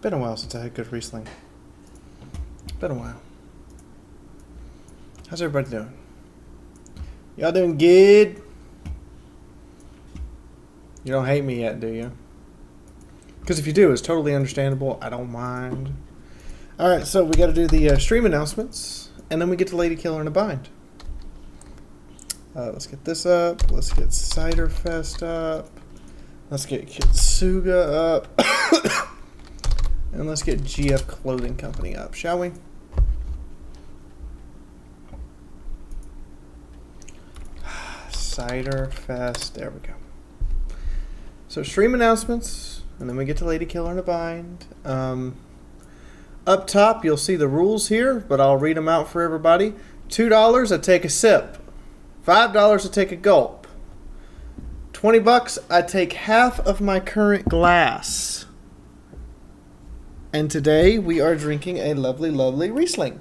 been a while since I had good Riesling. Been a while. How's everybody doing? Y'all doing good? You don't hate me yet, do you? Because if you do, it's totally understandable. I don't mind. Alright, so we got to do the stream announcements, and then we get to Ladykiller in a bind. Let's get this up. Let's get Cider Fest up. Let's get Kitsuga up. And let's get GF Clothing Company up, shall we? Cider Fest. There we go. So stream announcements, and then we get to Ladykiller in a bind. Up top, you'll see the rules here, but I'll read them out for everybody. $2, I take a sip. $5, I take a gulp. $20, I take half of my current glass. And today we are drinking a lovely, lovely Riesling.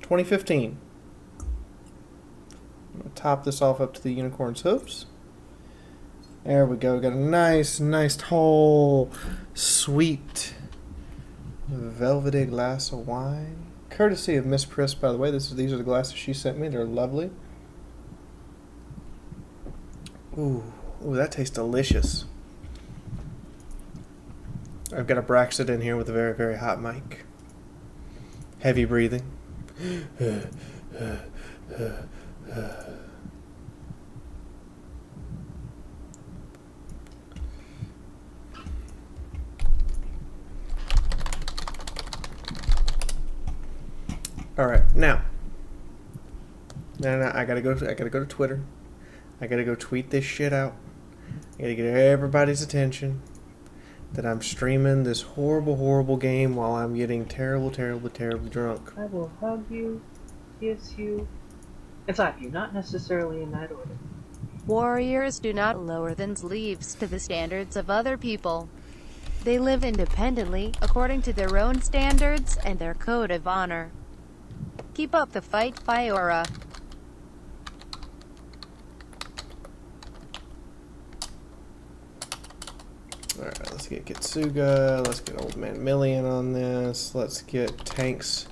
2015. I'm going to top this off up to the unicorn's hooves. There we go. Got a nice, nice, tall, sweet, velvety glass of wine. Courtesy of Miss Priss, by the way. These are the glasses she sent me. They're lovely. Ooh, that tastes delicious. I've got a Braxton in here with a very, very hot mic. Heavy breathing. All right, now I gotta go to Twitter. I gotta go tweet this shit out. I gotta get everybody's attention that I'm streaming this horrible, horrible game while I'm getting terrible, terrible, terribly drunk. I will hug you, kiss you, and slap you, not necessarily in that order. Warriors do not lower their sleeves to the standards of other people. They live independently, according to their own standards and their code of honor. Keep up the fight, Fiaura. Alright, let's get Kitsuga. Let's get Old Man Million on this. Let's get Tanks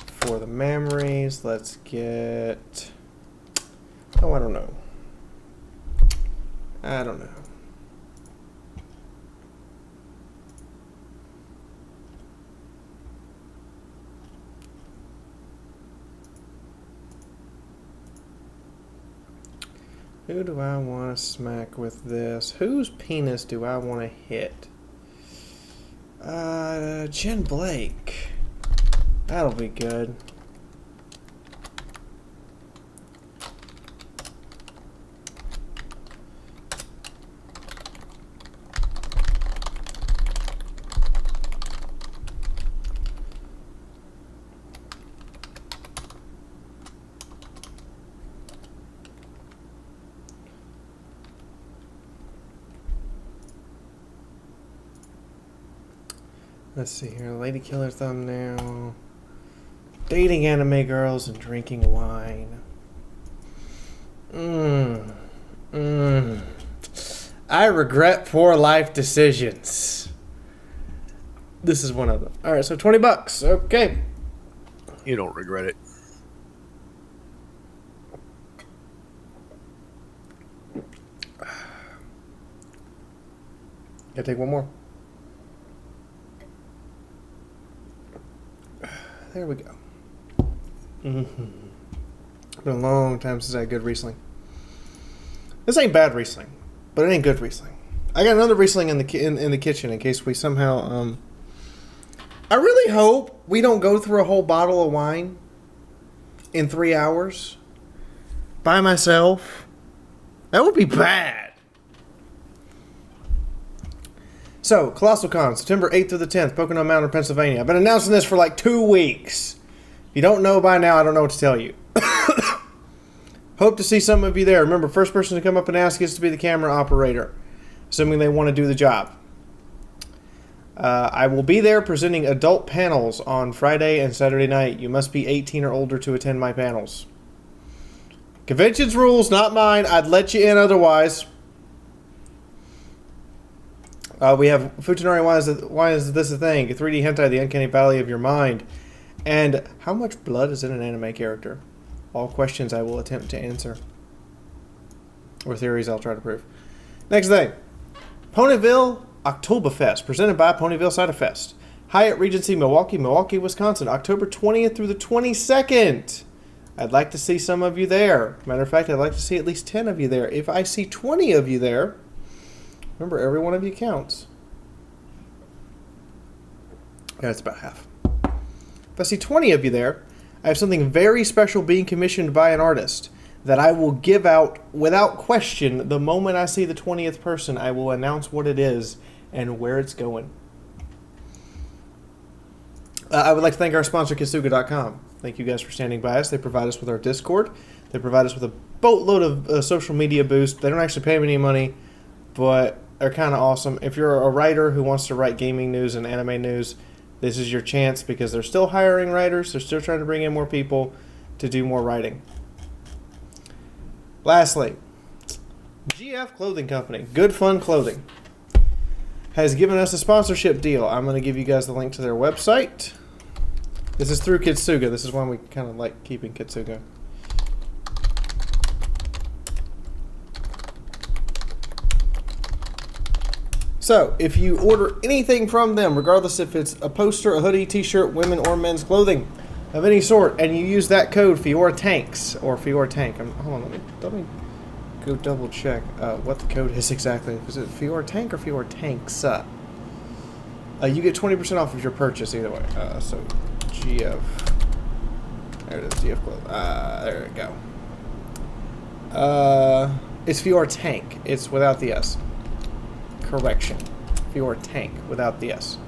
for the memories. Let's get... Oh, I don't know. I don't know. Who do I want to smack with this? Whose penis do I want to hit? Jen Blake. That'll be good. Let's see here. Ladykiller thumbnail. Dating anime girls and drinking wine. I regret poor life decisions. This is one of them. Alright, so $20. Okay. You don't regret it. Gotta take one more. There we go. Been a long time since I had good Riesling. This ain't bad Riesling, but it ain't good Riesling. I got another Riesling in the kitchen in case we somehow. I really hope we don't go through a whole bottle of wine in 3 hours by myself. That would be bad. So, Colossal Con, September 8th through the 10th, Pocono Mountain, Pennsylvania. I've been announcing this for like 2 weeks. If you don't know by now, I don't know what to tell you. Hope to see some of you there. Remember, first person to come up and ask is to be the camera operator, assuming they want to do the job. I will be there presenting adult panels on Friday and Saturday night. You must be 18 or older to attend my panels. Convention's rules, not mine. I'd let you in otherwise. We have Futanari, why is this a thing? 3D hentai, the uncanny valley of your mind. And how much blood is in an anime character? All questions I will attempt to answer. Or theories I'll try to prove. Next thing. Ponyville Oktoberfest, presented by Ponyville Cider Fest. Hyatt Regency, Milwaukee, Wisconsin, October 20th through the 22nd. I'd like to see some of you there. Matter of fact, I'd like to see at least 10 of you there. If I see 20 of you there, remember, every one of you counts. That's about half. If I see 20 of you there, I have something very special being commissioned by an artist that I will give out without question. The moment I see the 20th person, I will announce what it is and where it's going. I would like to thank our sponsor, Kitsuga.com. Thank you guys for standing by us. They provide us with our Discord. They provide us with a boatload of social media boost. They don't actually pay me any money, but they're kind of awesome. If you're a writer who wants to write gaming news and anime news, this is your chance because they're still hiring writers. They're still trying to bring in more people to do more writing. Lastly, GF Clothing Company, Good Fun Clothing, has given us a sponsorship deal. I'm going to give you guys the link to their website. This is through Kitsuga. This is why we kind of like keeping Kitsuga. So, if you order anything from them, regardless if it's a poster, a hoodie, t-shirt, women or men's clothing of any sort, and you use that code Fiaura Tanks or Fiaura Tank, hold on, let me go double check what the code is exactly. Is it Fiaura Tank or Fiaura Tanks? You get 20% off of your purchase either way. So GF, there it is, GF clothing. There we go. It's Fiaura Tank. It's without the S. Correction, Fiaura Tank without the S.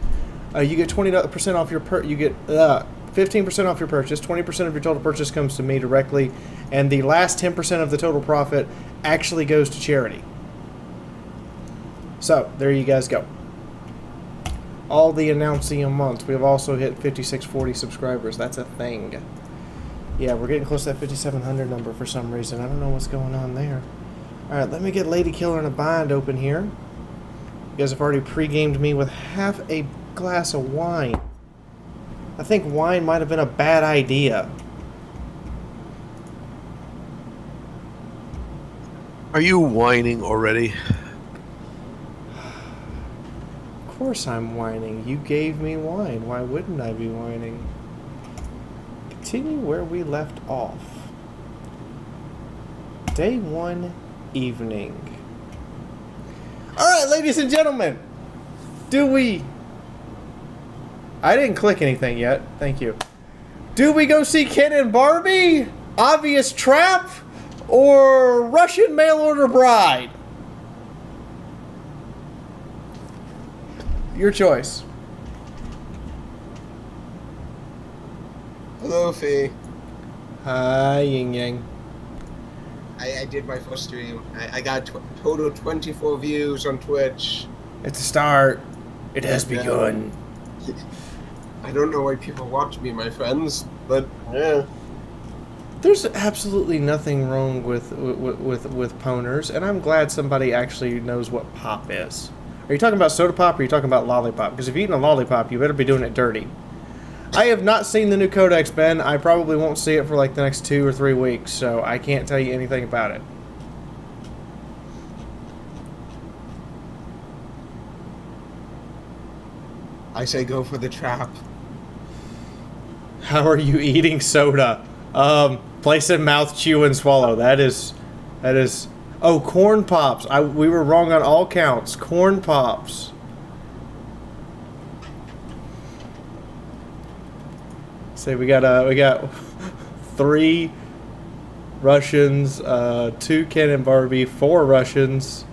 You get 20% off your 15% off your purchase. 20% of your total purchase comes to me directly, and the last 10% of the total profit actually goes to charity. So there you guys go. All the announcing a month. We have also hit 5640 subscribers. That's a thing. Yeah, we're getting close to that 5700 number for some reason. I don't know what's going on there. All right, let me get Ladykiller in a bind open here. You guys have already pre-gamed me with half a glass of wine. I think wine might have been a bad idea. Are you whining already? Of course I'm whining. You gave me wine. Why wouldn't I be whining? Continue where we left off. Day 1, evening. Alright, ladies and gentlemen. I didn't click anything yet. Thank you. Do we go see Ken and Barbie? Obvious Trap? Or Russian Mail Order Bride? Your choice. Hello, Fee. Hi, Yin Yang. I did my first stream. I got total 24 views on Twitch. It's a start. It has begun. I don't know why people watch me, my friends, but yeah. There's absolutely nothing wrong with poners, and I'm glad somebody actually knows what pop is. Are you talking about soda pop or are you talking about lollipop? Because if you're eating a lollipop, you better be doing it dirty. I have not seen the new Codex, Ben. I probably won't see it for like the next 2 or 3 weeks, so I can't tell you anything about it. I say go for the trap. How are you eating soda? Place in mouth, chew, and swallow. That is. Oh, corn pops. We were wrong on all counts. Corn pops. Say we got 3 Russians, 2 Ken and Barbie, 4 Russians.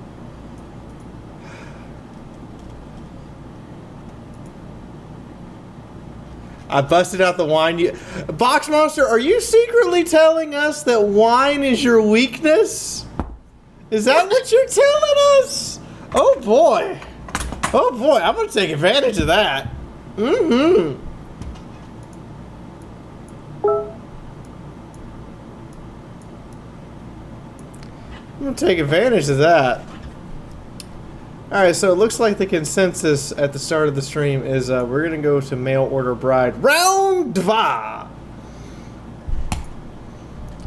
I busted out the wine. Box Monster, are you secretly telling us that wine is your weakness? Is that what you're telling us? Oh boy. Oh boy, I'm going to take advantage of that. Mm-hmm. I'm going to take advantage of that. Alright, so it looks like the consensus at the start of the stream is we're gonna go to mail order bride round 2.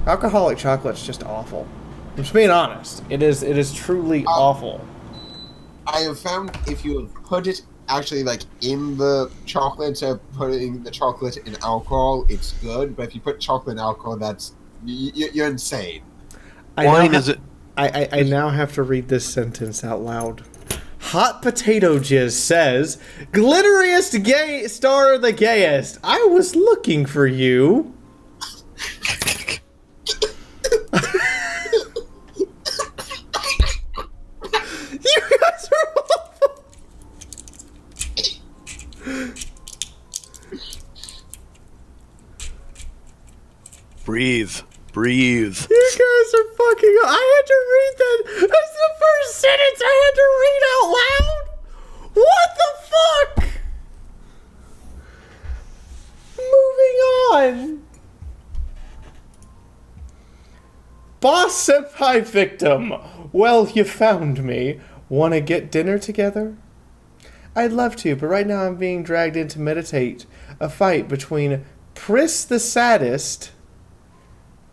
Alcoholic chocolate's just awful. I'm just being honest. It is truly awful. I have found if you put it actually like in the chocolate, so putting the chocolate in alcohol, it's good. But if you put chocolate in alcohol, that's you're insane. Wine is it? I now have to read this sentence out loud. Hot Potato Jizz says, "Glitteriest gay star, the gayest. I was looking for you." You guys are awful. Breathe. You guys are fucking. I had to read that. That's the first sentence I had to read out loud. What the fuck? Moving on. Boss senpai victim. Well, you found me. Wanna get dinner together? I'd love to, but right now I'm being dragged in to meditate a fight between Pris the Saddest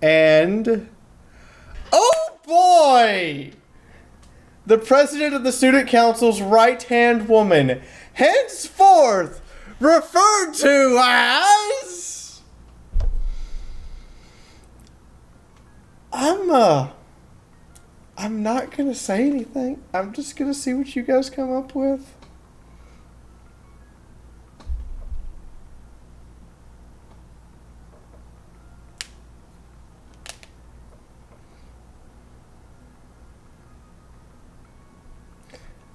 and... oh boy! The president of the student council's right-hand woman, henceforth referred to as... I'm not gonna say anything. I'm just gonna see what you guys come up with.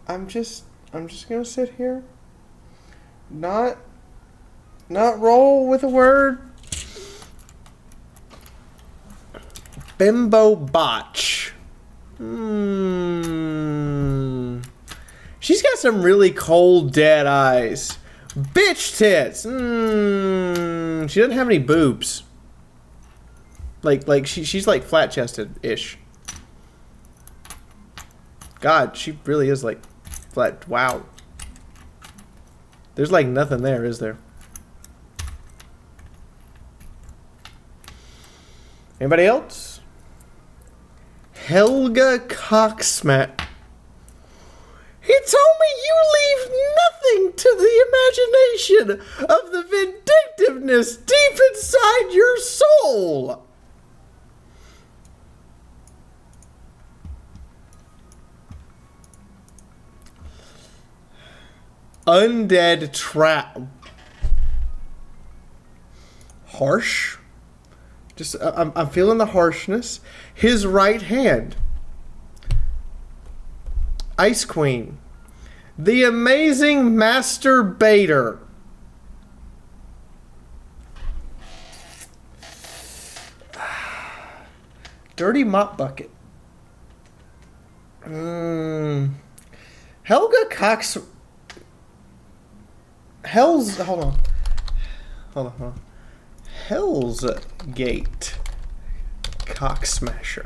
I'm just gonna sit here. Not roll with a word. Bimbo botch. She's got some really cold, dead eyes. Bitch tits. She doesn't have any boobs. Like she's like flat chested ish. God, she really is like flat. Wow. There's like nothing there, is there? Anybody else? Helga Coxmat. He told me you leave nothing to the imagination of the vindictiveness deep inside your soul. Undead trap. Harsh. Just I'm feeling the harshness. His right hand. Ice Queen. The amazing masturbator. Dirty mop bucket. Helga Cox. Hold on. Hell's Gate Cock Smasher.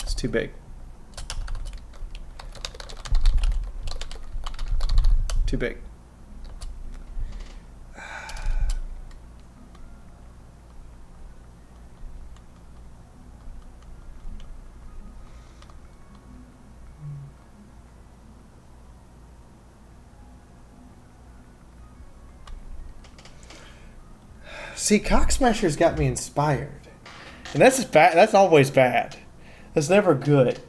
It's too big. Too big. See, Cock Smasher's got me inspired. And that's just bad. That's always bad. That's never good.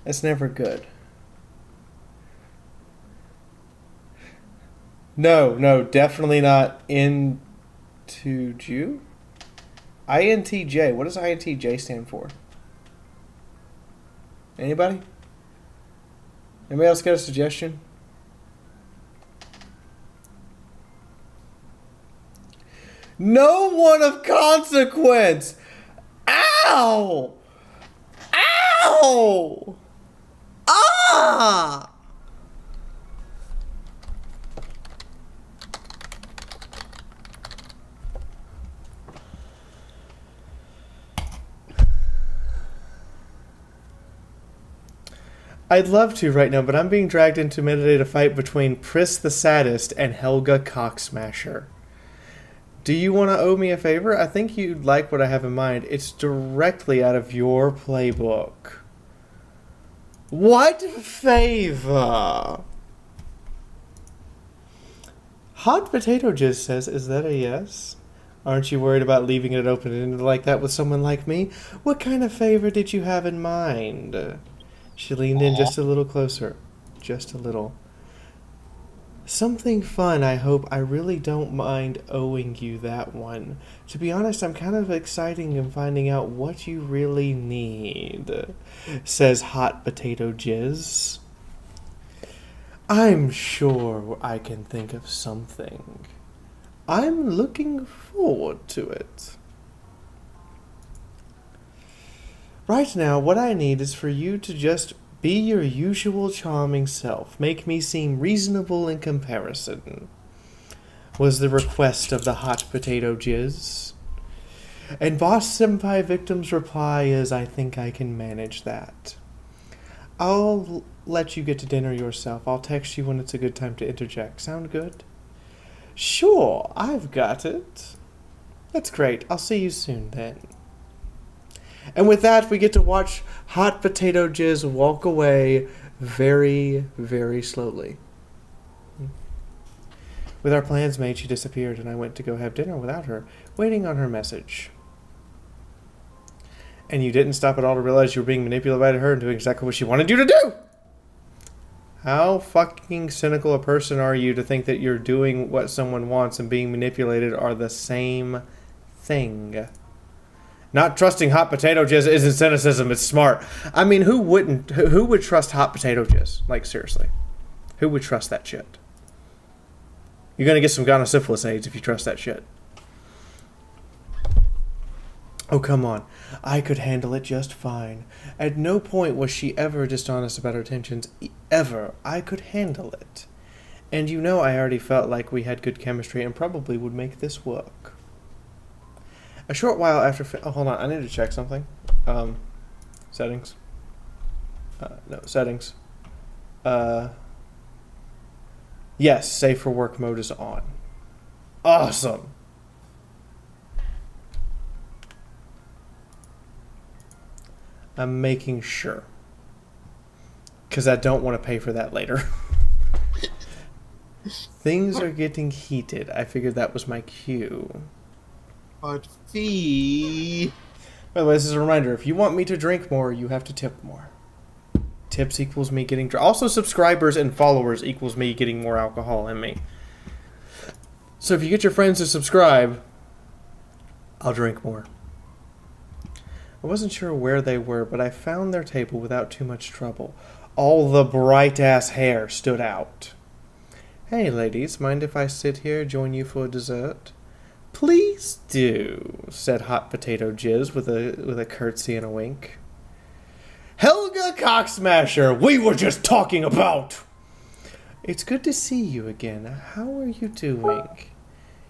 That's never good. No, definitely not into Jew. INTJ. What does INTJ stand for? Anybody? Anybody else got a suggestion? No one of consequence. Ow! Ow! Ah! I'd love to right now, but I'm being dragged into meditate a fight between Pris the Sadist and Helga Cocksmasher. Do you want to owe me a favor? I think you'd like what I have in mind. It's directly out of your playbook. What favor? Hot Potato Jizz says, is that a yes? Aren't you worried about leaving it open-ended like that with someone like me? What kind of favor did you have in mind? She leaned in just a little closer. Just a little. Something fun, I hope. I really don't mind owing you that one. To be honest, I'm kind of excited in finding out what you really need, says Hot Potato Jizz. I'm sure I can think of something. I'm looking forward to it. Right now, what I need is for you to just be your usual charming self. Make me seem reasonable in comparison, was the request of the Hot Potato Jizz. And Boss Senpai Victim's reply is, I think I can manage that. I'll let you get to dinner yourself. I'll text you when it's a good time to interject. Sound good? Sure, I've got it. That's great. I'll see you soon then. And with that, we get to watch Hot Potato Jizz walk away very, very slowly. With our plans made, she disappeared, and I went to go have dinner without her, waiting on her message. And you didn't stop at all to realize you were being manipulated by her and doing exactly what she wanted you to do! How fucking cynical a person are you to think that you're doing what someone wants and being manipulated are the same thing? Not trusting Hot Potato Jizz isn't cynicism, it's smart. I mean, who would trust Hot Potato Jizz? Like, seriously. Who would trust that shit? You're gonna get some gonosyphilis AIDS if you trust that shit. Oh, come on. I could handle it just fine. At no point was she ever dishonest about her intentions. Ever. I could handle it. And you know I already felt like we had good chemistry and probably would make this work. A short while after... oh, hold on. I need to check something. Settings. No, settings. Yes, safe for work mode is on. Awesome. I'm making sure. Because I don't want to pay for that later. Things are getting heated. I figured that was my cue. But fee. By the way, this is a reminder. If you want me to drink more, you have to tip more. Tips equals me getting drunk. Also, subscribers and followers equals me getting more alcohol in me. So if you get your friends to subscribe, I'll drink more. I wasn't sure where they were, but I found their table without too much trouble. All the bright-ass hair stood out. Hey, ladies, mind if I sit here, join you for dessert? Please do, said Hot Potato Jizz with a curtsy and a wink. Helga Cocksmasher, we were just talking about! It's good to see you again. How are you doing?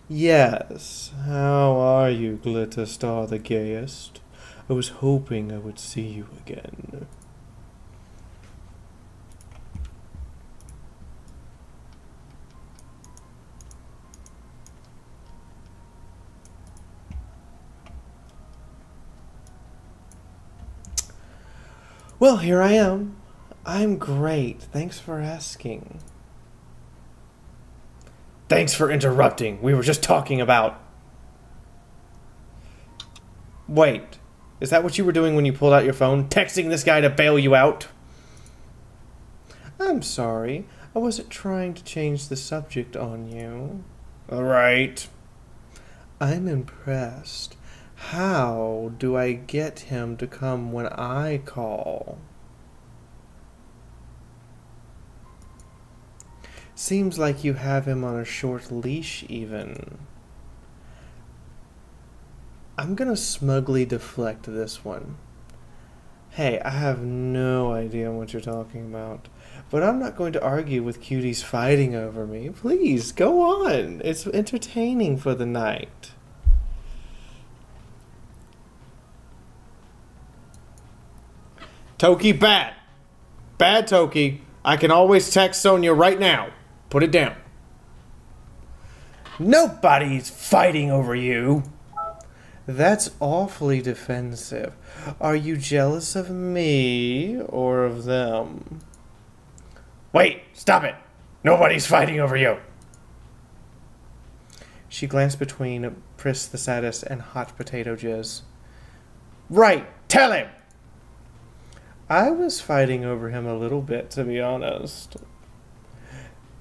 Yes, how are you, Glitter Star the Gayest? I was hoping I would see you again. Well, here I am. I'm great. Thanks for asking. Thanks for interrupting. We were just talking about... Wait. Is that what you were doing when you pulled out your phone? Texting this guy to bail you out? I'm sorry. I wasn't trying to change the subject on you. Alright. I'm impressed. How do I get him to come when I call? Seems like you have him on a short leash, even. I'm gonna smugly deflect this one. Hey, I have no idea what you're talking about. But I'm not going to argue with cuties fighting over me. Please, go on. It's entertaining for the night. Toki Bat! Bad Toki. I can always text Sonia right now. Put it down. Nobody's fighting over you. That's awfully defensive. Are you jealous of me or of them? Wait, stop it. Nobody's fighting over you. She glanced between Pris the Saddest and Hot Potato Jizz. Right, tell him. I was fighting over him a little bit, to be honest.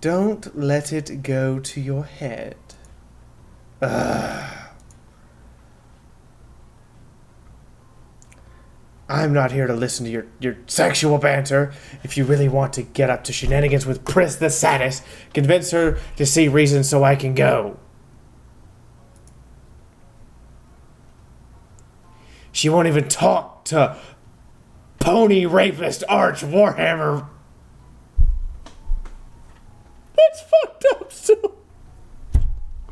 Don't let it go to your head. I'm not here to listen to your sexual banter. If you really want to get up to shenanigans with Pris the Saddest, convince her to see reason so I can go. She won't even talk to Pony Rapist Arch Warhammer. That's fucked up still.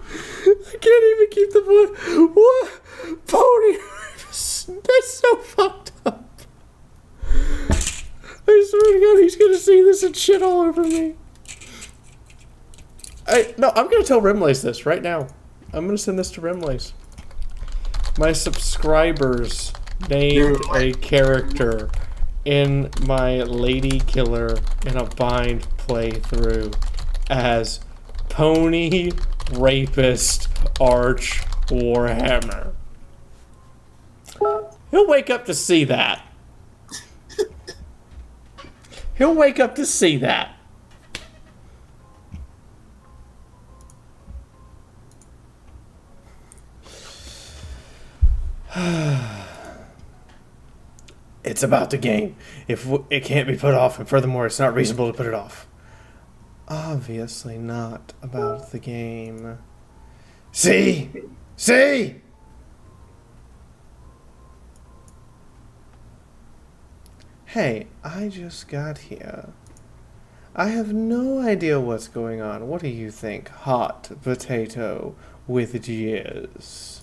I can't even keep the voice. What? Pony Rapist. That's so fucked up. I swear to God, he's gonna see this and shit all over me. No, I'm gonna tell Rimlace this right now. I'm gonna send this to Rimlace. My subscribers named a character in my Ladykiller in a bind playthrough as Pony Rapist Arch Warhammer. He'll wake up to see that. He'll wake up to see that. It's about the game. If it can't be put off, and furthermore, it's not reasonable to put it off. Obviously not about the game. See? See? Hey, I just got here. I have no idea what's going on. What do you think? Hot potato with jizz.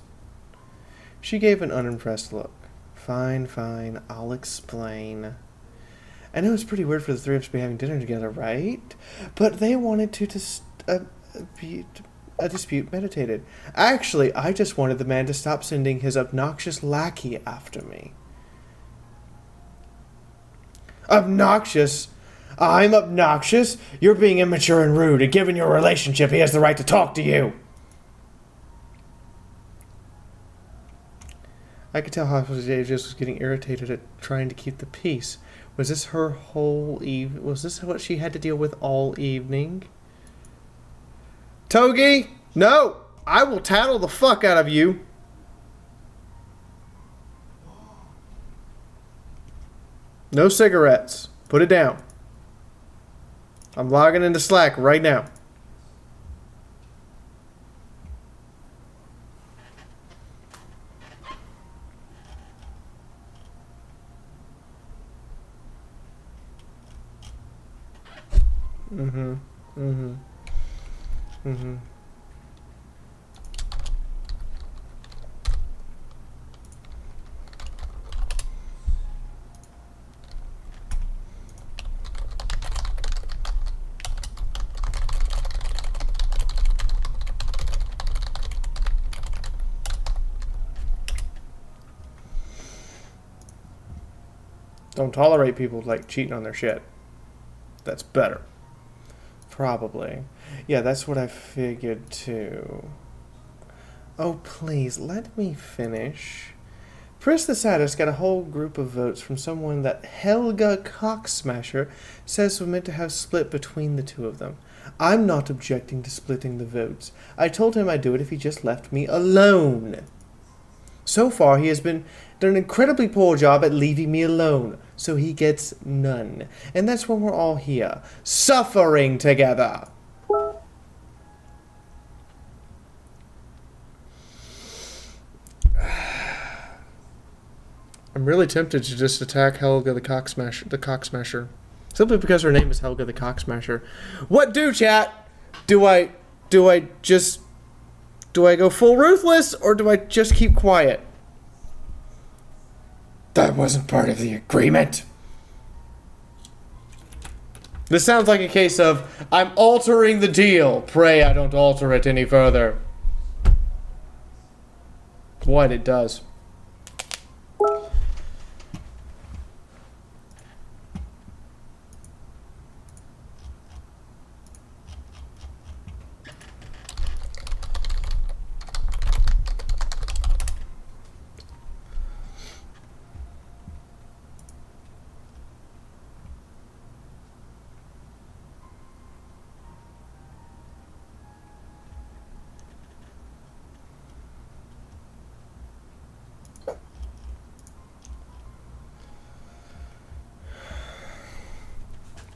She gave an unimpressed look. Fine, fine, I'll explain. I know it's pretty weird for the three of us to be having dinner together, right? But they wanted to a dispute meditated. Actually, I just wanted the man to stop sending his obnoxious lackey after me. Obnoxious? I'm obnoxious? You're being immature and rude, and given your relationship, he has the right to talk to you. I could tell how Jay just was getting irritated at trying to keep the peace. Was this her whole eve? Was this what she had to deal with all evening? Togi, no! I will tattle the fuck out of you. No cigarettes. Put it down. I'm logging into Slack right now. Don't tolerate people like cheating on their shit. That's better. Probably. Yeah, that's what I figured too. Oh, please, let me finish. Pris the Saddest got a whole group of votes from someone that Helga Cocksmasher says was meant to have split between the two of them. I'm not objecting to splitting the votes. I told him I'd do it if he just left me alone. So far, he has done an incredibly poor job at leaving me alone, so he gets none. And that's when we're all here, suffering together. I'm really tempted to just attack Helga the Cocksmasher. Simply because her name is Helga the Cocksmasher. What do, chat? Do I go full ruthless, or do I just keep quiet? That wasn't part of the agreement. This sounds like a case of, I'm altering the deal. Pray I don't alter it any further. What it does.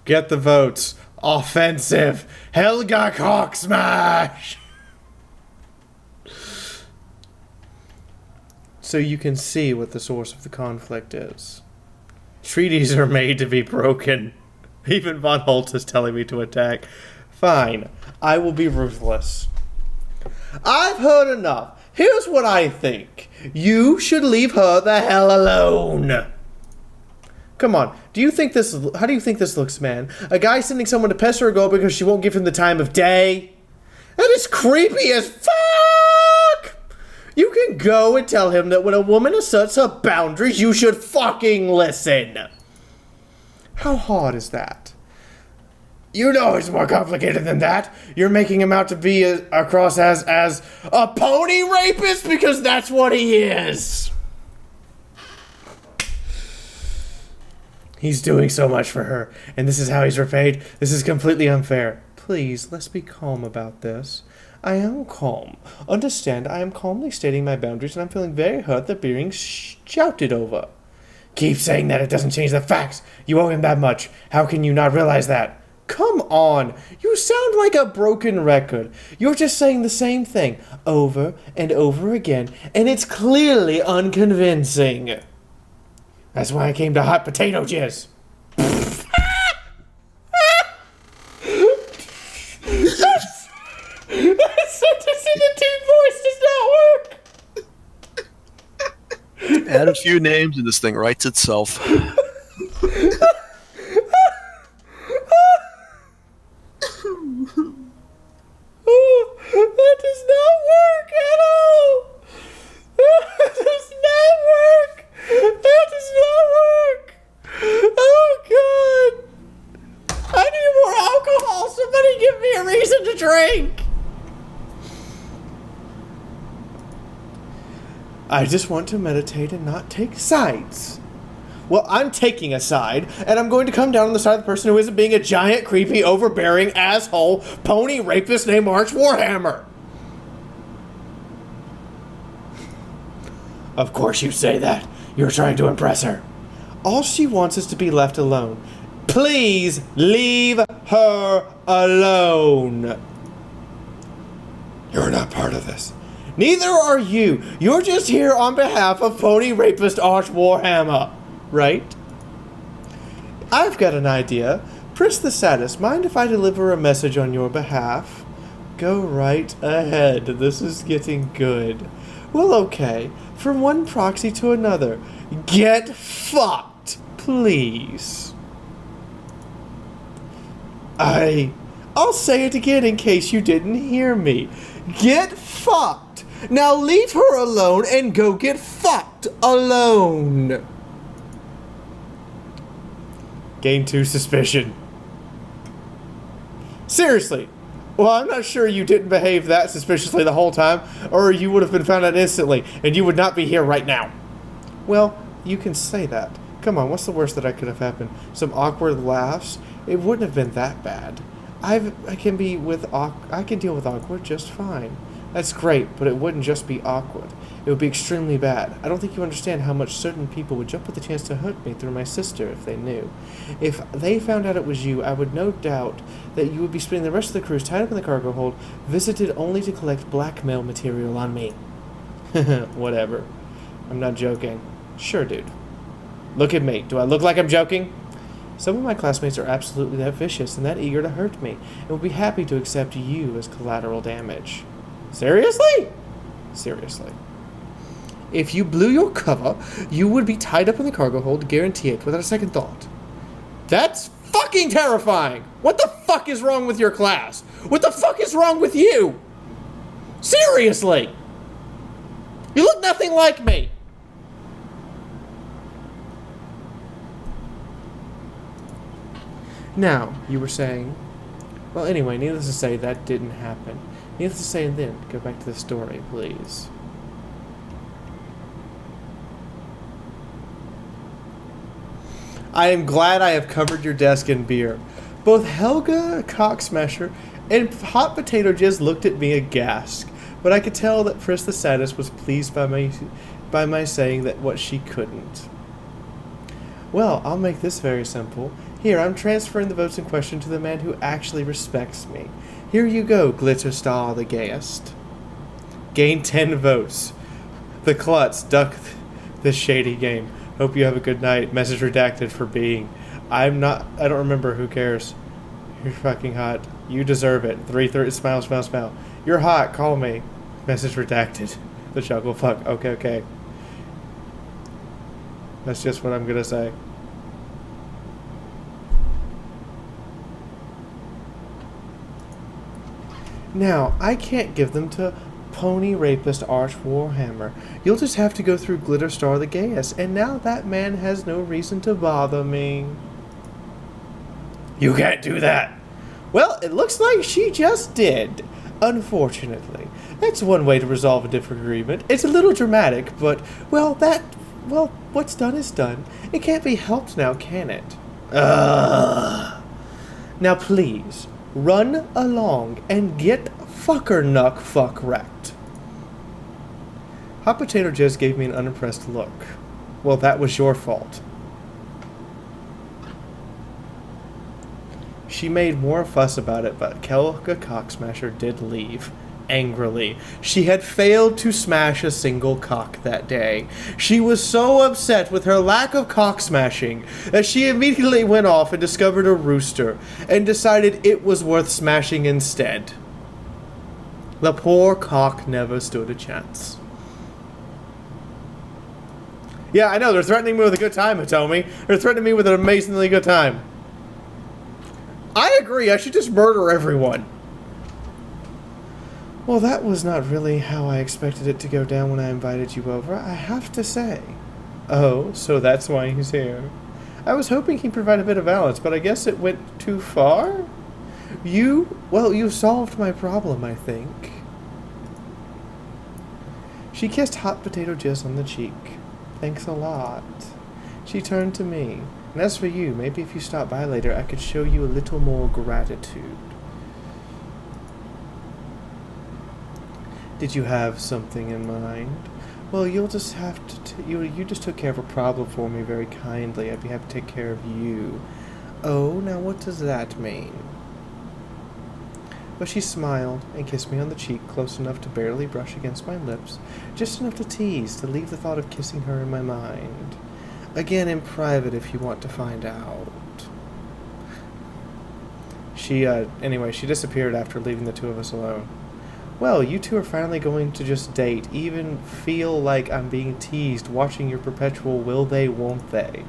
Get the votes. Offensive. Helga cock smash. So you can see what the source of the conflict is. Treaties are made to be broken. Even Von Holt is telling me to attack. Fine. I will be ruthless. I've heard enough. Here's what I think. You should leave her the hell alone. Come on. How do you think this looks, man? A guy sending someone to pester a girl because she won't give him the time of day? That is creepy as fuck! You can go and tell him that when a woman asserts her boundaries, you should fucking listen. How hard is that? You know it's more complicated than that. You're making him out to be across as a pony rapist because that's what he is. He's doing so much for her, and this is how he's repaid. This is completely unfair. Please, let's be calm about this. I am calm. Understand, I am calmly stating my boundaries, and I'm feeling very hurt that being shouted over. Keep saying that, it doesn't change the facts. You owe him that much. How can you not realize that? Come on. You sound like a broken record. You're just saying the same thing over and over again, and it's clearly unconvincing. That's why I came to hot potato jizz. That sentence in a deep voice does not work. Add a few names and this thing writes itself. That does not work at all. That does not work. That does not work. Oh, God. I need more alcohol. Somebody give me a reason to drink. I just want to meditate and not take sides. Well, I'm taking a side, and I'm going to come down on the side of the person who isn't being a giant, creepy, overbearing, asshole, pony rapist named Arch Warhammer. Of course you say that. You're trying to impress her. All she wants is to be left alone. Please leave her alone. You're not part of this. Neither are you. You're just here on behalf of pony rapist Arch Warhammer. Right? I've got an idea. Pris the Saddest, mind if I deliver a message on your behalf? Go right ahead. This is getting good. Well, okay. From one proxy to another. Get fucked, please. I'll say it again in case you didn't hear me. Get fucked. Now leave her alone and go get fucked alone. Gain 2 suspicion. Seriously. Well, I'm not sure you didn't behave that suspiciously the whole time, or you would have been found out instantly, and you would not be here right now. Well, you can say that. Come on, what's the worst that could have happened? Some awkward laughs? It wouldn't have been that bad. I can deal with awkward just fine. That's great, but it wouldn't just be awkward. It would be extremely bad. I don't think you understand how much certain people would jump at the chance to hurt me through my sister if they knew. If they found out it was you, I would no doubt that you would be spending the rest of the cruise tied up in the cargo hold, visited only to collect blackmail material on me. Whatever. I'm not joking. Sure, dude. Look at me. Do I look like I'm joking? Some of my classmates are absolutely that vicious and that eager to hurt me, and would be happy to accept you as collateral damage. Seriously? Seriously. If you blew your cover, you would be tied up in the cargo hold, guarantee it, without a second thought. That's fucking terrifying. What the fuck is wrong with your class? What the fuck is wrong with you? Seriously. You look nothing like me. Now, you were saying... Well, anyway, needless to say, that didn't happen. Needless to say, and then, go back to the story, please. I am glad I have covered your desk in beer. Both Helga Cocksmasher and Hot Potato Jizz looked at me aghast, but I could tell that Frisk the Saddest was pleased by my saying that what she couldn't. Well, I'll make this very simple. Here, I'm transferring the votes in question to the man who actually respects me. Here you go, Glitter Star the Gayest. Gain 10 votes. The Klutz, duck this shady game. Hope you have a good night. Message redacted for being. I don't remember, who cares? You're fucking hot. You deserve it. 330, smile, smile, smile. You're hot, call me. Message redacted. The chuckle, fuck. Okay. That's just what I'm gonna say. Now, I can't give them to Pony Rapist Arch Warhammer. You'll just have to go through Glitter Star the Gayest, and now that man has no reason to bother me. You can't do that! Well, it looks like she just did. Unfortunately. That's one way to resolve a disagreement. It's a little dramatic, but, well, what's done is done. It can't be helped now, can it? Ugh. Now please, run along and get fuckernuck fuck wrecked. Hot Potato Jizz gave me an unimpressed look. Well, that was your fault. She made more fuss about it, but Helga Cocksmasher did leave. Angrily. She had failed to smash a single cock that day. She was so upset with her lack of cock smashing that she immediately went off and discovered a rooster and decided it was worth smashing instead. The poor cock never stood a chance. Yeah, I know, they're threatening me with a good time, Hitomi. They're threatening me with an amazingly good time. I agree, I should just murder everyone. Well, that was not really how I expected it to go down when I invited you over, I have to say. Oh, so that's why he's here. I was hoping he'd provide a bit of balance, but I guess it went too far? You solved my problem, I think. She kissed Hot Potato Jizz on the cheek. Thanks a lot. She turned to me. And as for you, maybe if you stop by later, I could show you a little more gratitude. Did you have something in mind? Well, you'll just have to... You just took care of a problem for me very kindly. I'd be happy to take care of you. Oh, now what does that mean? But she smiled and kissed me on the cheek close enough to barely brush against my lips, just enough to tease, to leave the thought of kissing her in my mind. Again, in private if you want to find out. Anyway, she disappeared after leaving the two of us alone. Well, you two are finally going to just date, even feel like I'm being teased, watching your perpetual will they, won't they.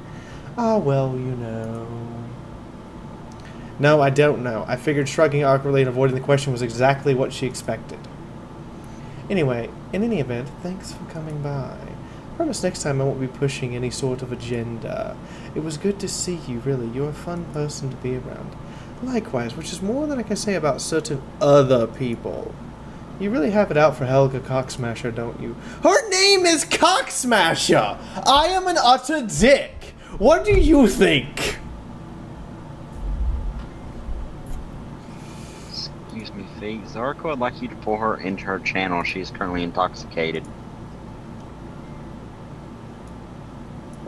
Ah, well, you know. No, I don't know. I figured shrugging awkwardly and avoiding the question was exactly what she expected. Anyway, in any event, thanks for coming by. I promise next time I won't be pushing any sort of agenda. It was good to see you, really. You're a fun person to be around. Likewise, which is more than I can say about certain other people. You really have it out for Helga Cocksmasher, don't you? Her name is Cocksmasher! I am an utter dick! What do you think? Excuse me, Fee. Zarko would like you to pull her into her channel. She is currently intoxicated.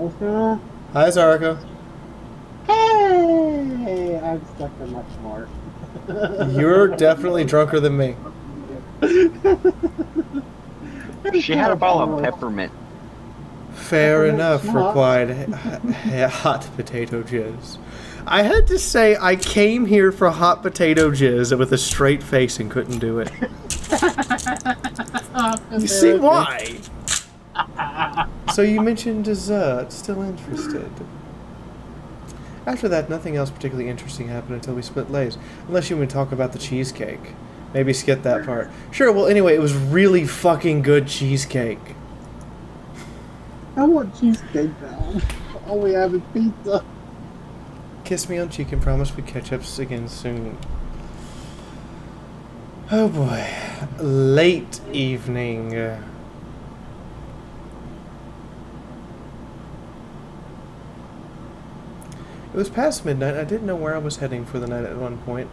Okay. Hi, Zarko. Hey, I'm stuck for much more. You're definitely drunker than me. She had a bottle of peppermint. Fair enough, replied Hot Potato Jizz. I had to say I came here for Hot Potato Jizz with a straight face and couldn't do it. You see why? So you mentioned dessert. Still interested? After that, nothing else particularly interesting happened until we split lays. Unless you want to talk about the cheesecake. Maybe skip that part. Sure, well, anyway, it was really fucking good cheesecake. I want cheesecake now. All we have is pizza. Kiss me on cheek and promise we catch up again soon. Oh boy. Late evening. It was past midnight. I didn't know where I was heading for the night at one point.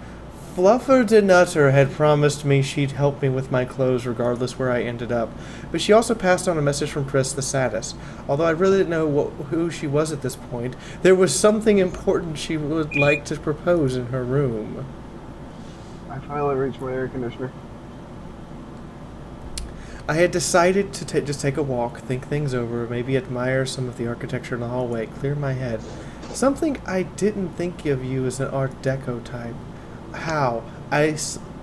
Fluffer de Nutter had promised me she'd help me with my clothes regardless where I ended up, but she also passed on a message from Chris the Saddest. Although I really didn't know who she was at this point, there was something important she would like to propose in her room. I finally reached my air conditioner. I had decided to just take a walk, think things over, maybe admire some of the architecture in the hallway, clear my head. Something I didn't think of you as an Art Deco type. How?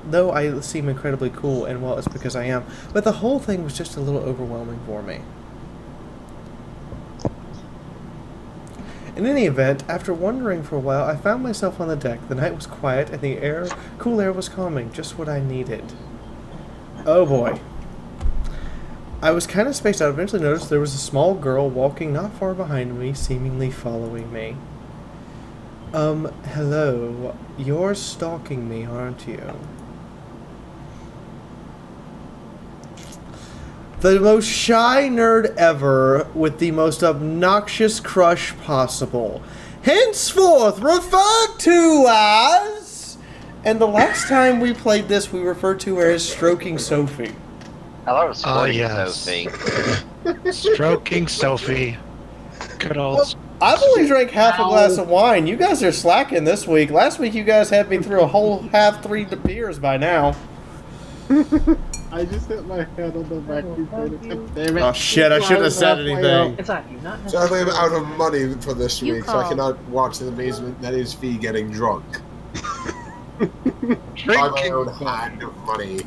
Though I seem incredibly cool, and well, it's because I am, but the whole thing was just a little overwhelming for me. In any event, after wandering for a while, I found myself on the deck. The night was quiet, and the cool air was calming, just what I needed. Oh boy. I was kind of spaced out. I eventually noticed there was a small girl walking not far behind me, seemingly following me. Hello. You're stalking me, aren't you? The most shy nerd ever with the most obnoxious crush possible. Henceforth referred to as... And the last time we played this, we referred to her as Stroking Sophie. I thought it was Stroking yes. Sophie. Stroking Sophie. Good old... I've only drank half a glass of wine. You guys are slacking this week. Last week you guys had me through a whole three beers by now. I just hit my head on the vacuum cleaner. Damn it. Oh shit, I shouldn't have said anything. It's not you, not Sadly, I'm necessarily. out of money for this You week, so I call. cannot watch the amazement that is Fee getting drunk. By my own hand of money.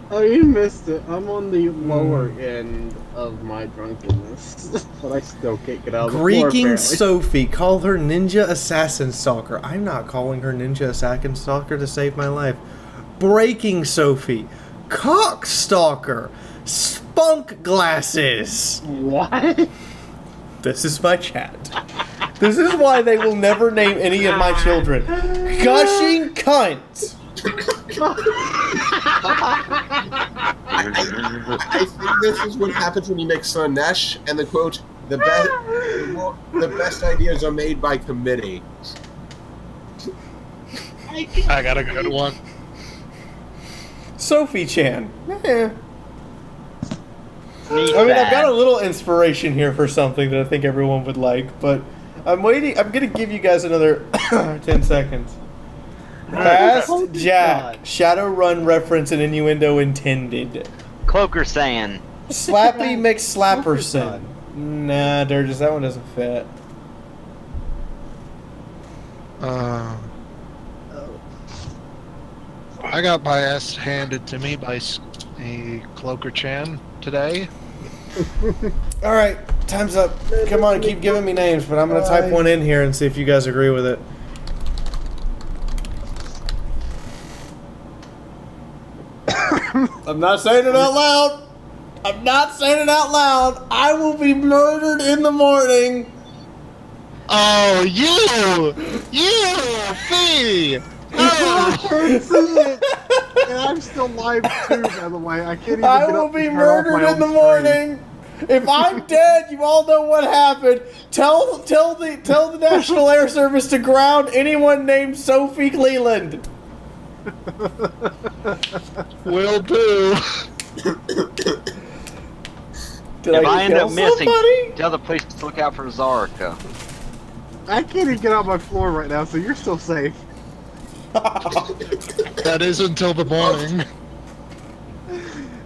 Oh, you missed it. I'm on the lower end of my drunkenness, but I still can't get out of the floor, Greeking apparently. Sophie. Call her Ninja Assassin Stalker. I'm not calling her Ninja Assassin Stalker to save my life. Breaking Sophie. Cock Stalker. Spunk Glasses. What? This is my chat. This is why they will never name any of my children. Gushing Cunt. I think this is what happens when you make Slanesh, and the quote, the best ideas are made by committee. I got a good one. Sophie Chan. Sneak I mean, I've got that. a little inspiration here for something that I think everyone would like, but I'm waiting. I'm going to give you guys another 10 seconds. Fast Jack. Shadowrun reference and innuendo intended. Cloaker saying. Slappy McSlapperson. Nah, Durgis, that one doesn't fit. I got my ass handed to me by a Cloaker Chan today. Alright, time's up. Come on, keep giving me names, but I'm going to type one in here and see if you guys agree with it. I'm not saying it out loud. I'm not saying it out loud. I will be murdered in the morning. Oh, you! Fee! And I'm still live too, by the way. I can't even I get will up be and turn off murdered my in the own morning. If I'm dead, you all know what happened. Tell the National Air Service to ground anyone named Sophie Cleland. Will do. Did If I I end kill up missing, somebody? tell the police to look out for Zarka. I can't even get off my floor right now, so you're still safe. That is until the morning.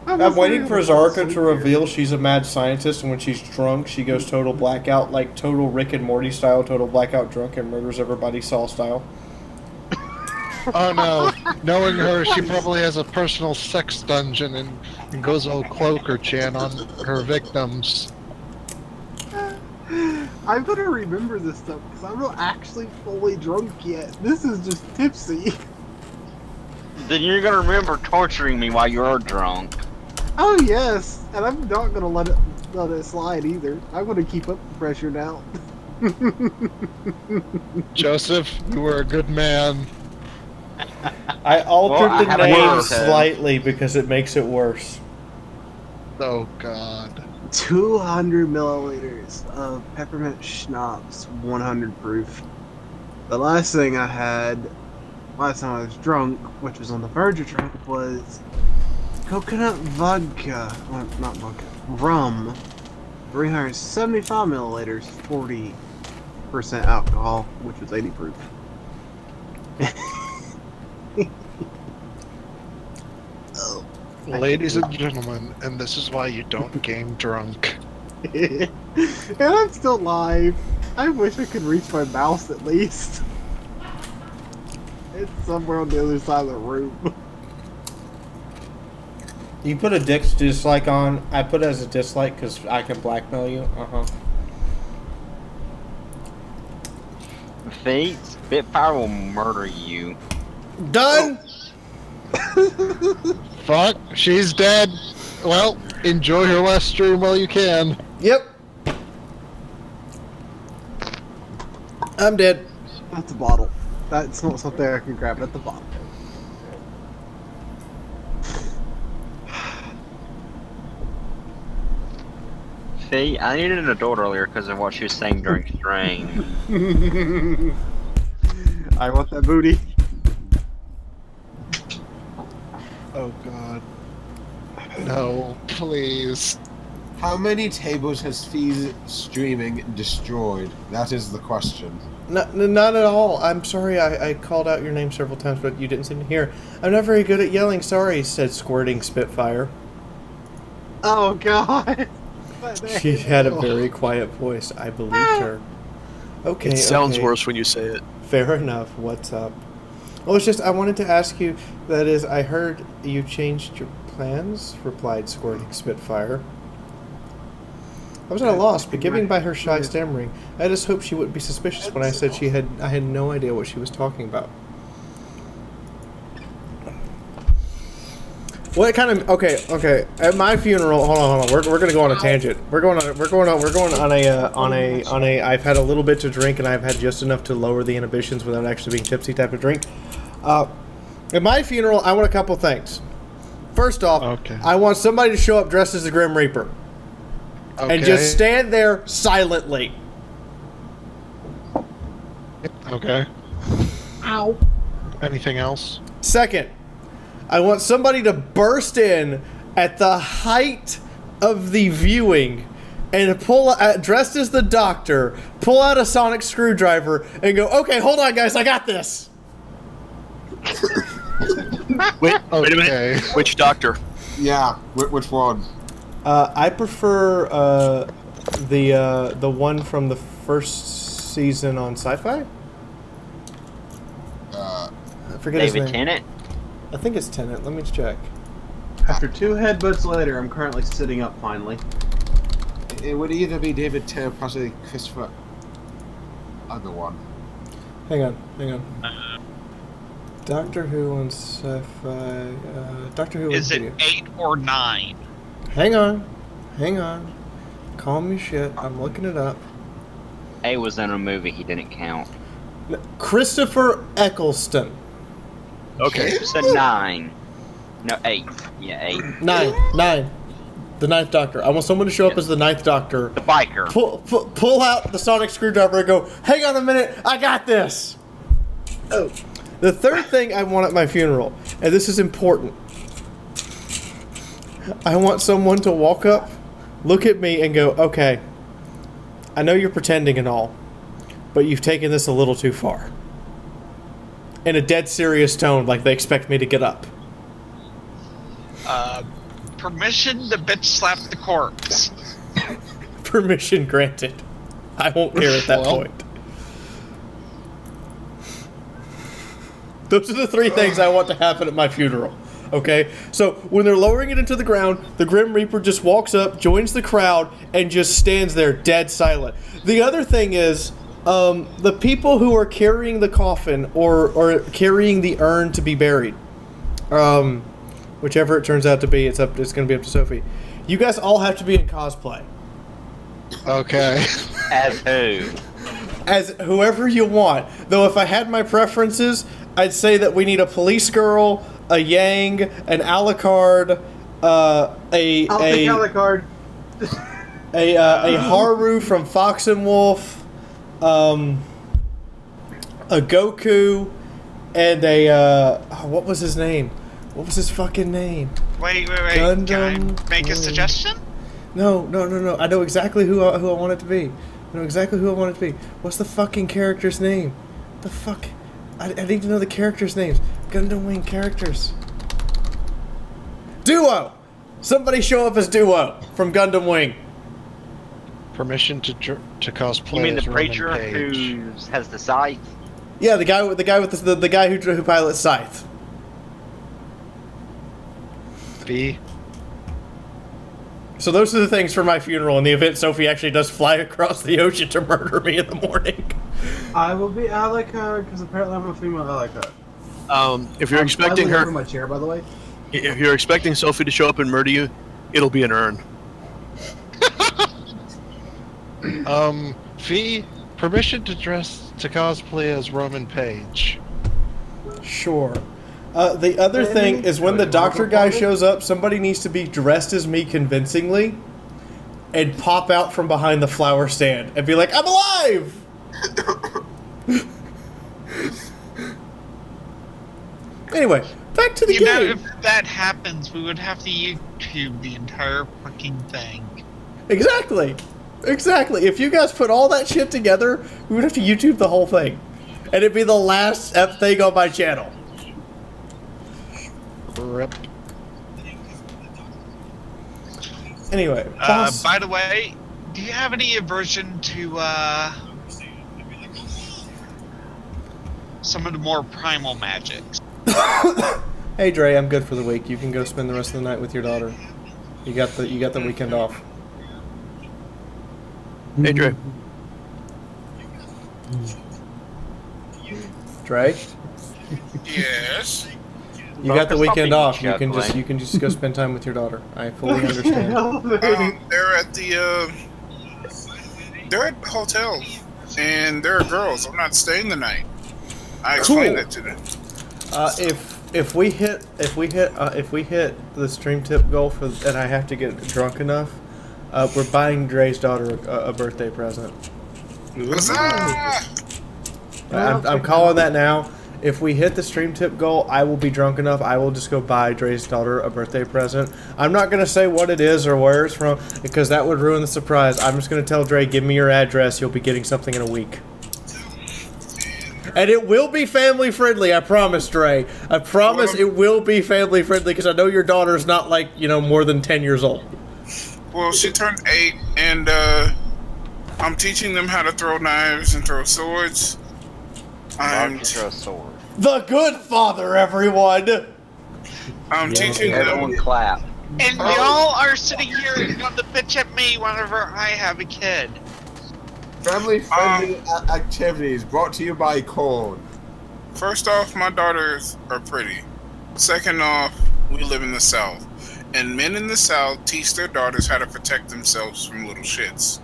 I'm waiting for Zarka to reveal she's a mad scientist, and when she's drunk, she goes total blackout, like total Rick and Morty style, total blackout drunk, and murders everybody Saw style. Oh no. Knowing her, she probably has a personal sex dungeon and goes all Cloaker Chan on her victims. I'm gonna remember this stuff because I'm not actually fully drunk yet. This is just tipsy. Then you're gonna remember torturing me while you're drunk. Oh yes, and I'm not gonna let it slide either. I'm gonna keep up the pressure now. Joseph, you were a good man. I altered Well, I the have a name word. slightly because it makes it worse. Oh God. 200 milliliters of peppermint schnapps, 100 proof. The last thing I had, last time I was drunk, which was on the verge of drunk, was coconut vodka. Well, not vodka. Rum. 375 milliliters, 40% alcohol, which was 80 proof. Oh. Ladies and gentlemen, and this is why you don't game drunk. And I'm still live. I wish I could reach my mouse at least. It's somewhere on the other side of the room. You put a dislike on. I put it as a dislike because I can blackmail you. Fate, Spitfire will murder you. Done. Fuck, she's dead. Well, enjoy her last stream while you can. Yep. I'm dead. That's a bottle. That's not something I can grab at the bottom. See, I needed an adult earlier because of what she was saying during stream. I want that booty. Oh God. No, please. How many tables has Fee's streaming destroyed? That is the question. Not at all. I'm sorry I called out your name several times, but you didn't seem to hear. I'm not very good at yelling sorry, said Squirting Spitfire. Oh God. She had a very quiet voice. I believed her. Okay. It sounds okay. worse when you say it. Fair enough. What's up? Well, it's just I wanted to ask you. That is, I heard you changed your plans. Replied Squirting Spitfire. I was at a loss, but given by her shy stammering, I just hoped she wouldn't be suspicious when I said I had no idea what she was talking about. What kind of okay? At my funeral, hold on. We're gonna go on a tangent. We're going on a. I've had a little bit to drink, and I've had just enough to lower the inhibitions without actually being tipsy type of drink. At my funeral, I want a couple things. First off, Okay. I want somebody to show up dressed as the Grim Reaper. Okay. And just stand there silently. Okay. Ow. Anything else? Second, I want somebody to burst in at the height of the viewing and dressed as the doctor, pull out a sonic screwdriver and go, okay, hold on guys, I got this. Wait a Okay. minute. Which doctor? Yeah, which one? I prefer the one from the first season on Sci-Fi. I forget his David name. Tennant? I think it's Tennant. Let me check. After 2 headbutts later, I'm currently sitting up finally. It would either be David Tennant, possibly Christopher. Other one. Hang on. Doctor Who on Sci-Fi. Doctor Who. Is it video. 8 or 9? Hang on. Calm your shit. I'm looking it up. A was in a movie, he didn't count. Christopher Eccleston. Okay. You said 9. No, 8. Yeah, 8. 9. The Ninth Doctor. I want someone to show up as the Ninth Doctor. The biker. Pull out the sonic screwdriver and go, hang on a minute, I got this. Oh. The third thing I want at my funeral, and this is important, I want someone to walk up, look at me, and go, okay, I know you're pretending and all, but you've taken this a little too far. In a dead serious tone, like they expect me to get up. Permission to bitch slap the corpse. Permission granted. I won't care at that point. Those are the 3 things I want to happen at my funeral. Okay? So when they're lowering it into the ground, the Grim Reaper just walks up, joins the crowd, and just stands there dead silent. The other thing is, the people who are carrying the coffin or carrying the urn to be buried, whichever it turns out to be, it's going to be up to Sophie. You guys all have to be in cosplay. Okay. As who? As whoever you want. Though if I had my preferences, I'd say that we need a police girl, a Yang, an Alucard, I'll take Alucard. a Haru from Fox and Wolf, a Goku, and a what was his name? What was his fucking name? Wait. Gundam Can I make a suggestion? No. I know exactly who I want it to be. What's the fucking character's name? The fuck? I need to know the characters' names. Gundam Wing characters. Duo! Somebody show up as Duo from Gundam Wing. Permission to cosplay. You mean the as Roman preacher Page. who has the scythe? Yeah, the guy who pilots Scythe. V. So those are the things for my funeral in the event Sophie actually does fly across the ocean to murder me in the morning. I will be Alucard because apparently I'm a female Alucard. If you're expecting I her, from my chair, by the way. if you're expecting Sophie to show up and murder you, it'll be an urn. V. Permission to cosplay as Roman Page. Sure. The other thing is when the doctor guy shows up, somebody needs to be dressed as me convincingly and pop out from behind the flower stand and be like, I'm alive! Anyway, back to the You know, game. if that happens, we would have to YouTube the entire fucking thing. Exactly. If you guys put all that shit together, we would have to YouTube the whole thing. And it'd be the last thing on my channel. Rip. Anyway, boss. By the way, do you have any aversion to some of the more primal magics? Hey Dre, I'm good for the week. You can go spend the rest of the night with your daughter. You got the weekend off. Hey, Dre. Dre, Yes. you got the weekend off. You chuckling. can just go spend time with your daughter. I fully understand. They're at the hotel, and there are girls. I'm not staying the night. I explained that to them. If we hit the stream tip goal and I have to get drunk enough, we're buying Dre's daughter a birthday present. Huzzah! I'm calling that now. If we hit the stream tip goal, I will be drunk enough. I will just go buy Dre's daughter a birthday present. I'm not going to say what it is or where it's from because that would ruin the surprise. I'm just going to tell Dre, give me your address. You'll be getting something in a week. And it will be family friendly, I promise, Dre. I promise it will be family friendly because I know your daughter's not more than 10 years old. Well, she turned 8, and I'm teaching them how to throw knives and throw swords. I'm Throw a sword. The good father, everyone! teaching Everyone them. clap. And y'all are sitting here on the bitch at me whenever I have a kid. Family-friendly activities brought to you by Corn. First off, my daughters are pretty. Second off, we live in the South. And men in the South teach their daughters how to protect themselves from little shits.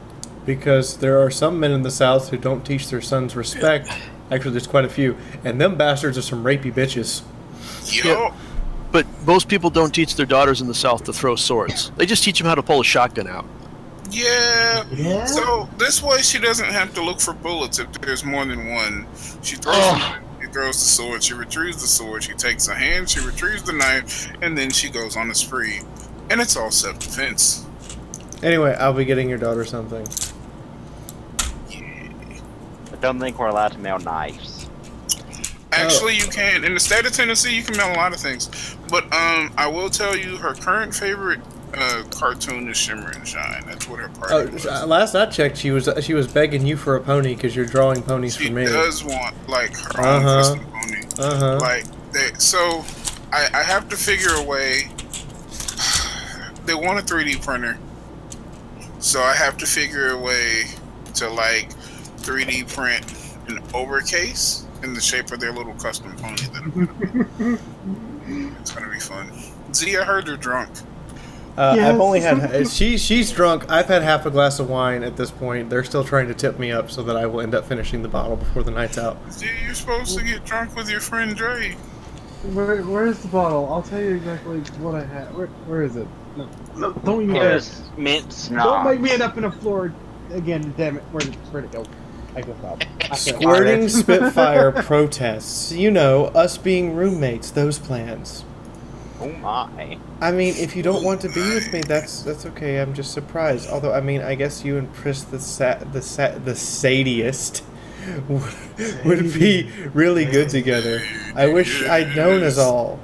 Because there are some men in the South who don't teach their sons respect. Actually, there's quite a few. And them bastards are some rapey bitches. Yo! But most people don't teach their daughters in the South to throw swords. They just teach them how to pull a shotgun out. Yeah. So this way she doesn't have to look for bullets if there's more than one. She throws she throws the sword, she retrieves the sword, she takes a hand, she retrieves the knife, and then she goes on a spree. And it's all self-defense. Anyway, I'll be getting your daughter something. I don't think we're allowed to mail knives. Actually, you can. In the state of Tennessee, you can mail a lot of things. But I will tell you, her current favorite cartoon is Shimmer and Shine. That's what her party was. Last I checked, she was begging you for a pony because you're drawing ponies She for me. does want like her own custom pony. Like they, so I have to figure a way. They want a 3D printer, so I have to figure a way to like 3D print an overcase in the shape of their little custom pony. It's gonna be fun. Z, I heard you're drunk. I've only had she's drunk. I've had half a glass of wine at this point. They're still trying to tip me up so that I will end up finishing the bottle before the night's out. Z, you're supposed to get drunk with your friend Dre. Where's the bottle? I'll tell you exactly what I had. Where is it? No, don't even mint Don't make me end up in a floor again. Damn it! Where'd it go? I go up. Squirting Spitfire protests. You know, us being roommates. Those plans. Oh my. I mean, if you don't want to be with me, that's okay. I'm just surprised. Although, I mean, I guess you and Chris the sadiest would be really good together. I wish I'd known us all.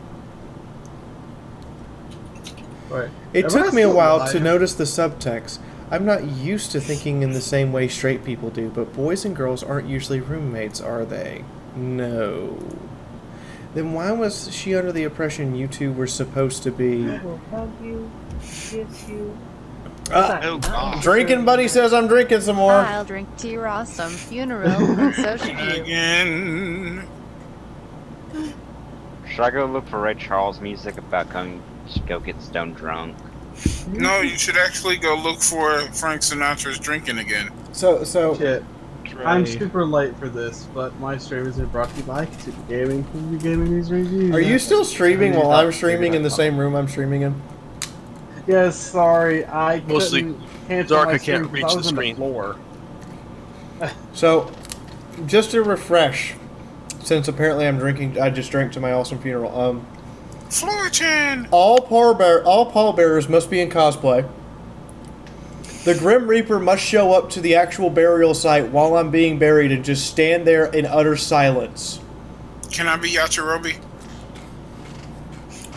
It took me a while to notice the subtext. I'm not used to thinking in the same way straight people do, but boys and girls aren't usually roommates, are they? No. Then why was she under the impression you two were supposed to be? I will hug you, kiss you. Drinking buddy says I'm drinking some more. I'll drink to your awesome funeral, and so should you. Again. Should I go look for Ray Charles music about going to go get stone drunk? No, you should actually go look for Frank Sinatra's Drinking Again. So Shit. I'm super late for this, but my stream is brought to you by Super Gaming. We'll be gaming these reviews. Are you still streaming while I'm streaming in the same room I'm streaming in? Yes, sorry, I Mostly couldn't cancel Zarka my can't stream reach 'cause I the was on screen. floor. So, just to refresh, since apparently I just drank to my awesome funeral. Floor-chan! All pallbearers must be in cosplay. The Grim Reaper must show up to the actual burial site while I'm being buried and just stand there in utter silence. Can I be Yachirobe?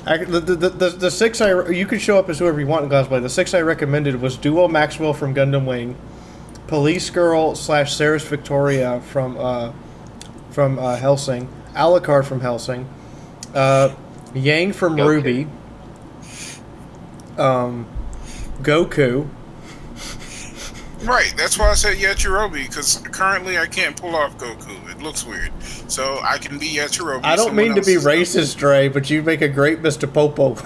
The six you can show up as whoever you want in cosplay. The six I recommended was Duo Maxwell from Gundam Wing, Police Girl / Saris Victoria from Hellsing, Alucard from Hellsing, Yang from Goku. Ruby, Goku. Right, that's why I said Yachirobe, because currently I can't pull off Goku. It looks weird. So I can be Yachirobe. I don't mean to be racist, Dre, but you make a great Mr. Popo.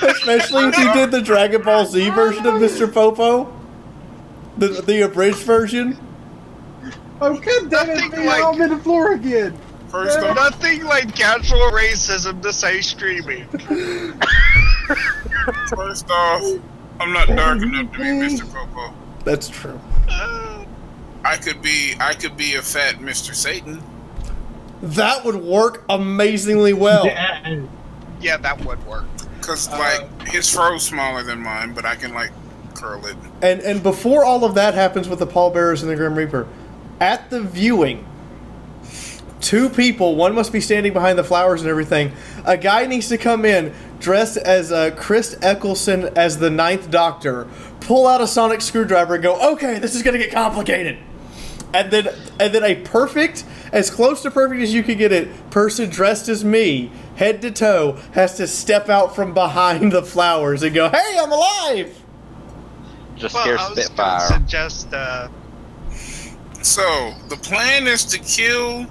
especially if you did the Dragon Ball Z version of Mr. Popo, the abridged version. Oh, god damn it, man, I'm in the floor again. First off, Nothing like casual racism to say streaming. First off, I'm not dark enough to be Mr. Popo. That's true. I could be a fat Mr. Satan. That would work amazingly well. Yeah, that would work. Cause like his fro's smaller than mine, but I can like curl it. And before all of that happens with the pallbearers and the Grim Reaper, at the viewing, two people, one must be standing behind the flowers and everything. A guy needs to come in dressed as Chris Eccleston as the Ninth Doctor, pull out a sonic screwdriver and go, okay, this is gonna get complicated. And then a perfect, as close to perfect as you could get it, person dressed as me, head to toe, has to step out from behind the flowers and go, hey, I'm alive! Just Well, scare I was gonna Spitfire. suggest, So the plan is to kill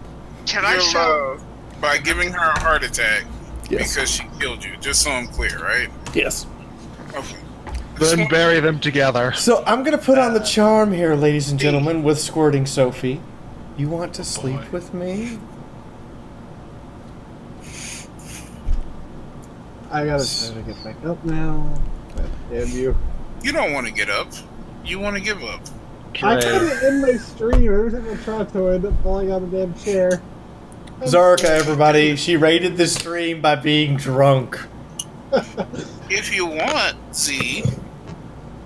can I your show? love by giving her a heart attack Yes. because she killed you. Just so I'm clear, right? Yes. Okay. Then bury them together. So I'm gonna put on the charm here, ladies and gentlemen, with Squirting Sophie. You want to sleep with me? I gotta try to get back up now. God damn you. You don't want to get up. You want to give up. I gotta end my stream. Every time I try to, I end up falling out of the damn chair. Zarka, everybody, she rated this stream by being drunk. If you want, Z,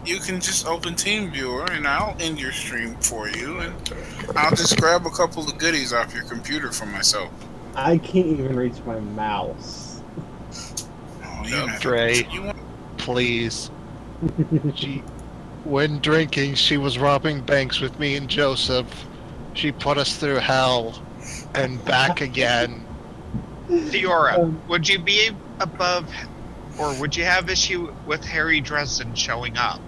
you can just open TeamViewer and I'll end your stream for you, and I'll just grab a couple of goodies off your computer for myself. I can't even reach my mouse. Oh, you have Dre, you want please. When drinking, she was robbing banks with me and Joseph. She put us through hell and back again. Fiaura, would you be above, or would you have issue with Harry Dresden showing up?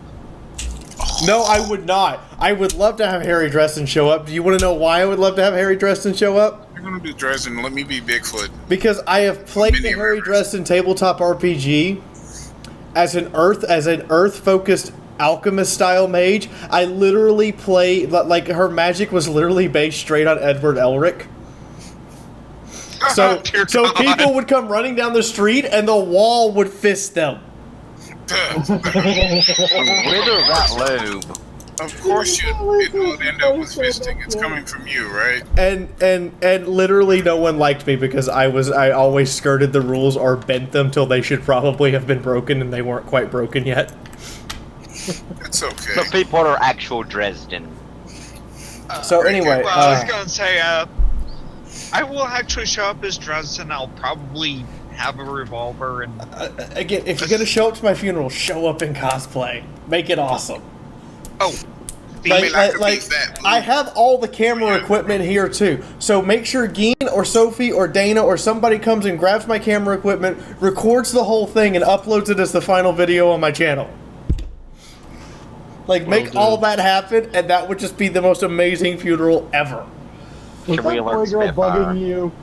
No, I would not. I would love to have Harry Dresden show up. Do you want to know why I would love to have Harry Dresden show up? You're gonna do Dresden. Let me be Bigfoot. Because I have played the Harry Dresden tabletop RPG as an Earth-focused alchemist-style mage. I literally play like her magic was literally based straight on Edward Elric. So people would come running down the street and the wall would fist them. Wither that lobe. Of course it would end up with fisting. It's coming from you, right? And literally no one liked me because I always skirted the rules or bent them till they should probably have been broken and they weren't quite broken yet. It's okay. So people are actual Dresden. So anyway, well, I was gonna say, I will actually show up as Dresden. I'll probably have a revolver and. Again, if you're gonna show up to my funeral, show up in cosplay. Make it awesome. Oh. I have all the camera equipment here too. So make sure Geen or Sophie or Dana or somebody comes and grabs my camera equipment, records the whole thing, and uploads it as the final video on my channel. Like, make all that happen, and that would just be the most amazing funeral ever. Should we alert Spitfire? Bugging you?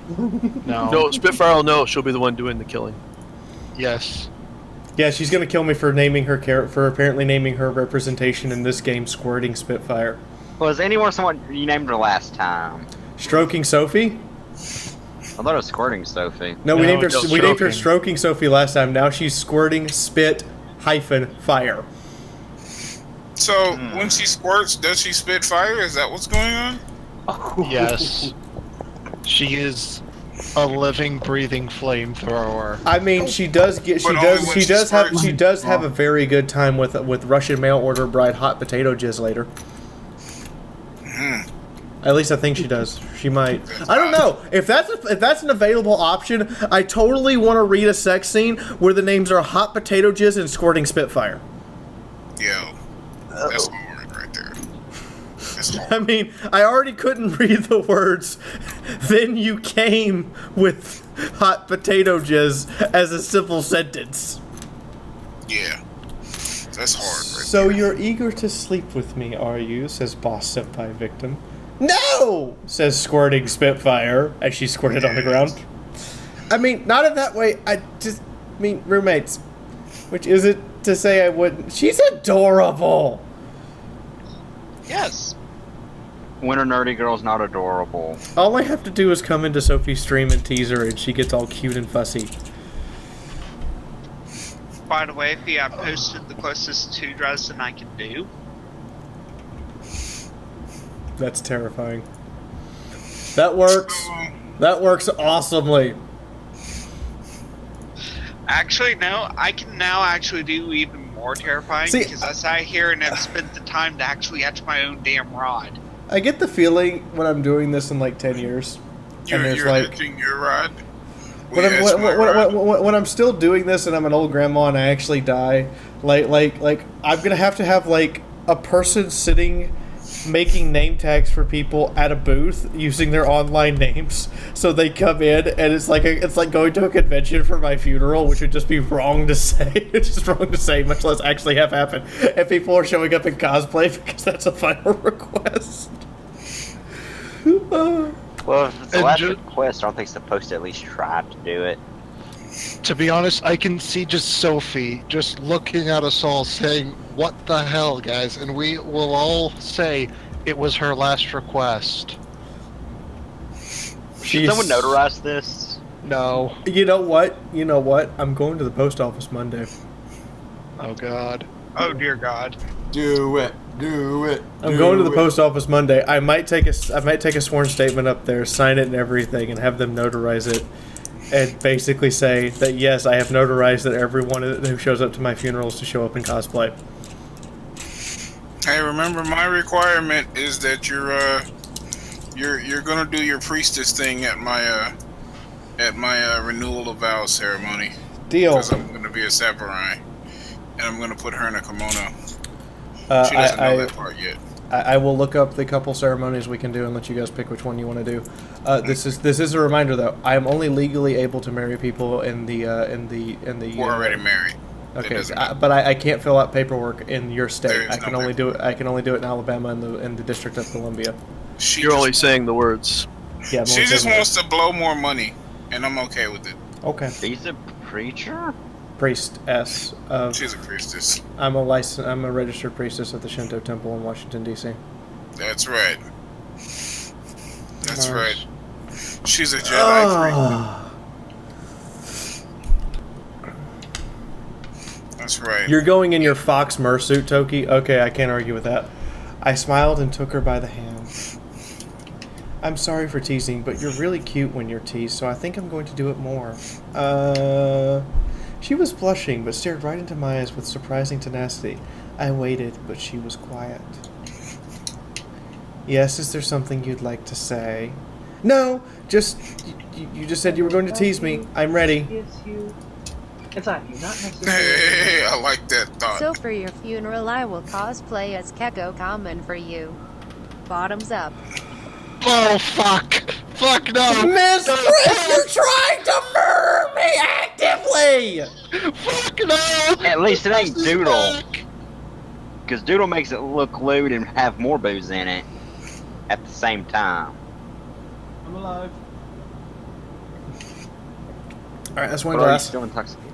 No, Spitfire will know. She'll be the one doing the killing. Yes. Yeah, she's gonna kill me for naming her for apparently naming her representation in this game Squirting Spitfire. Was anyone someone you named her last time? Stroking Sophie? I thought it was Squirting Sophie. No, we named her Stroking Sophie last time. Now she's Squirting Spit-Fire. So when she squirts, does she spit fire? Is that what's going on? Yes. She is a living, breathing flamethrower. I mean, she does have a very good time with Russian mail order bride hot potato jizz later. At least I think she does. She might. I don't know if that's an available option. I totally want to read a sex scene where the names are hot potato jizz and Squirting Spitfire. Yo, that's hard right there. That's hard. I mean, I already couldn't read the words. Then you came with hot potato jizz as a simple sentence. Yeah, that's hard. Right So there. you're eager to sleep with me, are you? Says Boss Senpai Victim. No! Says Squirting Spitfire as she squirted on the ground. I mean, not in that way. I just mean roommates. Which isn't to say I wouldn't. She's adorable! Yes. When a nerdy girl's not adorable. All I have to do is come into Sophie's stream and tease her and she gets all cute and fussy. By the way, Fia, I posted the closest to Dresden I can do. That's terrifying. That works. That works awesomely. Actually, no, I can now actually do even more terrifying because I sat here and have spent the time to actually etch my own damn rod. I get the feeling when I'm doing this in like 10 years. You're etching your rod? When I'm still doing this and I'm an old grandma and I actually die, like I'm gonna have to have like a person sitting making name tags for people at a booth using their online names, so they come in and it's like going to a convention for my funeral, which would just be wrong to say. It's just wrong to say, much less actually have happen. And people are showing up in cosplay because that's a final request. Well, if it's a last request, aren't they supposed to at least try to do it? To be honest, I can see just Sophie just looking at us all saying, "What the hell, guys?" And we will all say it was her last request. Should someone notarize this? No. You know what? I'm going to the post office Monday. Oh God. Oh dear God. Do it. Do it. I'm going to the post office Monday. I might take a sworn statement up there, sign it and everything, and have them notarize it. And basically say that yes, I have notarized that everyone who shows up to my funeral is to show up in cosplay. Hey, remember my requirement is that you're gonna do your priestess thing at my renewal of vows ceremony. Deal. Because I'm gonna be a samurai, and I'm gonna put her in a kimono. She doesn't know that part yet. I will look up the couple ceremonies we can do and let you guys pick which one you want to do. This is a reminder though. I am only legally able to marry people in the. We're already married. Okay, but I can't fill out paperwork in your state. I can only do it. I can only do it in Alabama in the District of Columbia. You're only saying the words. Yeah, I'm she only just saying wants to blow more money, and I'm okay with it. Okay. He's a preacher? Priestess. She's a priestess. I'm a registered priestess at the Shinto Temple in Washington D.C. That's right. That's right. She's a Jedi priest. That's right. You're going in your Fox Mersuit, Toki? Okay, I can't argue with that. I smiled and took her by the hand. I'm sorry for teasing, but you're really cute when you're teased, so I think I'm going to do it more. She was blushing, but stared right into my eyes with surprising tenacity. I waited, but she was quiet. Yes, is there something you'd like to say? No, just... You just said you were going to tease me. I'm ready. It's not you, not necessarily. Hey, I like that thought. So for your funeral, I will cosplay as Keko Common for you. Bottoms up. Oh, fuck. Fuck no. Miss Chris, you're trying to murder me actively! Fuck no. At least it ain't Doodle. Because Doodle makes it look lewd and have more booze in it at the same time. I'm alive. Alright, that's one But are you glass. still intoxicated?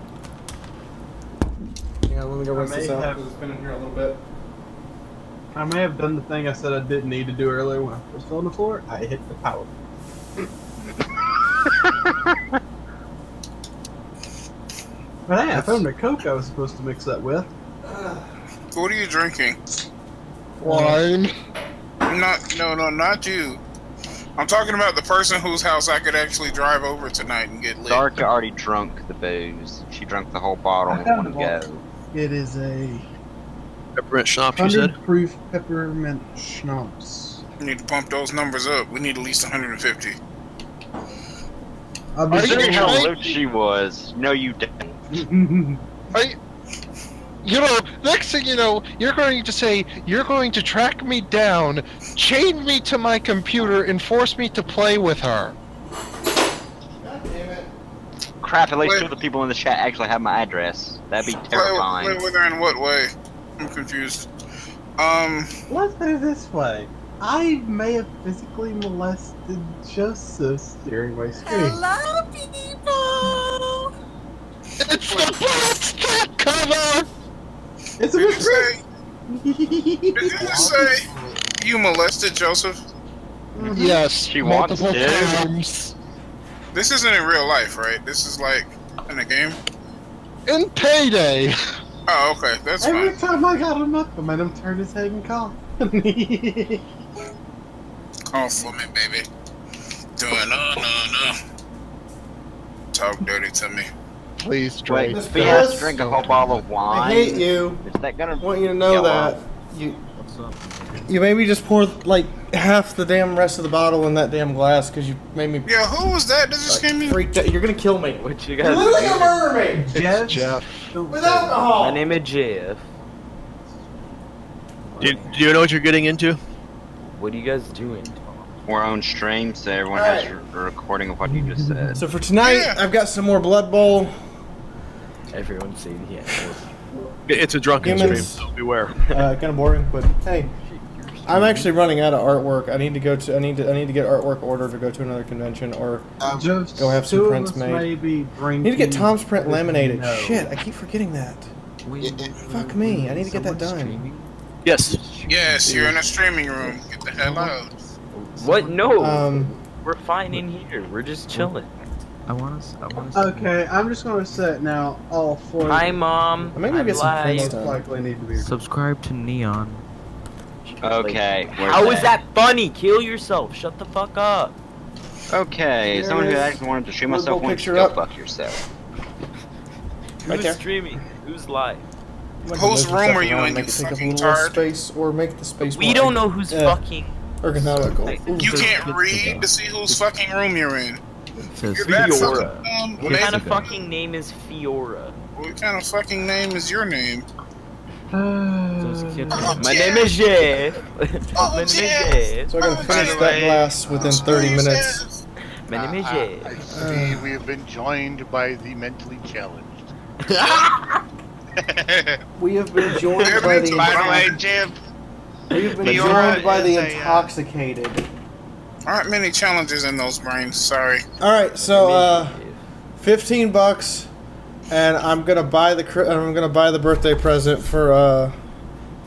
Yeah, let me go rinse I may this out have- because it's been in here a little bit. I may have done the thing I said I didn't need to do earlier when I first fell on the floor. I hit the power. But hey, I found a Coke I was supposed to mix that with. What are you drinking? Wine. Not you. I'm talking about the person whose house I could actually drive over tonight and get lit. Darka already drunk the booze. She drank the whole bottle in one go. It is a Peppermint schnapps, you said? 100 proof peppermint schnapps. We need to bump those numbers up. We need at least 150. I'll be Are you See how trying- lewd she was. No, you didn't. You know, next thing you know, you're going to say, you're going to track me down, chain me to my computer, and force me to play with her. God damn it. Crap, at least Wait. two of the people in the chat actually have my address. That'd be Play terrifying. with her in what way? I'm confused. Let's put it this way. I may have physically molested Joseph during my stream. Hello, people! It's the best cover! It's a Did you good say? Did you just say you molested Joseph? Yes, She wants multiple to. times. This isn't in real life, right? This is like in a game. In Payday! Oh, okay, that's Every fine. time I got him up, I made him turn his head and cough. Call for me, baby. Doing no. Talk dirty to me. Please, Wait, Drake. Miss if he has to Chris? drink a whole bottle of wine, I hate you. is that gonna I want you to know kill that. her? You made me just pour like half the damn rest of the bottle in that damn glass because you made me Yeah, who was that? That just came in. freaked out. You're gonna kill me. What you You're guys literally doing? gonna murder me Jeff? Jeff. with alcohol. My name is Jeff. Do you know what you're getting into? What are you guys doing? We're on stream, so everyone Alright. has a recording of what you just said. So for tonight, Yeah. I've got some more Blood Bowl. Everyone say yeah. It's a drunken Humans. stream, so beware. Kind of boring, but hey, I'm actually running out of artwork. I need to go to. I need to get artwork ordered to go to another convention or Just go have some two of prints us made. Maybe drinking. need to get Tom's print but laminated. no. Shit, I keep forgetting that. Fuck me, I need to get that done. Yes. Yes, you're in a streaming room. Get the hell out. What? No. Um, We're fine in here. We're just chilling. I want to. Okay, I'm just gonna set now all four. Hi, Mom. I'm gonna go get some live. prints most done. likely need to be. Subscribe to Neon. Okay, where's How is that funny? Kill yourself. Shut the fuck up. Okay, There someone it who is. actually wanted to shoot Little myself wants to picture go up. fuck yourself. Right Who's there. streaming? Who's live? Whose room are you in, Make you it take up a fucking little tard? space, or make the space. We more don't know who's fucking. ergonomical. You can't read to see whose fucking room you're in. It says You're that Fiaura. fucking What kind of maybe. fucking name is Fiaura? What kind of fucking name is your name? Those kids. My name is Jeff. My name is Jeff. So I gotta finish that glass within 30 minutes. My name is Jeff. I see we have been joined by the mentally challenged. We have been joined by the. By the way, Jim, We have been Fiaura joined by the is a, intoxicated. Aren't many challenges in those brains. Sorry. All right, so $15, and I'm gonna buy the birthday present for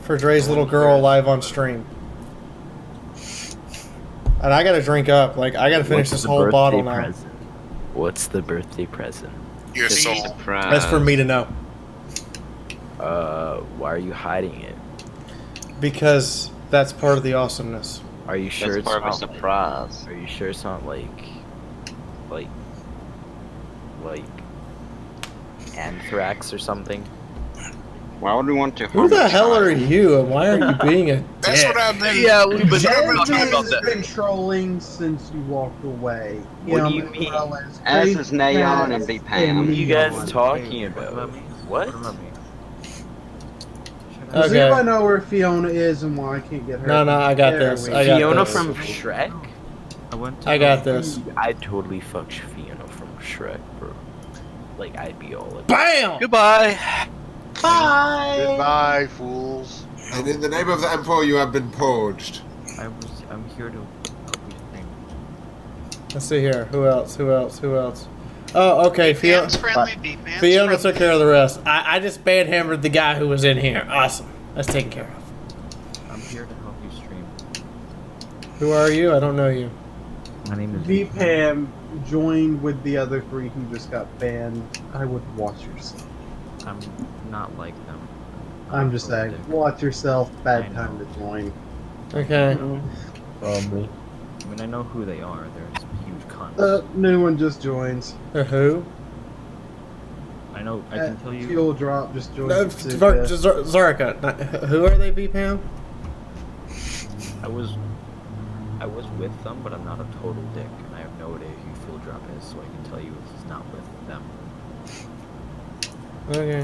Dre's little girl live on stream. And I gotta drink up. Like I gotta finish this whole bottle now. Present? What's the birthday present? Your soul. That's for me to know. Why are you hiding it? Because that's part of the awesomeness. Are you sure That's it's part of a not surprise. Are you sure it's not like anthrax or something? Why would we want to? Who the hell are you, and why are you being a dick? That's what I've been. Yeah, we've been Jeff talking about has that. been trolling since you walked away. What do Him you mean? As is Neon and B Pam. What are you guys Neon. talking about? What? See Okay. if I know where Fiona is and why I can't get her. No, I got There this. we I go. got Fiona this. from Shrek? I got this. I'd totally fuck Fiona from Shrek, bro. Like, I'd be all in. BAM! Goodbye. Bye. Goodbye, fools. And in the name of the Emperor, you have been purged. I'm here to help you think. Let's see here. Who else? Oh, okay. Fiona friendly, B-Man's Fiona friendly. took care of the rest. I just bad-hammered the guy who was in here. Awesome. That's taken care of. I'm here to help you stream. Who are you? I don't know you. My name is VPAM joined with the other three who just got banned. I would watch yourself. I'm not like them. I'm just saying, watch yourself. Bad time to join. Okay. Probably. I mean, I know who they are. They're some huge cunts. New one just joins. Who? I know. I can tell you. Fuel drop just joined. No, Zorica. Who are they, B-Pam? I was with them, but I'm not a total dick, and I have no idea who Fuel Drop is, so I can tell you he's not with them. Okay.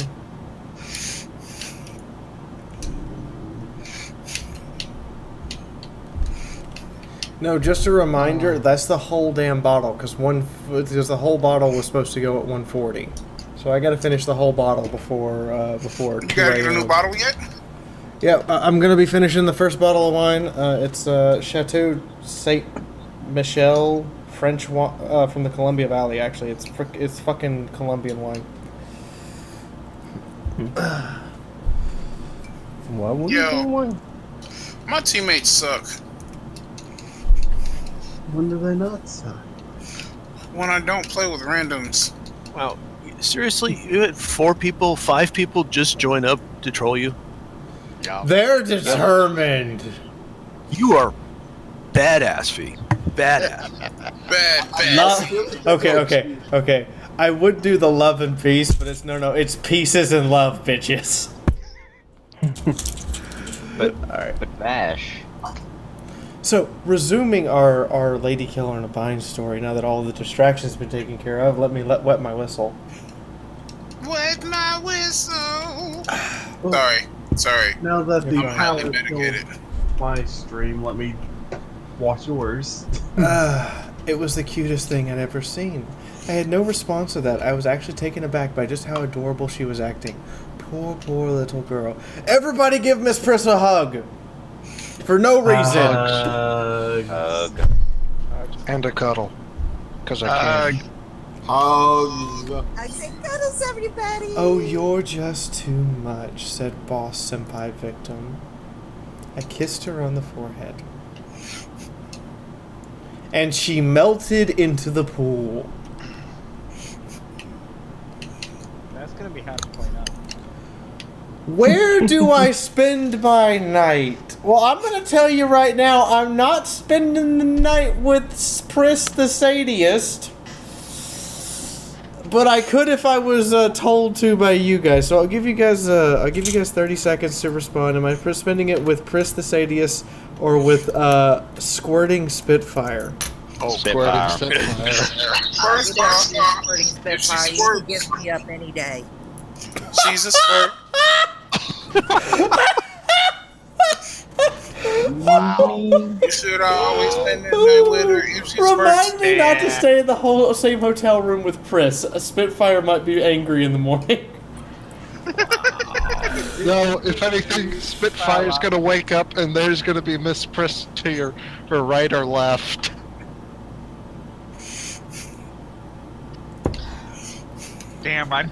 No, just a reminder, that's the whole damn bottle, because the whole bottle was supposed to go at 140. So I gotta finish the whole bottle before You gotta get a new bottle yet? Yeah, I'm gonna be finishing the first bottle of wine. It's Chateau Saint Michel French from the Columbia Valley. Actually, it's fucking Colombian wine. Why would you do one? My teammates suck. When do they not suck? When I don't play with randoms. Wow, seriously, you had 5 people just join up to troll you. Yeah. They're determined. You are badass, V. Badass. Bad. Okay. I would do the love and peace, but it's no. It's pieces and love, bitches. But alright. But Bash. So, resuming our Ladykiller and a Bind story, now that all the distractions have been taken care of, let me wet my whistle. Wet my whistle. Sorry. Now that the I'm highly pilot medicated. killed my stream, let me watch yours. It was the cutest thing I'd ever seen. I had no response to that. I was actually taken aback by just how adorable she was acting. Poor little girl. Everybody give Miss Priss a hug! For no reason. And a cuddle. Because I can. Hugs. I say cuddles, everybody. Oh, you're just too much, said Boss Senpai victim. I kissed her on the forehead. And she melted into the pool. That's gonna be hard to point out. Where do I spend my night? Well, I'm gonna tell you right now, I'm not spending the night with Priss the Sadist. But I could if I was told to by you guys. So I'll give you guys 30 seconds to respond. Am I spending it with Priss the Sadist or with Squirting Spitfire? Oh, Spitfire. Squirting Spitfire. First You off, don't do Squirting Spitfire. You can give me up any day. she's a squirt. Wow. You should always spend the night with her if she's Remind first. me not to stay in the same hotel room with Chris. A Spitfire might be angry in the morning. No, if anything, Spitfire's gonna wake up and there's gonna be Miss Priss to your right or left. Damn, I'm.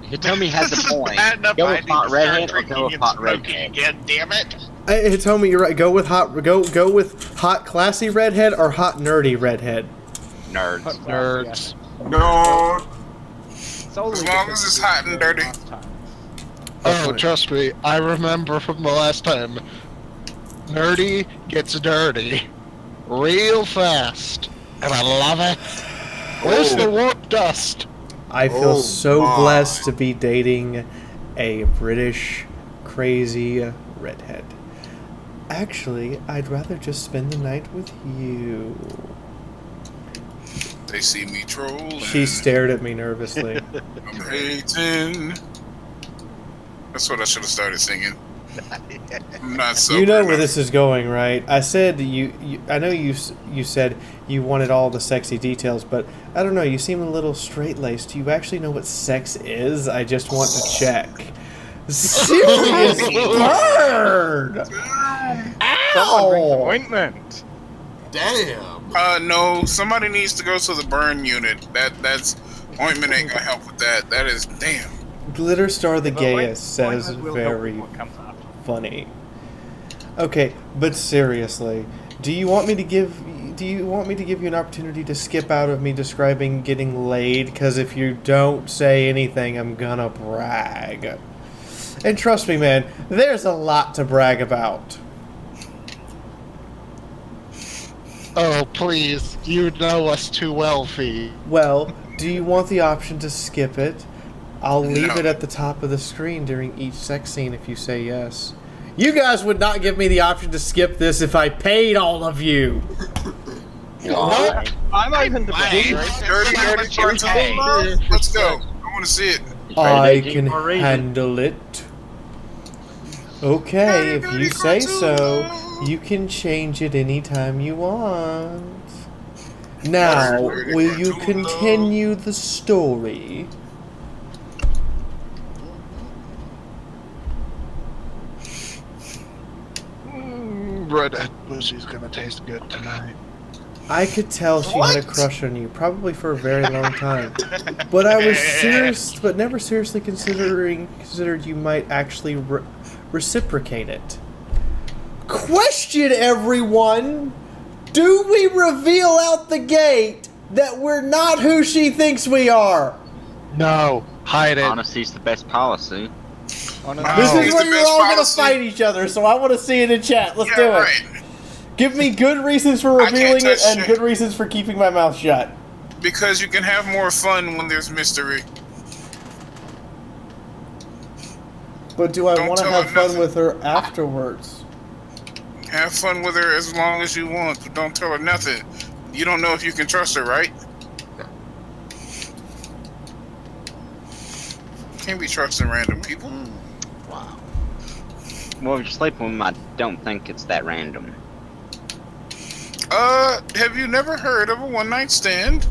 Hitomi has This a is point. bad enough. Go I with need hot to start redhead or drinking go with and hot smoking redhead? again. Damn it! Hey, tell me, you're right. Go with hot classy redhead or hot nerdy redhead. Nerds. Nerds. No. As long as it's hot and dirty. Oh, trust me, I remember from the last time. Nerdy gets dirty. Real fast. And I love it. Where's the warp dust? I feel so blessed to be dating a British crazy redhead. Actually, I'd rather just spend the night with you. They see me troll. She stared at me nervously. I'm hating. That's what I should have started singing. I'm not so. You know where this is going, right? I said I know you said you wanted all the sexy details, but I don't know. You seem a little straight-laced. Do you actually know what sex is? I just want to check. Serious bird! Ow! Ointment. Damn. No. Somebody needs to go to the burn unit. That's ointment ain't gonna help with that. That is damn. Glitter Star the But Gayest says ointment will help very what comes after. funny. Okay, but seriously, do you want me to give you an opportunity to skip out of me describing getting laid? Because if you don't say anything, I'm gonna brag. And trust me, man, there's a lot to brag about. Oh, please. You know us too well, Fee. Well, do you want the option to skip it? I'll leave it at the top of the screen during each sex scene if you say yes. You guys would not give me the option to skip this if I paid all of you. What? I'm open to Dirty cartoon. Let's go. I want to see it. I can handle it. Okay, if you say so, you can change it anytime you want. Now, will you continue the story? Redhead pussy's gonna taste good tonight. I could tell she had a crush on you, probably for a very long time. But I was serious, but never seriously considered you might actually reciprocate it. Question, everyone! Do we reveal out the gate that we're not who she thinks we are? No, hide it. Honesty's the best policy. This is where you're all gonna fight each other, so I want to see it in chat. Let's do it. Give me good reasons for revealing it and good reasons for keeping my mouth shut. Because you can have more fun when there's mystery. But do I want to have fun with her afterwards? Have fun with her as long as you want, but don't tell her nothing. You don't know if you can trust her, right? Can't be trusting random people. Wow. Well, if you're sleeping with him, I don't think it's that random. Have you never heard of a one-night stand?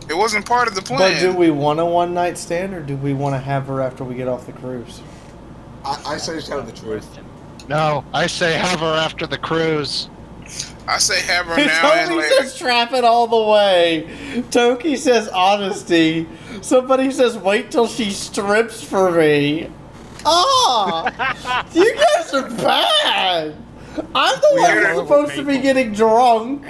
It wasn't part of the plan. But do we want a one-night stand, or do we want to have her after we get off the cruise? I say tell the truth. No, I say have her after the cruise. I say have her now and Toki later. says trap it all the way. Toki says honesty. Somebody says wait till she strips for me. Ah! You guys are bad! I'm the one who's supposed to be getting drunk.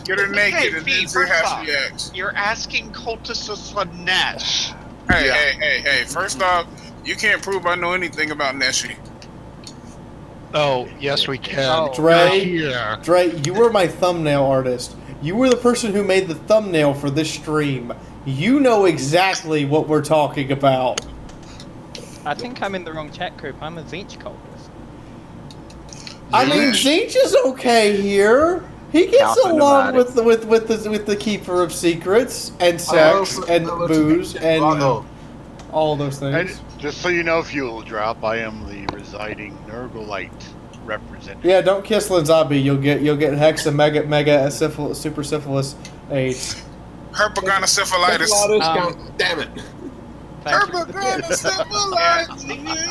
Get her naked and Fee, then see first how off, she acts. you're asking cultists of Nesh. Hey, first off, you can't prove I know anything about Neshi. Oh, yes we can. Dre, Yeah. Dre, you were my thumbnail artist. You were the person who made the thumbnail for this stream. You know exactly what we're talking about. I think I'm in the wrong chat group. I'm a Zinch cultist. I mean, Zinch is okay here. He gets along with the keeper of secrets and sex and booze and all those things. And just so you know, Fuel Drop, I am the residing Nurglite representative. Yeah, don't kiss Linzabi. You'll get hexa mega syphilis, super syphilis AIDS. Herpaganosyphilitis. Damn it.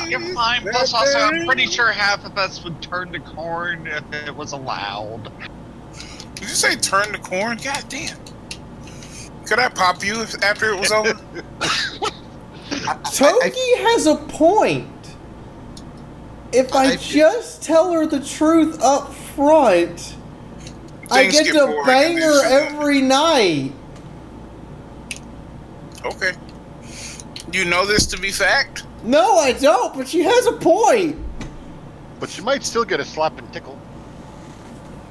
You're fine. Plus, also, I'm pretty sure half of us would turn to corn if it was allowed. Did you say turn to corn? God damn. Could I pop you after it was over? Toki has a point. If I just tell her the truth up front, I get to bang her every night. Okay. You know this to be fact? No, I don't, but she has a point. But she might still get a slap and tickle.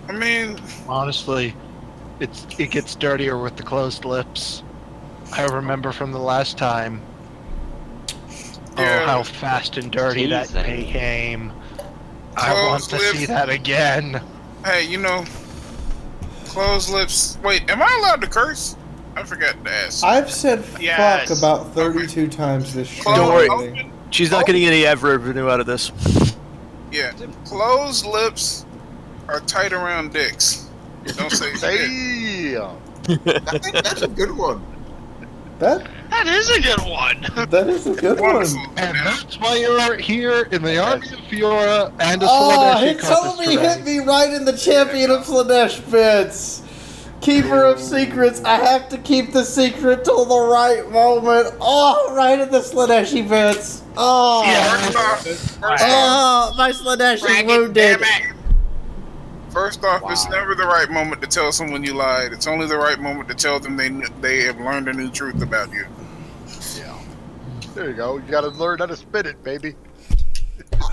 I mean, honestly, it gets dirtier with the closed lips. I remember from the last time. Yeah. Oh, how fast and dirty that day came. I want to see that again. Hey, you know, closed lips. Wait, am I allowed to curse? I forgot to ask. I've said fuck about 32 times this show. Don't worry. She's not getting any ad revenue out of this. Yeah. Closed lips are tight around dicks. Don't say That's a good one. That is a good one. That is a good one. And that's why you're here in the army of Fiaura and a Oh, Slaneshi he totally hit me right in the champion of Slanesh bits. Keeper of secrets. I have to keep the secret till the right moment. Oh, right in the Slaneshi bits. Oh, my Slanesh is wounded. First off, it's never the right moment to tell someone you lied. It's only the right moment to tell them they have learned a new truth about you. Yeah. There you go. You gotta learn how to spin it, baby.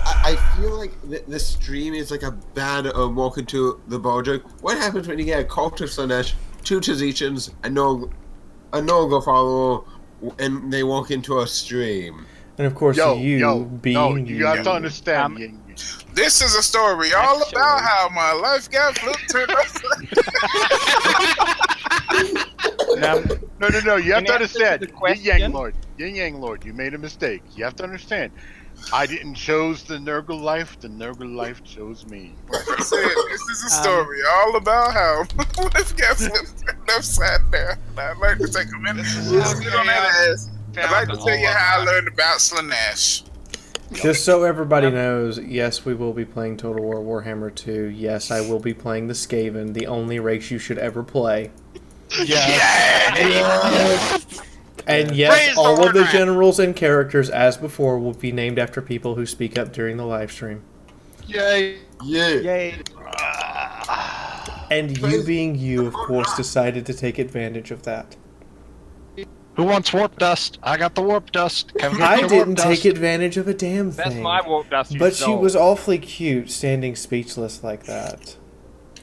I feel like the stream is like a bad walk into the bar joke. What happens when you get a cult of Slanesh, 2 Tazicians, a Nogla follower, and they walk into a stream? And of course, you being you have to understand. This is a story all about how my life got flipped to the No. You have to understand. Yin Yang Lord, you made a mistake. You have to understand. I didn't choose the Nurgle life. The Nurgle life chose me. Like I said, this is a story all about how my life got flipped upside down. I'd like to take a minute to sit on that ass. I'd like to tell you how I learned about Slanesh. Just so everybody knows, yes, we will be playing Total War Warhammer 2. Yes, I will be playing the Skaven, the only race you should ever play. Yes. And yes, all of the generals and characters, as before, will be named after people who speak up during the live stream. Yay! Yay! And you being you, of course, decided to take advantage of that. Who wants warp dust? I got the warp dust. I didn't take advantage of a damn thing. That's my warp dust. But she was awfully cute, standing speechless like that.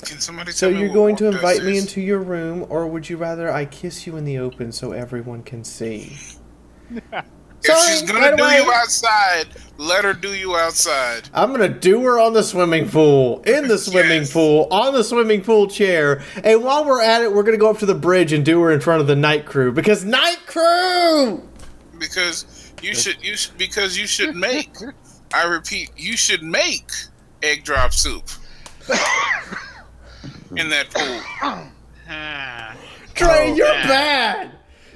Can somebody So tell me you're what going to warp invite dust me is? into your room, or would you rather I kiss you in the open so everyone can see? If she's gonna do you outside, let her do you outside. I'm gonna do her on the swimming pool, in the swimming pool, on the swimming pool chair, and while we're at it, we're gonna go up to the bridge and do her in front of the night crew, because night crew! Because you should make, I repeat, you should make egg drop soup in that pool. Trey, you're bad!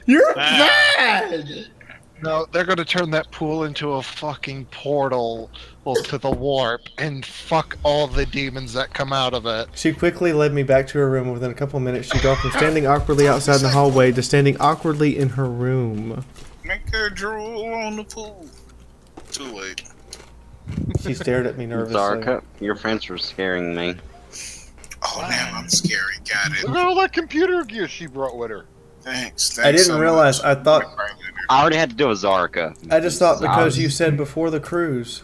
You're bad! No, they're gonna turn that pool into a fucking portal to the warp and fuck all the demons that come out of it. She quickly led me back to her room. Within a couple of minutes, she got from standing awkwardly outside in the hallway to standing awkwardly in her room. Make her drool on the pool. Too late. She stared at me nervously. Zarka, your friends were scaring me. Oh, damn, I'm scary. Got it. Look at all that computer gear she brought with her. Thanks. I didn't realize. I thought. I already had to do a Zarka. I just thought because you said before the cruise.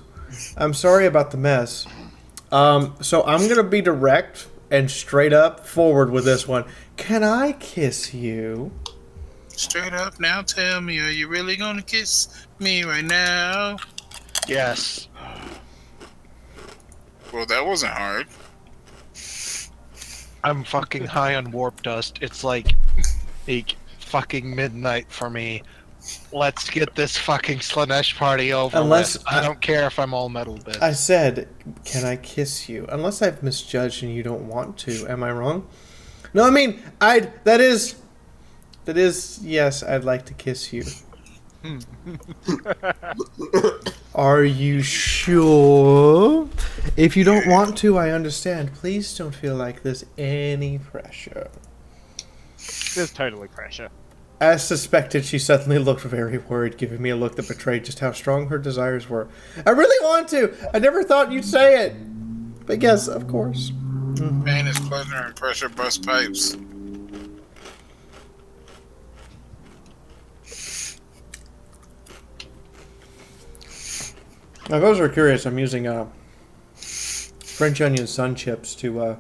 I'm sorry about the mess. So I'm gonna be direct and straight up forward with this one. Can I kiss you? Straight up now, tell me, are you really gonna kiss me right now? Yes. Well, that wasn't hard. I'm fucking high on warp dust. It's like fucking midnight for me. Let's get this fucking Slanesh party over Unless with. I don't care if I'm all metal bits. I said, can I kiss you? Unless I've misjudged and you don't want to. Am I wrong? No, I mean, that is, yes, I'd like to kiss you. Are you sure? If you don't want to, I understand. Please don't feel like there's any pressure. There's totally pressure. As suspected, she suddenly looked very worried, giving me a look that betrayed just how strong her desires were. I really want to! I never thought you'd say it! But yes, of course. Pain is pleasure and pressure bust pipes. Now, if those are curious, I'm using French onion sun chips to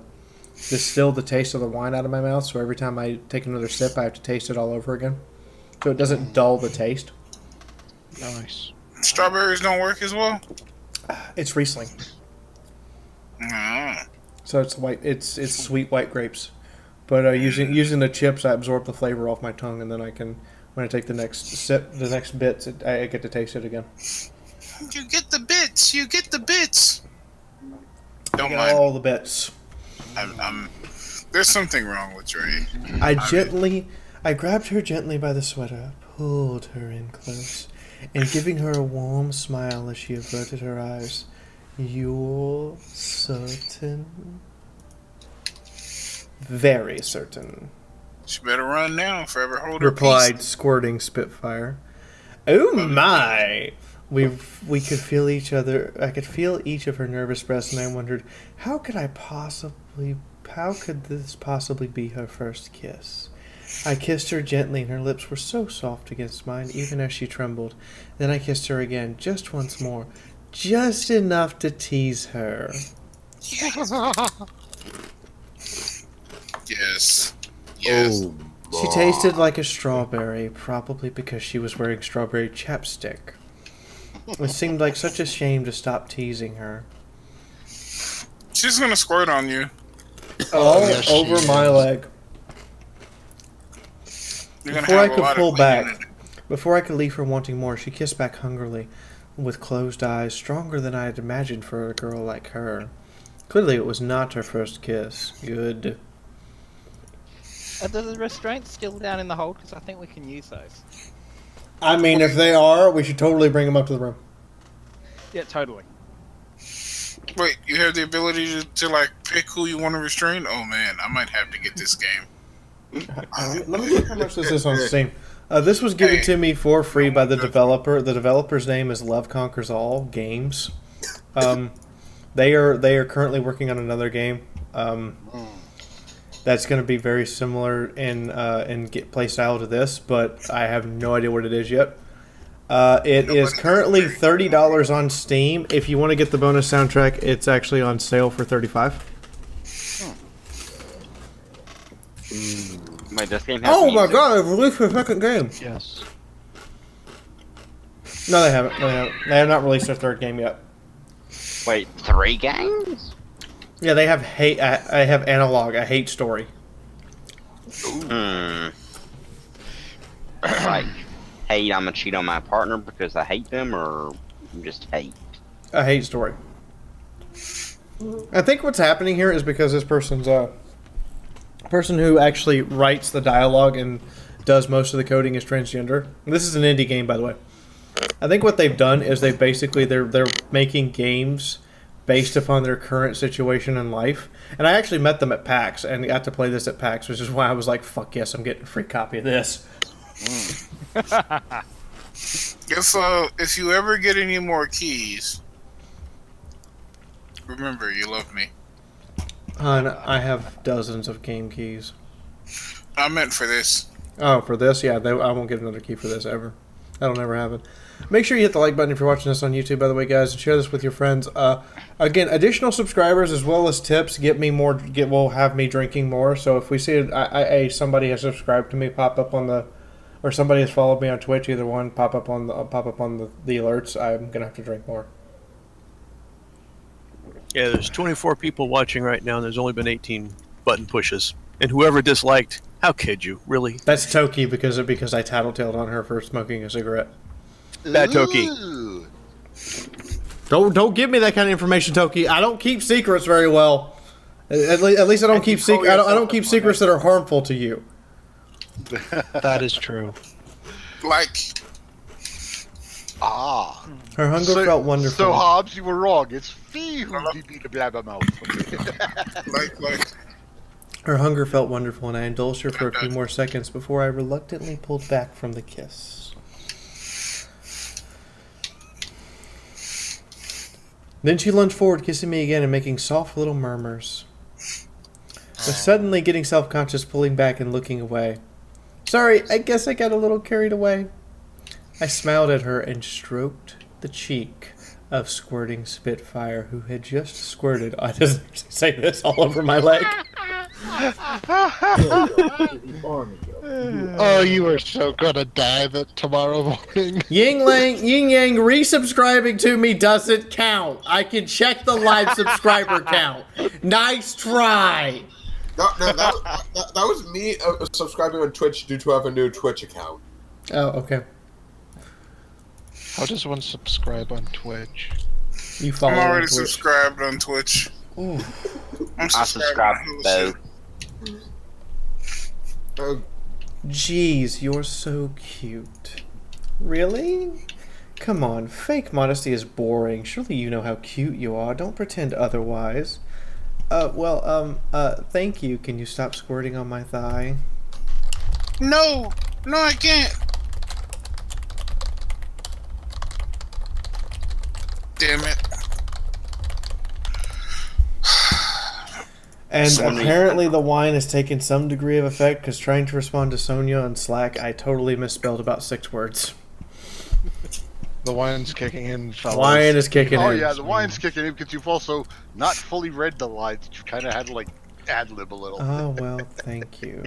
distill the taste of the wine out of my mouth, so every time I take another sip, I have to taste it all over again. So it doesn't dull the taste. Nice. Strawberries don't work as well? It's Riesling. So it's white. It's sweet white grapes. But using the chips, I absorb the flavor off my tongue, and then I can, when I take the next sip, the next bits, I get to taste it again. You get the bits. You get the bits. Don't mind all the bits. There's something wrong with Dre. I grabbed her gently by the sweater, pulled her in close, and giving her a warm smile as she averted her eyes. You're certain? Very certain. She better run now, forever hold her Replied peace. squirting Spitfire. Oh my! We could feel each other. I could feel each of her nervous breaths, and I wondered, how could this possibly be her first kiss? I kissed her gently, and her lips were so soft against mine, even as she trembled. Then I kissed her again, just once more, just enough to tease her. Yes. Oh, she tasted like a strawberry, probably because she was wearing strawberry chapstick. It seemed like such a shame to stop teasing her. She's gonna squirt on you. All over my leg. Before I could pull back, before I could leave her wanting more, she kissed back hungrily, with closed eyes, stronger than I had imagined for a girl like her. Clearly it was not her first kiss. Good. Are the restraints still down in the hold? Because I think we can use those. I mean, if they are, we should totally bring them up to the room. Yeah, totally. Wait, you have the ability to like pick who you want to restrain? Oh man, I might have to get this game. Let me see how much this is on Steam. This was given to me for free by the developer. The developer's name is Love Conquers All Games. They are currently working on another game. That's going to be very similar in play style to this, but I have no idea what it is yet. It is currently $30 on Steam. If you want to get the bonus soundtrack, it's actually on sale for $35. Wait, this game has Oh my music? god, they've released their second game. Yes. No, they haven't. They have not released their third game yet. Wait, 3 games? Yeah, they have hate. I have Analog, a hate story. Like, hate, I'm gonna cheat on my partner because I hate them, or just hate? A hate story. I think what's happening here is because this person's person who actually writes the dialogue and does most of the coding is transgender. This is an indie game, by the way. I think what they've done is they're making games based upon their current situation in life. And I actually met them at PAX and got to play this at PAX, which is why I was like, fuck yes, I'm getting a free copy of this. If you ever get any more keys, remember you love me. I have dozens of game keys. I meant for this. Oh, for this? Yeah, I won't get another key for this ever. That'll never happen. Make sure you hit the like button if you're watching this on YouTube, by the way, guys, and share this with your friends. Again, additional subscribers as well as tips will have me drinking more. So if we see somebody has subscribed to me pop up on the, or somebody has followed me on Twitch, either one pop up on the alerts, I'm gonna have to drink more. Yeah, there's 24 people watching right now, and there's only been 18 button pushes. And whoever disliked How could you? Really? That's Toki because I tattletaled on her for smoking a cigarette. Bad Toki. Ooh. Don't give me that kind of information, Toki. I don't keep secrets very well. At least I don't keep secrets. I don't keep secrets that are harmful to you. That is true. Like, Her hunger felt wonderful. So Hobbs, you were wrong. It's Fee who beat the blabbermouth. like. Her hunger felt wonderful, and I indulged her for a few more seconds before I reluctantly pulled back from the kiss. Then she lunged forward, kissing me again and making soft little murmurs. But suddenly getting self-conscious, pulling back and looking away. Sorry, I guess I got a little carried away. I smiled at her and stroked the cheek of Squirting Spitfire, who had just squirted, I didn't say this, all over my leg. Oh, you are so gonna die tomorrow morning. Yin Yang resubscribing to me doesn't count. I can check the live subscriber count. Nice try. No, that was me subscribing on Twitch due to have a new Twitch account. Oh, okay. How does one subscribe on Twitch? You follow I'm already on Twitch. subscribed on Twitch. Ooh. I subscribe though. Jeez, you're so cute. Really? Come on, fake modesty is boring. Surely you know how cute you are. Don't pretend otherwise. Thank you. Can you stop squirting on my thigh? No, I can't. Damn it. And apparently the wine has taken some degree of effect, because trying to respond to Sonia on Slack, I totally misspelled about 6 words. The wine's kicking in, fellas. Wine is kicking in. Oh yeah, the wine's kicking in because you've also not fully read the lines. You kind of had to like ad-lib a little. Oh, well, thank you.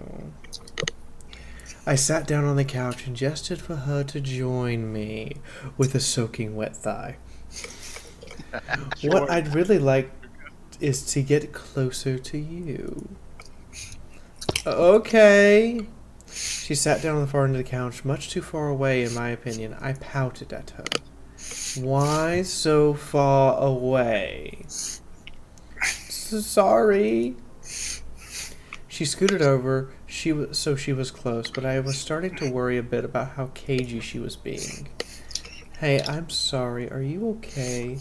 I sat down on the couch and gestured for her to join me with a soaking wet thigh. What I'd really like is to get closer to you. Okay. She sat down on the far end of the couch, much too far away in my opinion. I pouted at her. Why so far away? Sorry. She scooted over. She was close, but I was starting to worry a bit about how cagey she was being. Hey, I'm sorry. Are you okay?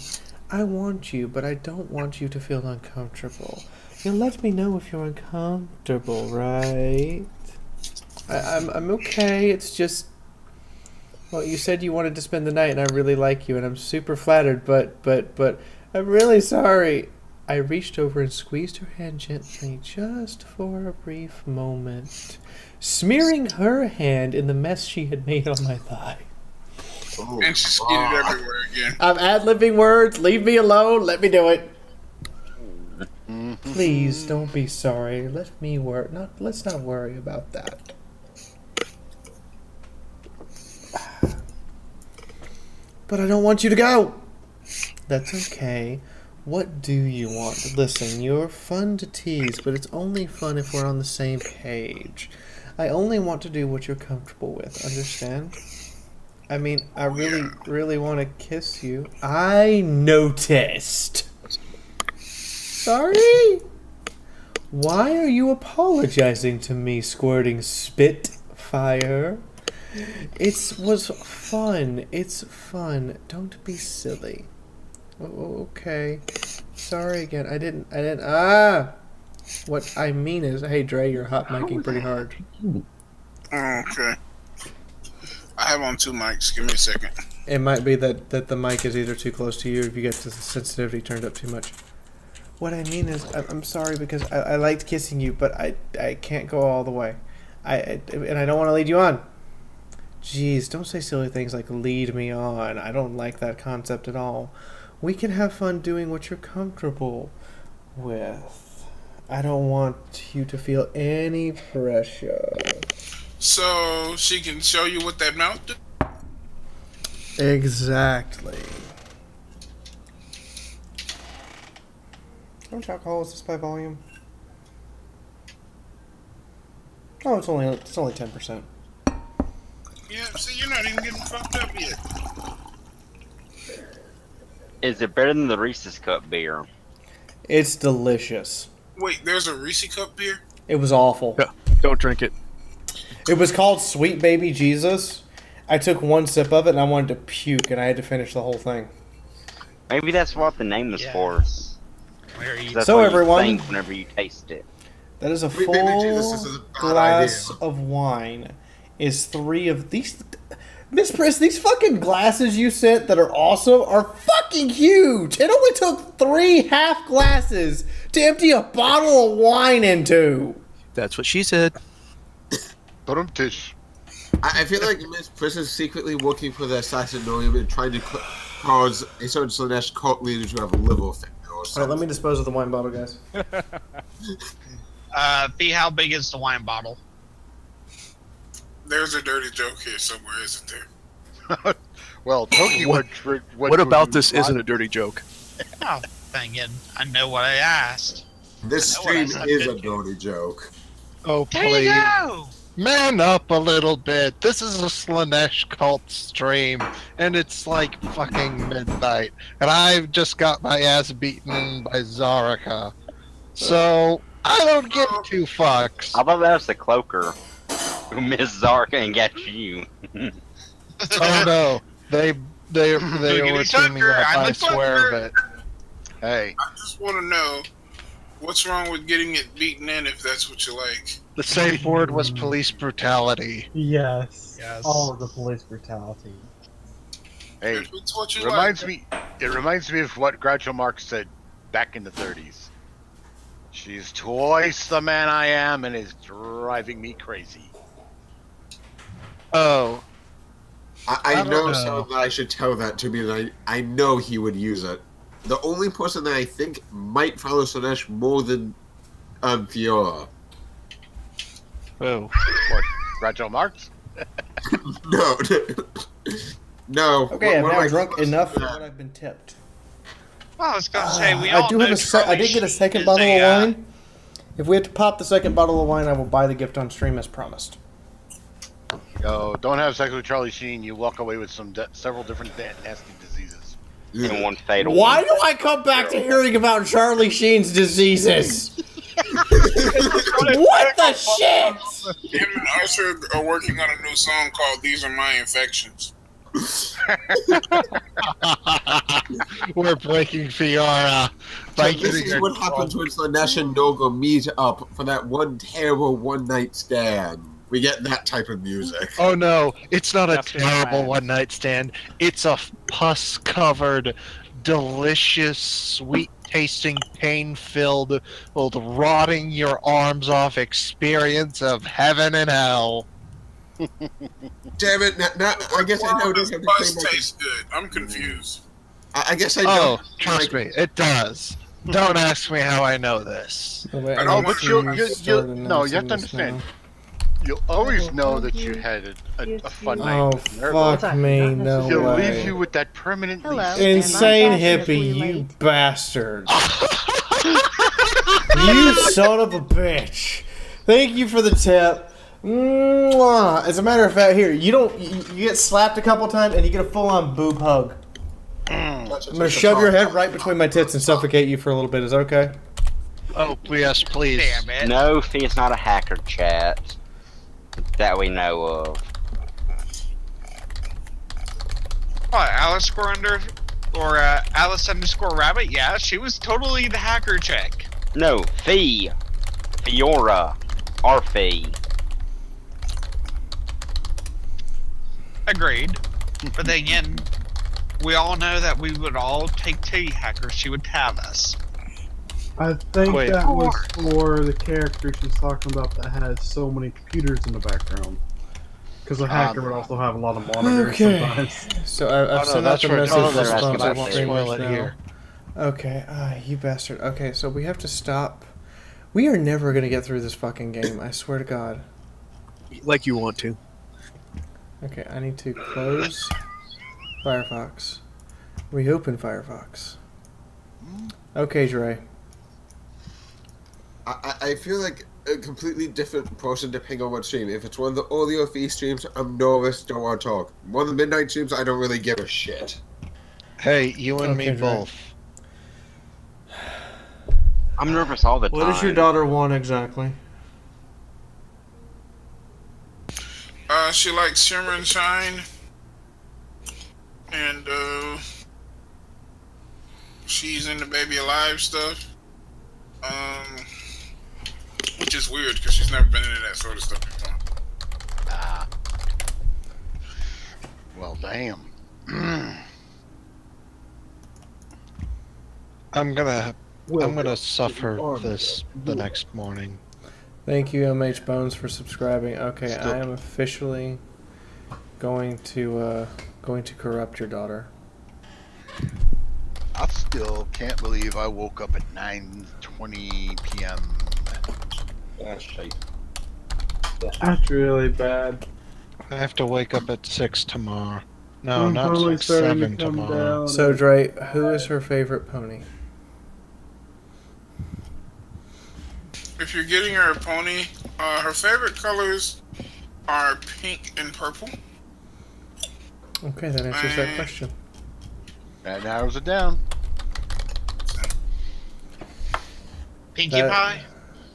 I want you, but I don't want you to feel uncomfortable. You'll let me know if you're uncomfortable, right? I'm okay. It's just, well, you said you wanted to spend the night, and I really like you, and I'm super flattered. But I'm really sorry. I reached over and squeezed her hand gently, just for a brief moment, smearing her hand in the mess she had made on my thigh. And she skidded everywhere again. I'm ad-libbing words. Leave me alone. Let me do it. Please don't be sorry. Let's not worry about that. But I don't want you to go. That's okay. What do you want? Listen, you're fun to tease, but it's only fun if we're on the same page. I only want to do what you're comfortable with. Understand? I mean, I really want to kiss you. I noticed. Sorry? Why are you apologizing to me, Squirting Spitfire? It was fun. It's fun. Don't be silly. Oh, okay. Sorry again. I didn't. What I mean is, hey Dre, you're hot micing pretty hard. Okay. I have on 2 mics. Give me a second. It might be that the mic is either too close to you, or if you get the sensitivity turned up too much. What I mean is, I'm sorry because I liked kissing you, but I can't go all the way. And I don't want to lead you on. Jeez, don't say silly things like lead me on. I don't like that concept at all. We can have fun doing what you're comfortable with. I don't want you to feel any pressure. So she can show you what that mouth do? Exactly. How much alcohol is this by volume? Oh, it's only 10%. Yeah, see, you're not even getting fucked up yet. Is it better than the Reese's Cup beer? It's delicious. Wait, there's a Reese Cup beer? It was awful. Yeah, don't drink it. It was called Sweet Baby Jesus. I took one sip of it and I wanted to puke, and I had to finish the whole thing. Maybe that's what the name was for. That's So what you everyone, think whenever you taste it. that is a Sweet full Baby Jesus is a bad glass idea. of wine. Is 3 of these. Miss Priss, these fucking glasses you sent that are awesome are fucking huge. It only took 3 half glasses to empty a bottle of wine into. That's what she said. Tish. I feel like Miss Priss is secretly working for the Assassinorium and trying to cause a certain Slanesh cult leader to have a liver failure or Alright, something. let me dispose of the wine bottle, guys. Fee, how big is the wine bottle? There's a dirty joke here somewhere, isn't there? Well, Toki What about this isn't a dirty joke? Oh, dang it. I know what I asked. This I know what I stream said. is a dirty joke. Oh, There you please. go! Man up a little bit. This is a Slanesh cult stream, and it's like fucking midnight, and I've just got my ass beaten by Zarika. So, I don't give 2 fucks. I thought that was the cloaker who missed Zarka and got you. Oh no, they were Giggity teaming Tucker, up, I'm I the swear of Tucker. it. Hey, I just want to know what's wrong with getting it beaten in if that's what you like. the safe word was police brutality. Yes. Yes. All of the police brutality. Hey, If it's what you reminds like. me. It reminds me of what Groucho Marx said back in the 30s. She's twice the man I am and is driving me crazy. Oh, I don't know know. someone that I should tell that to me, and I know he would use it. The only person that I think might follow Slanesh more than Fiaura. oh. What? Groucho Marx? No. No. Okay, I'm What am now I drunk close enough to for that? what I've been tipped. Well, I was gonna say, we all I do know have I did get a Charlie second Sheen bottle is of a, wine. If we have to pop the second bottle of wine, I will buy the gift on stream as promised. Yo, don't have sex with Charlie Sheen. You walk away with several different nasty diseases. And one fatal. Why do I come back to hearing about Charlie Sheen's diseases? What the shit? Him and Usher are working on a new song called "These Are My Infections." We're breaking Fiaura by So this getting is her what happens when Slanesh and Nogo meet up for that one terrible one-night stand. We get that type of music. Oh no, it's not a That's terrible bad. one-night stand. It's a pus-covered, delicious, sweet-tasting, pain-filled, rotting your arms off experience of heaven and hell. Damn it! Now, I guess I know Does this. bus taste good? I'm confused. I guess I Oh, know. trust me, it does. Don't ask me how I know this. Oh, wait, I I don't need want to you start no, you have announcing to this understand. now. You'll always know that you had a fun night. Oh, with Nervo. fuck me, no He'll way. leave you with that permanent Hello. lease. Insane Am I hippie, fashionably you late? bastard. You son of a bitch. Thank you for the tip. Mwah. As a matter of fact, here, you get slapped a couple times and you get a full-on boob hug. I'm gonna shove your head right between my tits and suffocate you for a little bit. Is that okay? Oh, yes, please. Damn it. No, Fee, it's not a hacker chat. That we know of. What, Alice Alice _Rabbit? Yeah, she was totally the hacker chick. No, Fee. Fiaura. Our Fee. Agreed. But then again, we all know that we would all take tea hackers. She would have us. I think Wait. that was for the character she's talking about that has so many computers in the background. Because a hacker would also have a lot of monitors Okay. sometimes. So I've Oh, no, sent out that's the for message another response asking on about stream spoil right it now. here. Okay, you bastard. Okay, so we have to stop. We are never gonna get through this fucking game. I swear to God. Like you want to. Okay, I need to close Firefox. Reopen Firefox. Okay, Dre. I feel like a completely different person depending on what stream. If it's one of the audio fee streams, I'm nervous, don't want to talk. One of the midnight streams, I don't really give a shit. Hey, you and Okay, me Drake. both. I'm nervous all the time. What does your daughter want exactly? She likes Shimmer and Shine, and she's into Baby Alive stuff. Which is weird because she's never been into that sort of stuff before. Ah. Well, damn. I'm gonna suffer this the next morning. Thank you, MH Bones, for subscribing. Okay, I am officially going to corrupt your daughter. I still can't believe I woke up at 9:20 p.m. That's shit. That's really bad. I have to wake up at 6 tomorrow. No, I'm not totally 6, starting 7 to come tomorrow. down. So, Dre, who is her favorite pony? If you're getting her a pony, her favorite colors are pink and purple. Okay, that answers that question. That narrows it down. Pinkie Pie?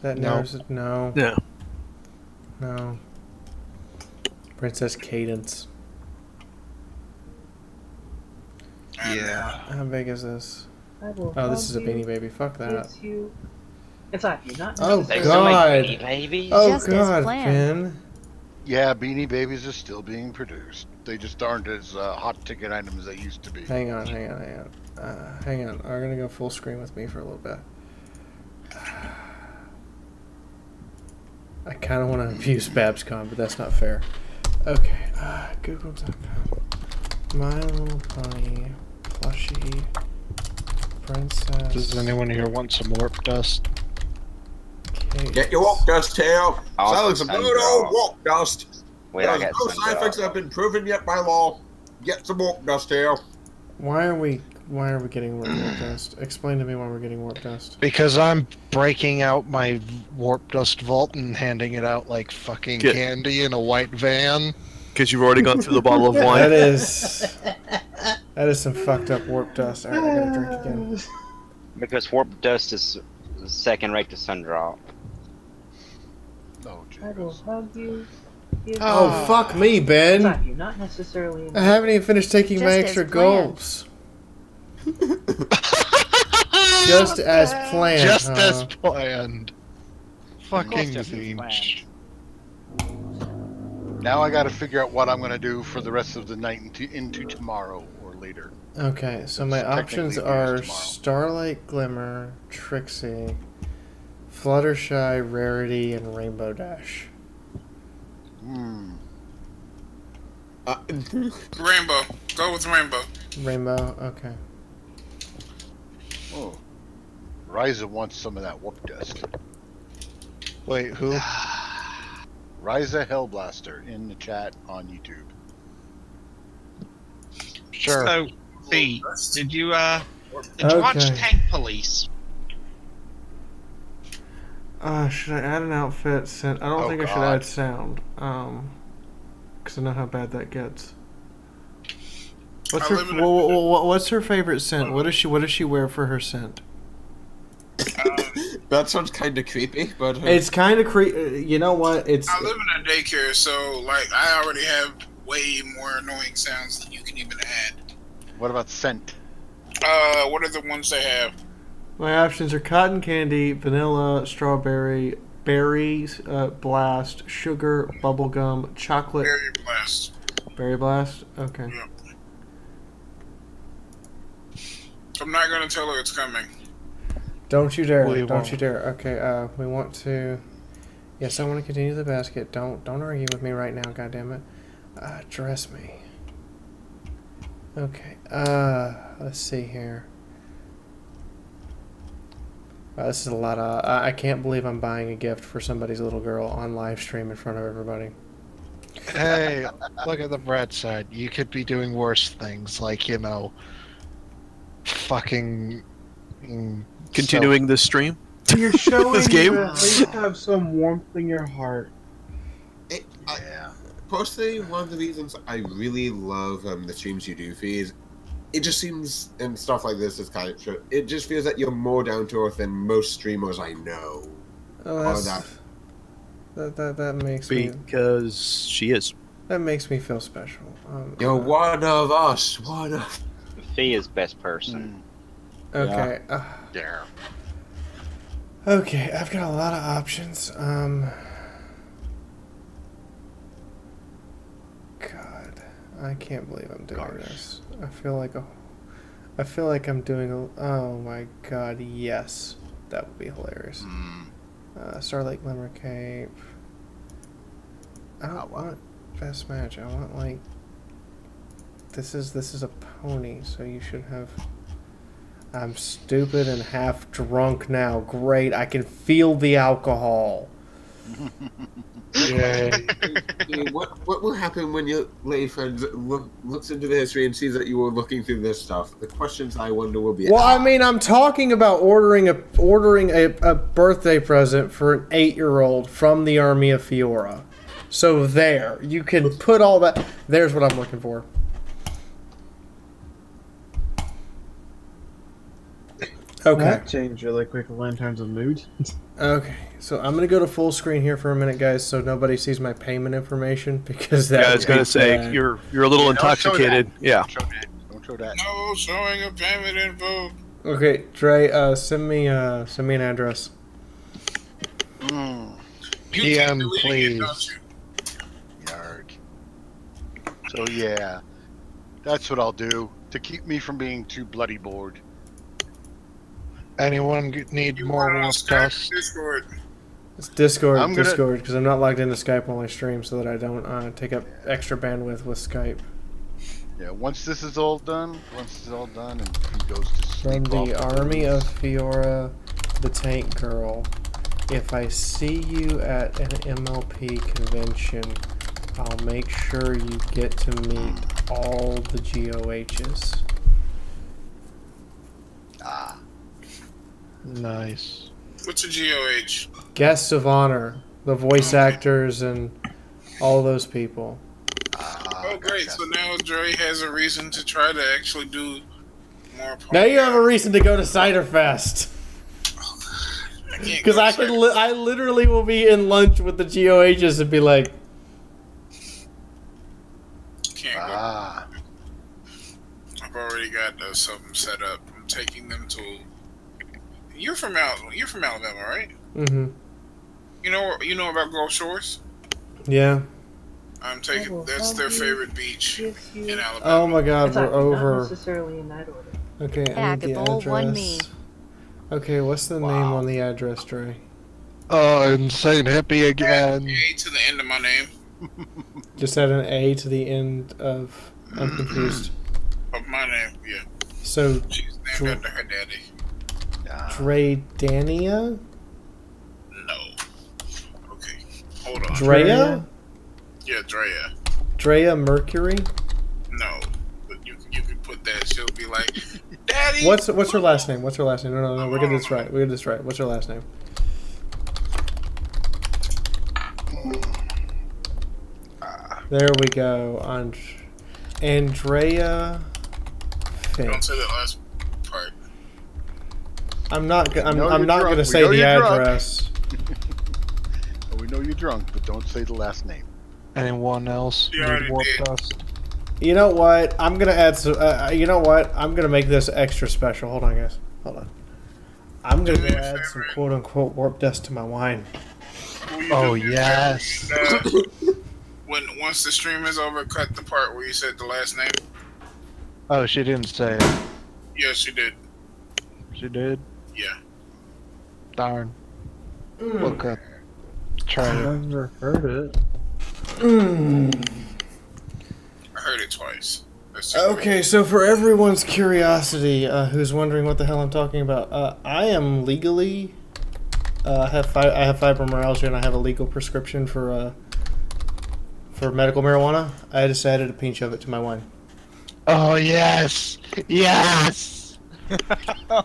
That No. narrows it. No. Yeah. No. Princess Cadence. Yeah. How big is this? I will Oh, this is a hug you, Beanie Baby. Fuck that. kiss you. It's not you, not Oh, They necessarily. still God. make Beanie Babies? Oh, Just as God, planned. Finn. Yeah, Beanie Babies are still being produced. They just aren't as hot ticket items as they used to be. Hang on. Hang on. Are you gonna go full screen with me for a little bit? I kind of want to abuse Babscon, but that's not fair. Okay, Google.com. My Little Pony plushie princess. Does anyone here want some warp dust? Kate. Get your walk dust, tail. I'll Silence send of good you old off. walk dust. Wait, I There's got no some side effects that have been proven yet by law. Get some walk dust, tail. Why are we getting warp dust? Explain to me why we're getting warp dust. Because I'm breaking out my warp dust vault and handing it out like fucking candy in a white van. Because you've already gone through the bottle of wine. That is some fucked up warp dust. Alright, I gotta drink again. Because warp dust is second rate to Sundrop. Oh, I will hug you. Kiss Oh, you. fuck me, It's Ben. not you, not necessarily. I haven't even finished taking my Just as extra planned. gulps. Just as planned. Just huh? as planned. Fucking just as Zinch. Now I gotta figure out what I'm gonna do for the rest of the night into tomorrow or later. Okay, so my Technically options it is are tomorrow. Starlight Glimmer, Trixie, Fluttershy, Rarity, and Rainbow Dash. Rainbow. Go with Rainbow. Rainbow, okay. Oh. Ryza wants some of that whoop dust. Wait, who? Ryza Hellblaster in the chat on YouTube. Sure. So, B, did you watch Tank Police? Should I add an outfit? I don't Oh, think I should God. add sound. Because I know how bad that gets. What's her favorite scent? What does she wear for her scent? That sounds kind of creepy, but It's kind of creepy. You know what? It's I live in a daycare, so like I already have way more annoying sounds than you can even add. What about scent? What are the ones they have? my options are cotton candy, vanilla, strawberry, berries, blast, sugar, bubblegum, chocolate. Berry Blast. Berry blast. Okay. Yep. I'm not gonna tell her it's coming. Don't you dare! We Don't won't. you dare! Okay. We want to. Yes, I want to continue the basket. Don't argue with me right now. Goddammit. Dress me. Okay. Let's see here. Wow, this is a lot of. I can't believe I'm buying a gift for somebody's little girl on live stream in front of everybody. Hey, look at the bright side. You could be doing worse things, like, fucking... Continuing this stream? You're showing This game? you at least have some warmth in your heart. Personally, one of the reasons I really love the streams you do feed, it just seems, and stuff like this is kind of true, it just feels that you're more down to earth than most streamers I know. Oh, that makes me... Because she is. That makes me feel special. You're one of us. One of... Fia's best person. Okay. Yeah. Okay, I've got a lot of options. God, I can't believe I'm doing this. I feel like I'm doing a... Oh my God, yes. That would be hilarious. Starlight Glimmer Cape. I don't want best match. I want, like... This is a pony, so you should have... I'm stupid and half drunk now. Great, I can feel the alcohol. Yay. What will happen when your lady friend looks into the history and sees that you were looking through this stuff? The questions I wonder will be... Well, I mean, I'm talking about ordering a birthday present for an 8-year-old from the army of Fiaura. So there, you can put all that... There's what I'm looking for. Okay. That changed really quickly in terms of mood. Okay, so I'm gonna go to full screen here for a minute, guys, so nobody sees my payment information because that. Yeah, I was gonna say you're a little intoxicated. Yeah. Don't show that. No showing of payment info. Okay, Dre, send me an address. PM, please. Yard. So yeah, that's what I'll do to keep me from being too bloody bored. Anyone need more dust? Discord. It's Discord, because I'm not logged into Skype while I stream, so that I don't take up extra bandwidth with Skype. Yeah, once this is all done, and he goes to From sleep. the army of Fiaura, the tank girl. If I see you at an MLP convention, I'll make sure you get to meet all the GOHs. Nice. What's a GOH? Guests of honor, the voice actors and all those people. Oh, great. So now Dre has a reason to try to actually do more. Now you have a reason to go to Ciderfest. Because I literally will be in lunch with the GOHs and be like, Can't go. I've already got something set up. I'm taking them to. You're from Alabama, right? mm-hmm. You know about Groceries? Yeah. I'm taking. That's their favorite beach in Alabama. Oh my God, we're over. Not necessarily in that order. Okay, I need the Agable won me. address. Okay, what's the name on the address, Dre? Oh, insane hippie again. A to the end of my name. Just add an A to the end of. I'm confused. Of my name, yeah. So. She's named after her daddy. Dre Dania? No. Okay. Hold on. Drea? Yeah, Drea. Drea Mercury? No. But you can put that. She'll be like, Daddy! What's her last name? What's her last name? No. We're getting this right. What's her last name? There we go. Andrea Fink. Don't say that last part. I'm not gonna say the address. We know you're drunk, but don't say the last name. Anyone else need warp dust? You know what? I'm gonna add some. You know what? I'm gonna make this extra special. Hold on, guys. Hold on. I'm gonna add some quote unquote warp dust to my wine. Oh yes. Once the stream is over, cut the part where you said the last name. Oh, she didn't say it. Yes, she did. She did? Yeah. Darn. Look up. Try it. I've never heard it. I heard it twice. Okay, so for everyone's curiosity, who's wondering what the hell I'm talking about, I am legally. I have fibromyalgia and I have a legal prescription for medical marijuana. I decided to pinch of it to my wine. Oh yes, yes.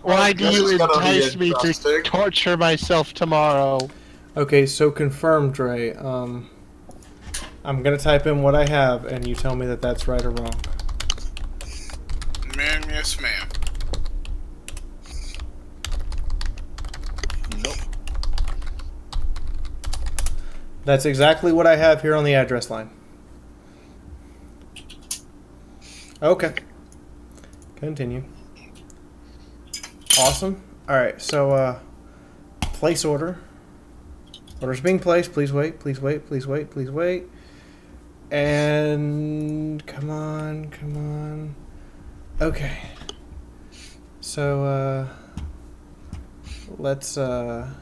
Why do This you is gonna be entice me to interesting. torture myself tomorrow? Okay, so confirm, Dre. I'm gonna type in what I have, and you tell me that that's right or wrong. Ma'am, yes, ma'am. Nope. That's exactly what I have here on the address line. Okay. Continue. Awesome. Alright, so, place order. Order's being placed. Please wait, please wait, please wait, please wait. And... come on, come on. Okay. So, let's, I'm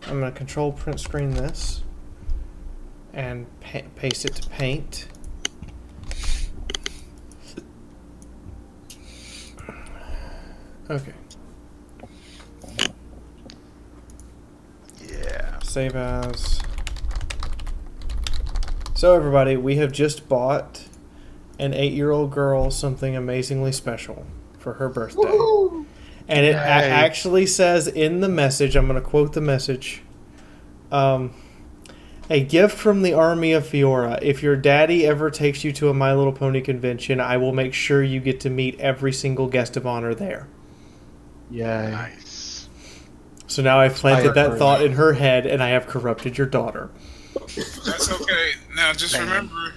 gonna control print screen this. And paste it to paint. Okay. Yeah. Save as. So everybody, we have just bought an 8-year-old girl something amazingly special for her birthday. Woohoo! And it actually says in the message, I'm going to quote the message, a gift from the army of Fiaura. If your daddy ever takes you to a My Little Pony convention, I will make sure you get to meet every single guest of honor there. Yay. Nice. So now I've planted that thought in her head, and I have corrupted your daughter. That's okay. Now, just remember,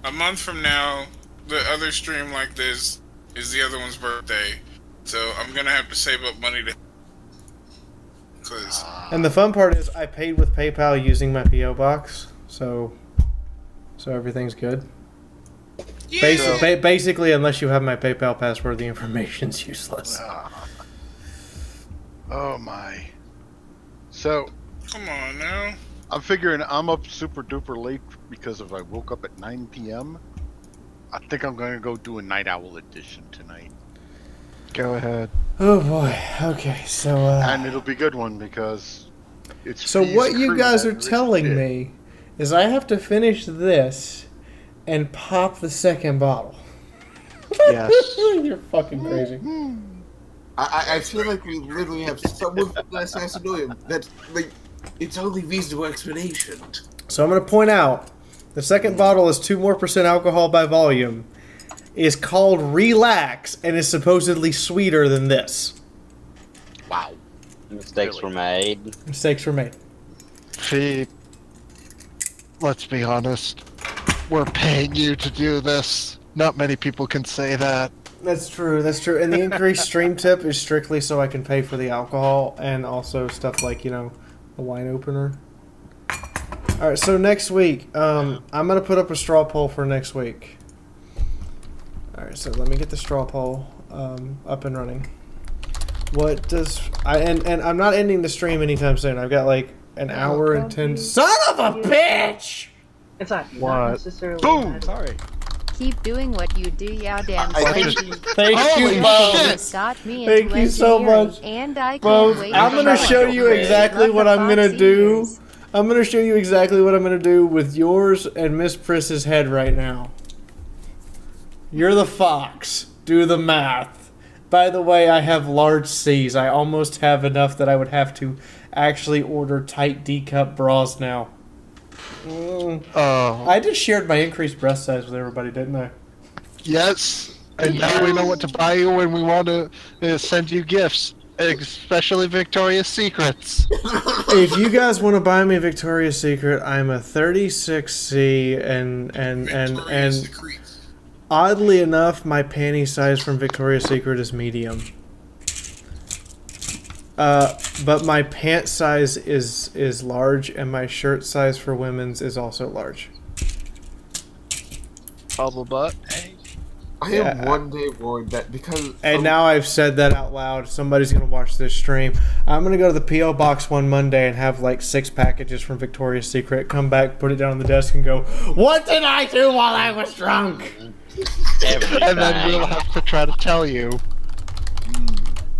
a month from now, the other stream like this is the other one's birthday. So I'm going to have to save up money to... And the fun part is I paid with PayPal using my P.O. box, so everything's good. Yeah. Basically, unless you have my PayPal password, the information's useless. Oh my. So, Come on now. I'm figuring I'm up super duper late because I woke up at 9 p.m. I think I'm going to go do a Night Owl edition tonight. Go ahead. Oh boy. Okay, so And it'll be a good one because it's so Fee's what you crew guys that are really telling did. me is I have to finish this and pop the second bottle. Yes. You're fucking crazy. I feel like we literally have someone from Last Macedonian that, like, it's only reasonable explanation. So I'm going to point out the second bottle is 2% more alcohol by volume, is called Relax, and is supposedly sweeter than this. Wow. Mistakes were made. Mistakes were made. Fee, let's be honest. We're paying you to do this. Not many people can say that. That's true, that's true. And the increased stream tip is strictly so I can pay for the alcohol and also stuff like, you know, the wine opener. Alright, so next week, I'm going to put up a straw poll for next week. Alright, so let me get the straw poll up and running. What does... And I'm not ending the stream anytime soon. I've got like an hour and 10... Son of a bitch! It's not What? necessarily... Boom! Sorry. Keep doing what you do, yeah, damn. Thank Holy you, Bo. shit. Got me Thank into you so engineering, much. And I Bo, can't wait I'm to going to try show it. you exactly Love what the I'm going to Foxy do. years. I'm going to show you exactly what I'm going to do with yours and Miss Priss's head right now. You're the fox. Do the math. By the way, I have large C's. I almost have enough that I would have to actually order tight D-cup bras now. Oh. I just shared my increased breast size with everybody, didn't I? Yes. And now we know what to buy you when we want to send you gifts. Especially Victoria's Secrets. If you guys want to buy me Victoria's Secret, I'm a 36C and oddly enough, my panty size from Victoria's Secret is medium. But my pant size is large, and my shirt size for women's is also large. Bubble butt. I am one day worried that because... And now I've said that out loud, somebody's going to watch this stream. I'm going to go to the P.O. Box one Monday and have like 6 packages from Victoria's Secret, come back, put it down on the desk, and go, "What did I do while I was drunk?" And then we'll have to try to tell you.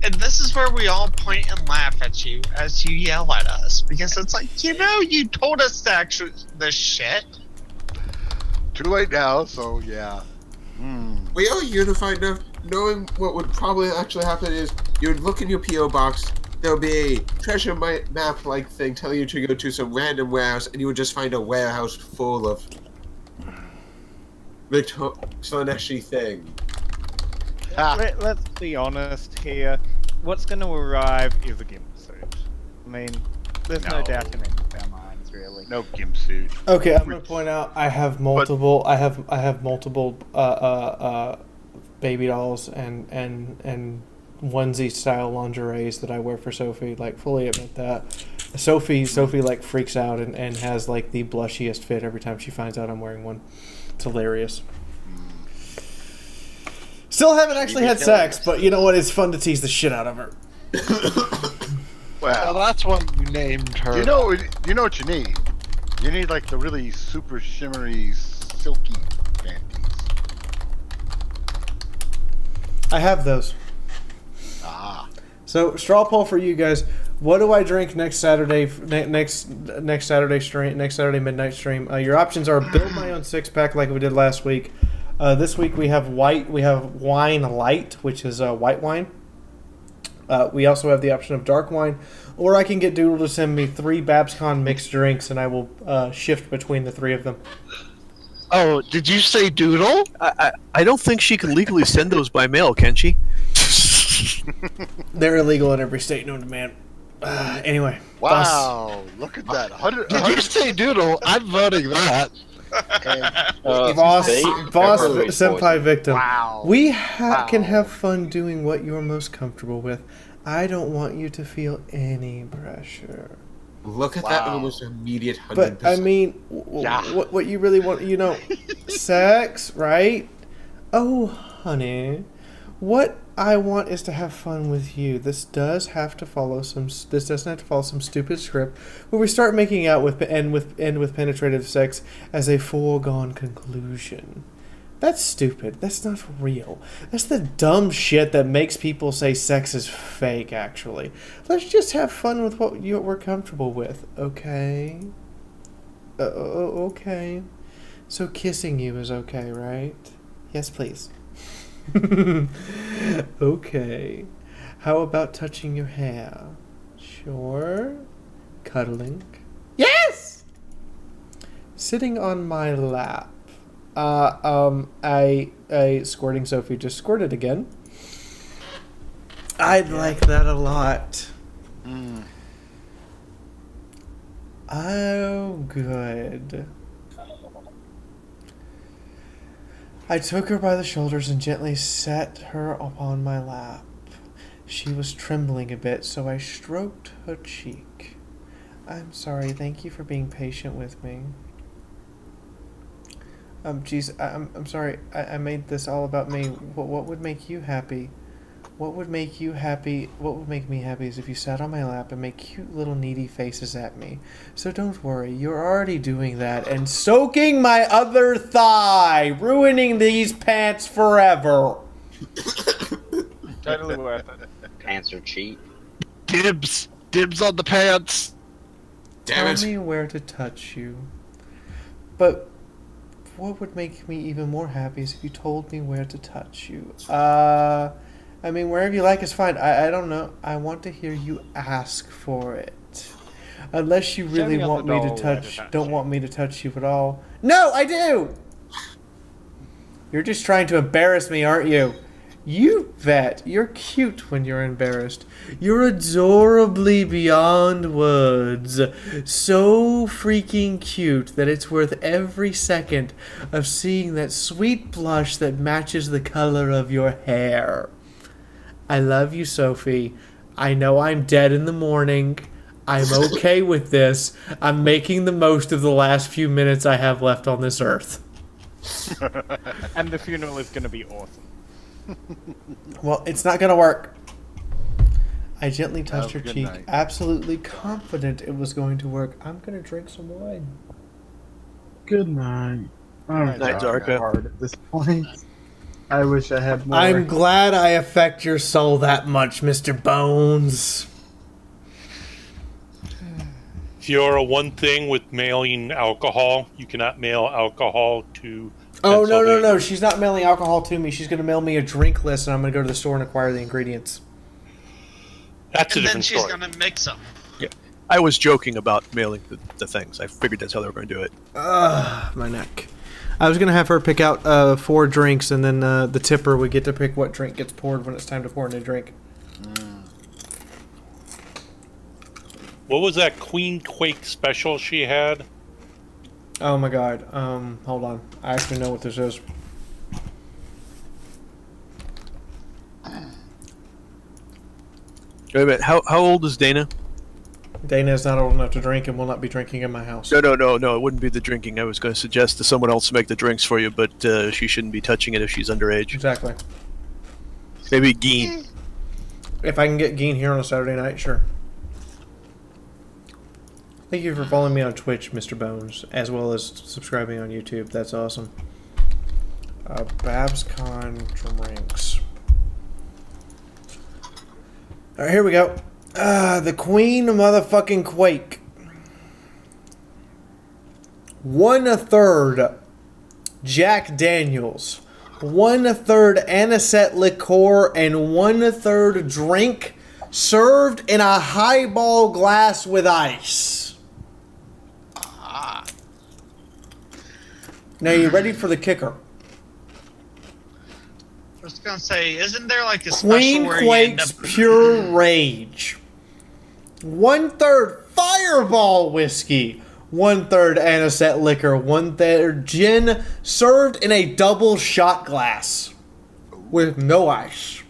And this is where we all point and laugh at you as you yell at us. Because it's like, you know, you told us to actually this shit. Too late now, so yeah. We are unified enough knowing what would probably actually happen is you would look in your P.O. box, there would be a treasure map-like thing telling you to go to some random warehouse, and you would just find a warehouse full of Slaneshi thing. Let's be honest here. What's going to arrive is a gimp suit. I mean, there's no doubt in any of our minds, really. No gimp suit. Okay, I'm gonna point out I have multiple. I have multiple baby dolls and onesie style lingeries that I wear for Sophie. Like, fully admit that. Sophie like freaks out and has like the blushiest fit every time she finds out I'm wearing one. It's hilarious. Still haven't actually had sex, but you know what? It's fun to tease the shit out of her. Well, that's what you named her. You know what you need? You need like the really super shimmery, silky panties. I have those. Ah. So, straw poll for you guys. What do I drink next Saturday? Next Saturday midnight stream. Your options are build my own 6-pack like we did last week. This week we have wine light, which is white wine. We also have the option of dark wine, or I can get Doodle to send me 3 BabsCon mixed drinks, and I will shift between the 3 of them. Oh, did you say Doodle? I don't think she can legally send those by mail, can she? They're illegal in every state known to man. Anyway. Wow, look at that. Did you say Doodle? I'm voting that. Boss senpai victim. Wow. We can have fun doing what you're most comfortable with. I don't want you to feel any pressure. Look at that almost immediate 100%. But I mean, what you really want, sex, right? Oh, honey, what I want is to have fun with you. This doesn't have to follow some stupid script where we start making out with penetrative sex as a foregone conclusion. That's stupid. That's not real. That's the dumb shit that makes people say sex is fake, actually. Let's just have fun with what we're comfortable with, okay? Okay. So kissing you is okay, right? Yes, please. Okay. How about touching your hair? Sure. Cuddling? Yes! Sitting on my lap. I squirting Sophie just squirted again. I'd like that a lot. Oh, good. I took her by the shoulders and gently set her upon my lap. She was trembling a bit, so I stroked her cheek. I'm sorry, thank you for being patient with me. I'm sorry, I made this all about me. What would make you happy? What would make you happy? What would make me happy is if you sat on my lap and made cute little needy faces at me. So don't worry, you're already doing that and soaking my other thigh, ruining these pants forever. Totally worth it. Pants are cheap. Dibs on the pants. Tell me where to touch you. But what would make me even more happy is if you told me where to touch you. I mean, wherever you like is fine. I don't know. I want to hear you ask for it. Unless you really want me to touch, don't want me to touch you at all. No, I do! You're just trying to embarrass me, aren't you? You vet, you're cute when you're embarrassed. You're adorably beyond words. So freaking cute that it's worth every second of seeing that sweet blush that matches the color of your hair. I love you, Sophie. I know I'm dead in the morning. I'm okay with this. I'm making the most of the last few minutes I have left on this earth. And the funeral is going to be awesome. Well, it's not going to work. I gently touched her cheek, absolutely confident it was going to work. I'm going to drink some wine. Good night. Night, Darka. Hard at this point. I wish I had more. I'm glad I affect your soul that much, Mr. Bones. Fiaura, one thing with mailing alcohol, you cannot mail alcohol to Oh, no. Pennsylvania. She's not mailing alcohol to me. She's going to mail me a drink list, and I'm going to go to the store and acquire the ingredients. That's a And then different she's story. gonna mix them. Yeah. I was joking about mailing the things. I figured that's how they were going to do it. My neck. I was going to have her pick out 4 drinks, and then the tipper would get to pick what drink gets poured when it's time to pour a new drink. What was that Queen Quake special she had? Oh my god. Hold on. I actually know what this is. Wait a minute. How old is Dana? Dana is not old enough to drink and will not be drinking in my house. No. It wouldn't be the drinking. I was going to suggest to someone else to make the drinks for you, but she shouldn't be touching it if she's underage. Exactly. Maybe Geen. If I can get Geen here on a Saturday night, sure. Thank you for following me on Twitch, Mr. Bones, as well as subscribing on YouTube. That's awesome. BabsCon drinks. Alright, here we go. The Queen motherfucking Quake. 1/3 Jack Daniels. 1/3 anisette liqueur and 1/3 drink served in a highball glass with ice. Now you ready for the kicker? I was gonna say, isn't there like a Queen special where you end up... Quake's Pure Rage. 1/3 Fireball whiskey. 1/3 anisette liquor. 1/3 gin served in a double shot glass with no ice.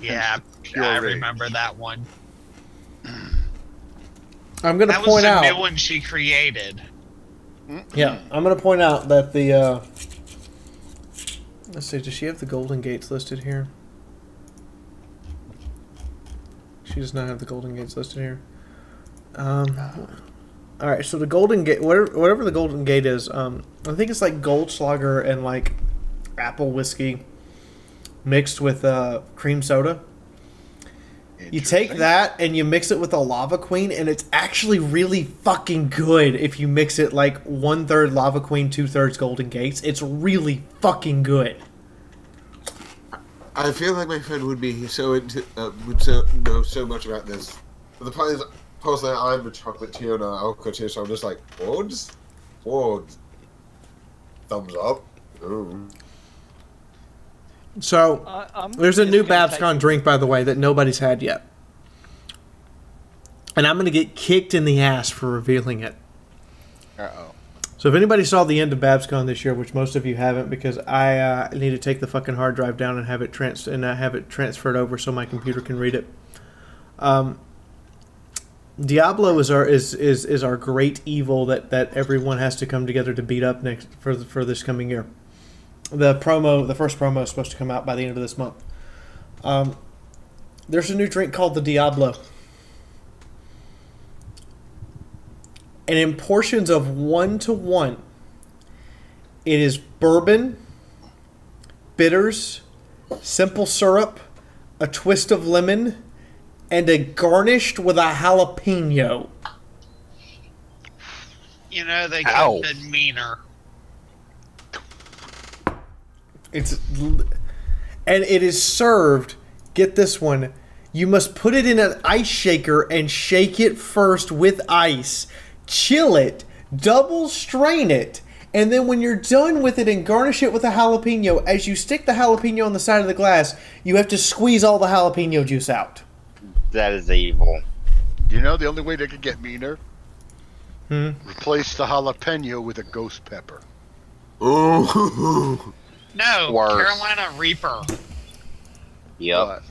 Yeah, I remember that one. I'm going to That was point the out. new one she created. Yeah, I'm going to point out that the. Let's see, does she have the Golden Gates listed here? She does not have the Golden Gates listed here. Alright, so the Golden Gate, whatever the Golden Gate is, I think it's like Goldschlager and like apple whiskey mixed with cream soda. You take that and you mix it with a Lava Queen, and it's actually really fucking good if you mix it like 1/3 Lava Queen, 2/3 Golden Gates. It's really fucking good. I feel like my friend would be so into, know so much about this. But the point is, personally, I'm a chocolatier and an alcoholic, so I'm just like, Fords? Thumbs up. Ooh. So, there's a new BabsCon drink, by the way, that nobody's had yet. And I'm going to get kicked in the ass for revealing it. Uh-oh. So if anybody saw the end of BabsCon this year, which most of you haven't, because I need to take the fucking hard drive down and have it transferred over so my computer can read it. Diablo is our great evil that everyone has to come together to beat up next for this coming year. The first promo is supposed to come out by the end of this month. There's a new drink called the Diablo. And in portions of 1-to-1, it is bourbon, bitters, simple syrup, a twist of lemon, and a garnished with a jalapeno. You know, they could have been meaner. And it is served, get this one, you must put it in an ice shaker and shake it first with ice, chill it, double strain it, and then when you're done with it and garnish it with a jalapeno, as you stick the jalapeno on the side of the glass, you have to squeeze all the jalapeno juice out. That is evil. You know the only way they could get meaner? Replace the jalapeno with a ghost pepper. Ooh. No, Worse. Carolina Reaper. Yep.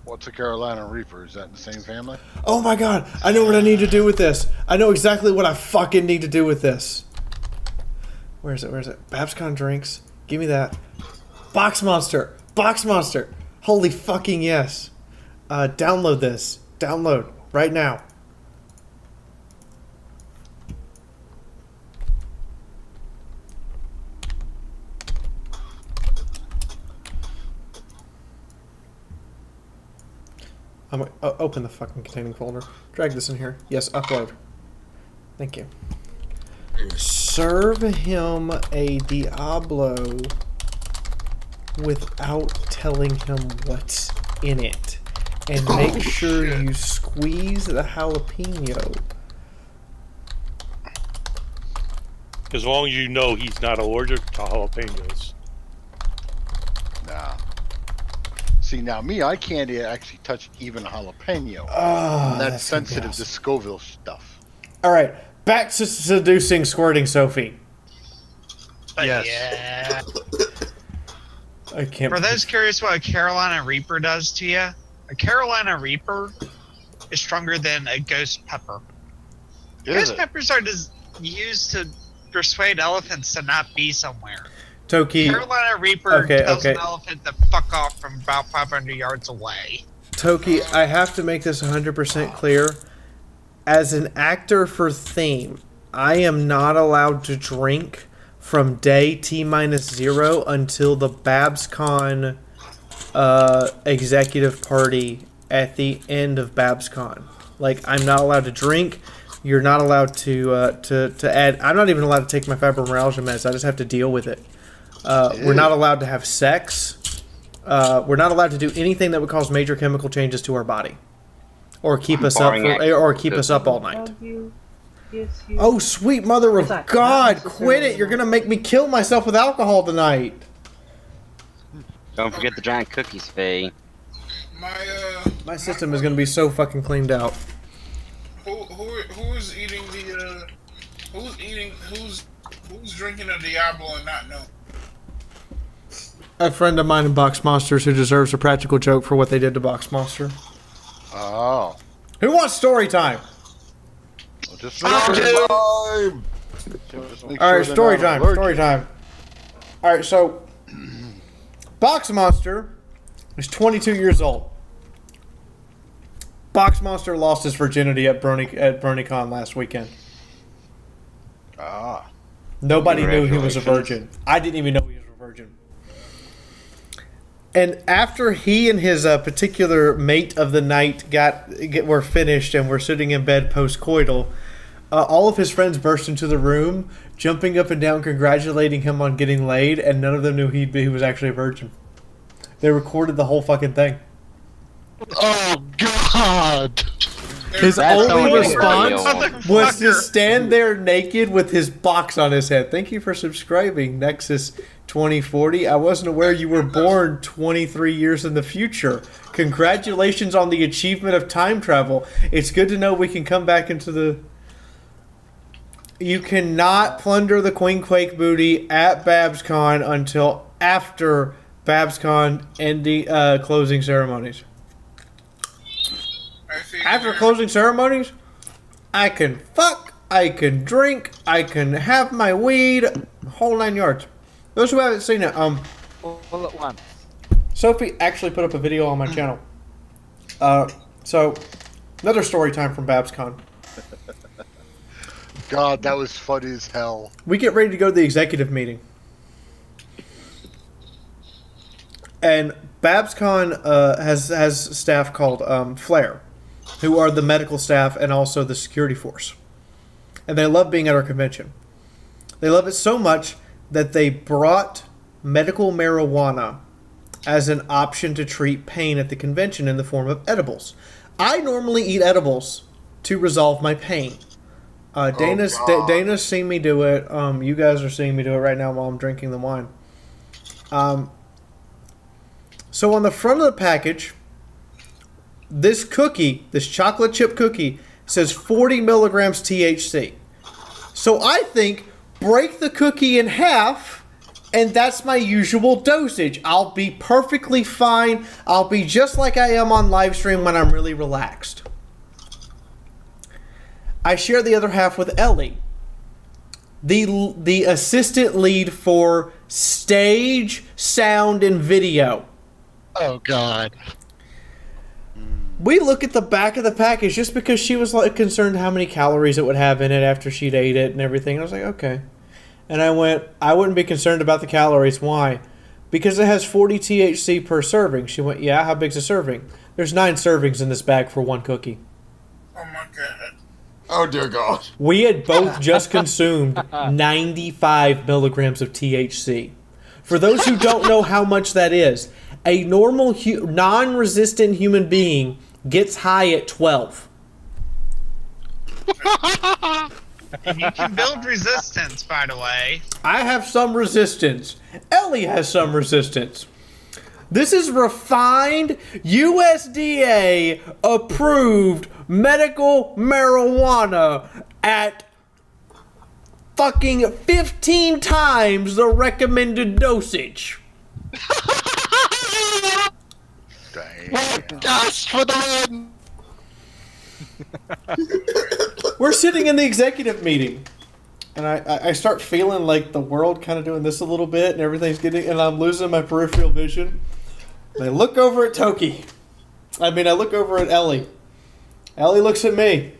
What's a Carolina Reaper? Is that in the same family? Oh my god, I know what I need to do with this. I know exactly what I fucking need to do with this. Where is it? BabsCon drinks. Give me that. Box Monster. Holy fucking yes. Download this. Download. Right now. I'm gonna open the fucking containing folder. Drag this in here. Yes, upload. Thank you. serve him a Diablo without telling him what's in it. And make sure you squeeze the jalapeno. As long as you know he's not allergic to jalapenos. Nah. See, now me, I can't actually touch even a jalapeno. Oh, I'm that's sensitive awesome. to Scoville stuff. Alright, back to seducing squirting Sophie. Yes. Yeah. I can't. For those curious what a Carolina Reaper does to you, a Carolina Reaper is stronger than a ghost pepper. Ghost peppers are used to persuade elephants to not be somewhere. Toki. Carolina Reaper tells an elephant to fuck off from about 500 yards away. Toki, I have to make this 100% clear. As an actor for theme, I am not allowed to drink from day T-0 until the BabsCon executive party at the end of BabsCon. Like, I'm not allowed to drink. You're not allowed to add. I'm not even allowed to take my fibromyalgia meds. I just have to deal with it. We're not allowed to have sex. We're not allowed to do anything that would cause major chemical changes to our body, or keep us up all night. Oh, sweet mother of God! Quit it! You're gonna make me kill myself with alcohol tonight. Don't forget the giant cookies, Faye. My system is gonna be so fucking cleaned out. Who is eating the who's drinking a Diablo and not know? A friend of mine in Box Monsters who deserves a practical joke for what they did to Box Monster. Oh. Who wants story time? Well, just Alright, story time. Story time. Alright, so Box Monster is 22 years old. Box Monster lost his virginity at BronyCon last weekend. Ah. Nobody knew he was a virgin. I didn't even know he was a virgin. And after he and his particular mate of the night were finished and were sitting in bed post-coital, all of his friends burst into the room, jumping up and down, congratulating him on getting laid, and none of them knew he was actually a virgin. They recorded the whole fucking thing. Oh, God! His only response was to stand there naked with his box on his head. Thank you for subscribing, Nexus 2040. I wasn't aware you were born 23 years in the future. Congratulations on the achievement of time travel. It's good to know we can come back into the... You cannot plunder the Queen Quake booty at BabsCon until after BabsCon ending closing ceremonies. After closing ceremonies, I can fuck, I can drink, I can have my weed, whole 9 yards. Those who haven't seen it, all at once. Sophie actually put up a video on my channel. So, another story time from BabsCon. God, that was funny as hell. We get ready to go to the executive meeting. And BabsCon has staff called Flare, who are the medical staff and also the security force. And they love being at our convention. They love it so much that they brought medical marijuana as an option to treat pain at the convention in the form of edibles. I normally eat edibles to resolve my pain. Dana's seen me do it. You guys are seeing me do it right now while I'm drinking the wine. So on the front of the package, this cookie, this chocolate chip cookie, says 40 milligrams THC. So I think, break the cookie in half, and that's my usual dosage. I'll be perfectly fine. I'll be just like I am on live stream when I'm really relaxed. I share the other half with Ellie, the assistant lead for stage, sound, and video. Oh, God. We look at the back of the package just because she was like concerned how many calories it would have in it after she'd ate it and everything. And I was like, okay. And I went, I wouldn't be concerned about the calories. Why? Because it has 40 THC per serving. She went, yeah, how big's a serving? There's 9 servings in this bag for one cookie. Oh my God. Oh dear God. We had both just consumed 95 milligrams of THC. For those who don't know how much that is, a normal non-resistant human being gets high at 12. And you can build resistance, by the way. I have some resistance. Ellie has some resistance. This is refined, USDA approved medical marijuana at fucking 15 times the recommended dosage. Dust for the win! We're sitting in the executive meeting, and I start feeling like the world kind of doing this a little bit, and everything's getting, and I'm losing my peripheral vision. And I look over at Toki. I look over at Ellie. Ellie looks at me,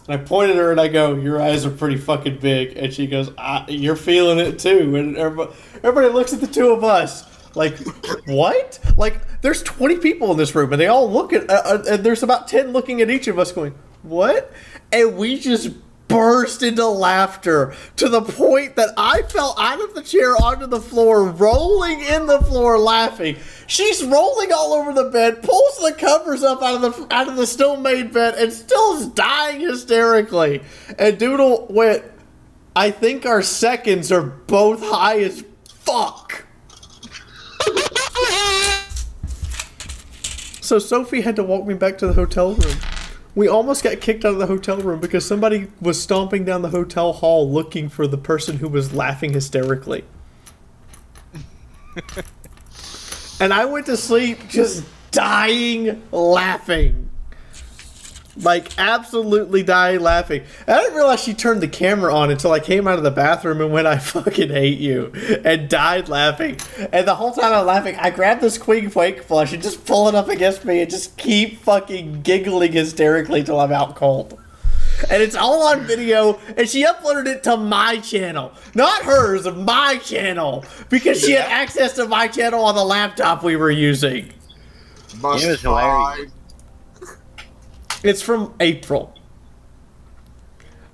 and I point at her and I go, "Your eyes are pretty fucking big." And she goes, "You're feeling it too." And everybody looks at the two of us like, "What?" Like, there's 20 people in this room, and they all look at, and there's about 10 looking at each of us going, "What?" And we just burst into laughter to the point that I fell out of the chair onto the floor, rolling in the floor laughing. She's rolling all over the bed, pulls the covers up out of the still-made bed, and still is dying hysterically. And Doodle went, "I think our seconds are both high as fuck." So Sophie had to walk me back to the hotel room. We almost got kicked out of the hotel room because somebody was stomping down the hotel hall looking for the person who was laughing hysterically. And I went to sleep just dying laughing. Like, absolutely dying laughing. And I didn't realize she turned the camera on until I came out of the bathroom and went, "I fucking hate you," and died laughing. And the whole time I'm laughing, I grabbed this Queen Quake flush and just pull it up against me and just keep fucking giggling hysterically till I'm out cold. And it's all on video, and she uploaded it to my channel. Not hers, my channel. Because she had access to my channel on the laptop we were using. It was hilarious. It's from April.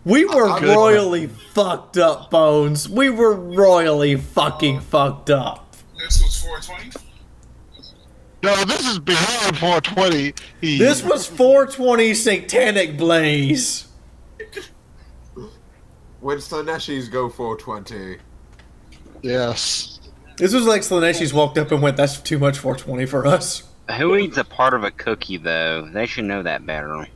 We were royally fucked up, Bones. We were royally fucking fucked up. This was 420? No, this is beyond 420. This was 420 Satanic Blaze. When Slaneshis go 420. Yes. This was like Slaneshis walked up and went, "That's too much 420 for us." Who eats a part of a cookie, though? They should know that better.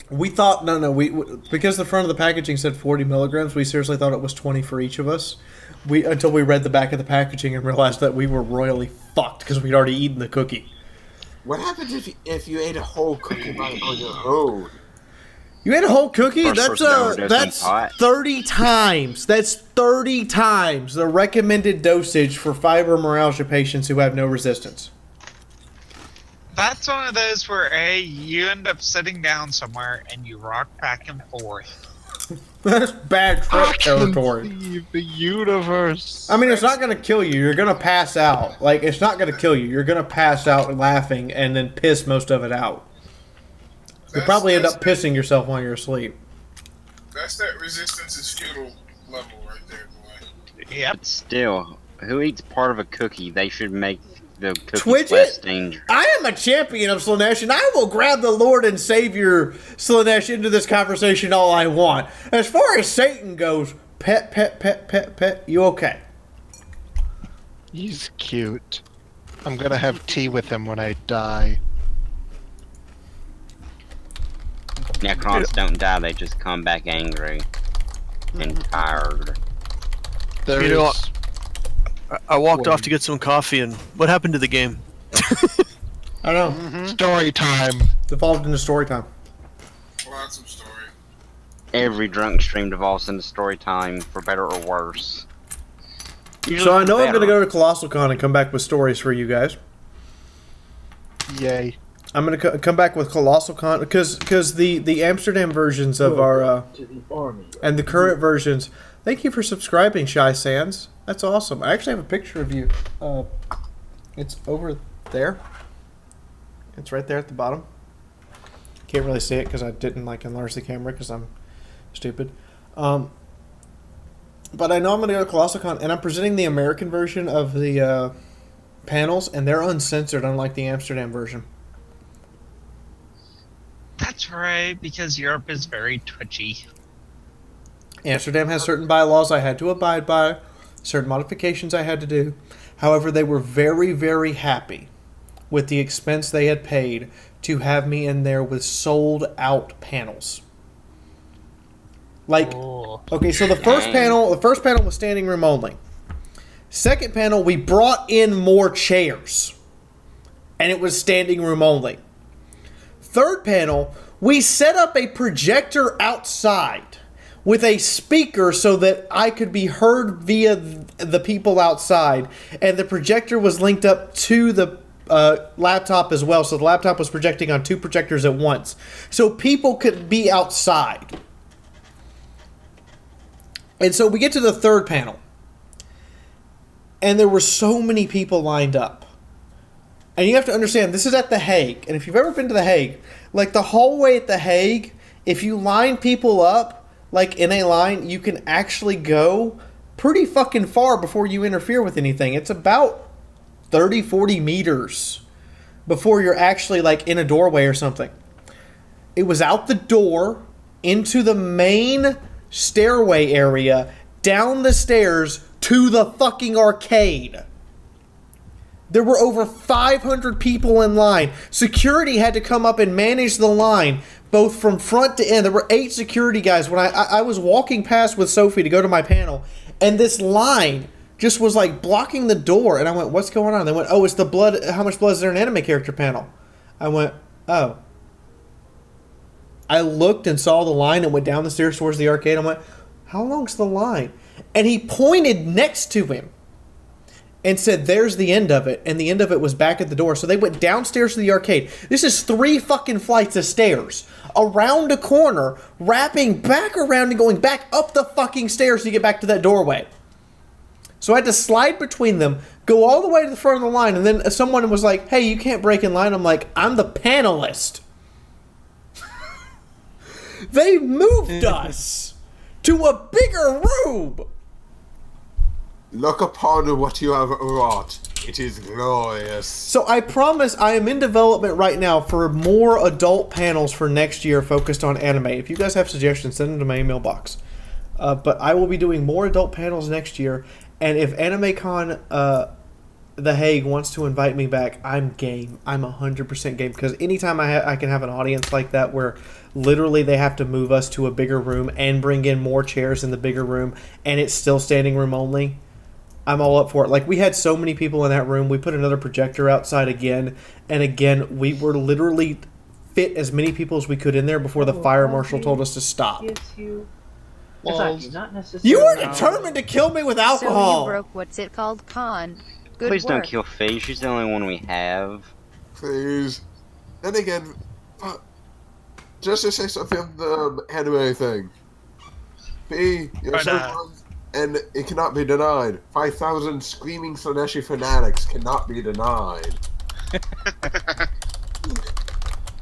We thought, we because the front of the packaging said 40 milligrams, we seriously thought it was 20 for each of us. Until we read the back of the packaging and realized that we were royally fucked because we'd already eaten the cookie. What happens if you ate a whole cookie on your own? You ate a whole cookie? That's 30 times. That's 30 times the recommended dosage for fibromyalgia patients who have no resistance. That's one of those where you end up sitting down somewhere and you rock back and forth. That's bad trip territory. The universe. I mean, it's not going to kill you. You're going to pass out. Like, it's not going to kill you. You're going to pass out laughing and then piss most of it out. You'll probably end up pissing yourself while you're asleep. That's that resistance is futile level right there, boy. Yep. But still, who eats part of a cookie? They should make the cookies Twitch less it? dangerous. I am a champion of Slanesh, and I will grab the Lord and Savior Slanesh into this conversation all I want. As far as Satan goes, pet, you okay? He's cute. I'm gonna have tea with him when I die. Necrons don't die, they just come back angry and tired. You know, I walked off to get some coffee, and what happened to the game? I don't know. Story time. Devolved into story time. Lots of story. Every drunk stream devolves into story time, for better or worse. So I know I'm going to go to Colossal Con and come back with stories for you guys. Yay. I'm going to come back with Colossal Con because the Amsterdam versions of our and the current versions. Thank you for subscribing, Shy Sands. That's awesome. I actually have a picture of you. It's over there. It's right there at the bottom. Can't really see it because I didn't enlarge the camera because I'm stupid. But I know I'm going to go to ColossalCon, and I'm presenting the American version of the panels, and they're uncensored, unlike the Amsterdam version. That's right, because Europe is very twitchy. Amsterdam has certain bylaws I had to abide by, certain modifications I had to do. However, they were very, very happy with the expense they had paid to have me in there with sold-out panels. Like, okay, so the first panel was standing room only. Second panel, we brought in more chairs, and it was standing room only. Third panel, we set up a projector outside with a speaker so that I could be heard via the people outside, and the projector was linked up to the laptop as well, so the laptop was projecting on 2 projectors at once, so people could be outside. And so we get to the third panel, and there were so many people lined up. And you have to understand, this is at The Hague. And if you've ever been to The Hague, like the hallway at The Hague, if you line people up, like in a line, you can actually go pretty fucking far before you interfere with anything. It's about 30, 40 meters before you're actually like in a doorway or something. It was out the door, into the main stairway area, down the stairs to the fucking arcade. There were over 500 people in line. Security had to come up and manage the line, both from front to end. There were 8 security guys when I was walking past with Sophie to go to my panel, and this line just was like blocking the door. And I went, what's going on? They went, oh, it's the blood. How much blood is there in an anime character panel? I went, oh. I looked and saw the line and went down the stairs towards the arcade. I went, how long's the line? And he pointed next to him and said, there's the end of it. And the end of it was back at the door. So they went downstairs to the arcade. This is 3 fucking flights of stairs, around a corner, wrapping back around and going back up the fucking stairs to get back to that doorway. So I had to slide between them, go all the way to the front of the line, and then someone was like, hey, you can't break in line. I'm like, I'm the panelist. They moved us to a bigger room. Look upon what you have wrought. It is glorious. So I promise I am in development right now for more adult panels for next year focused on anime. If you guys have suggestions, send them to my email box. But I will be doing more adult panels next year. And if AnimeCon The Hague wants to invite me back, I'm game. I'm 100% game. Because anytime I can have an audience like that where literally they have to move us to a bigger room and bring in more chairs in the bigger room and it's still standing room only, I'm all up for it. Like, we had so many people in that room. We put another projector outside again. And again, we were literally fit as many people as we could in there before the fire marshal told us to stop. Not necessarily. You were determined to kill me with alcohol. So you broke what's it called? Con. Good Please work. don't kill Faye. She's the only one we have. Please. Then again, just to say something on the anime thing. P, you're so close, and it cannot be denied. 5,000 screaming Slaneshi fanatics cannot be denied.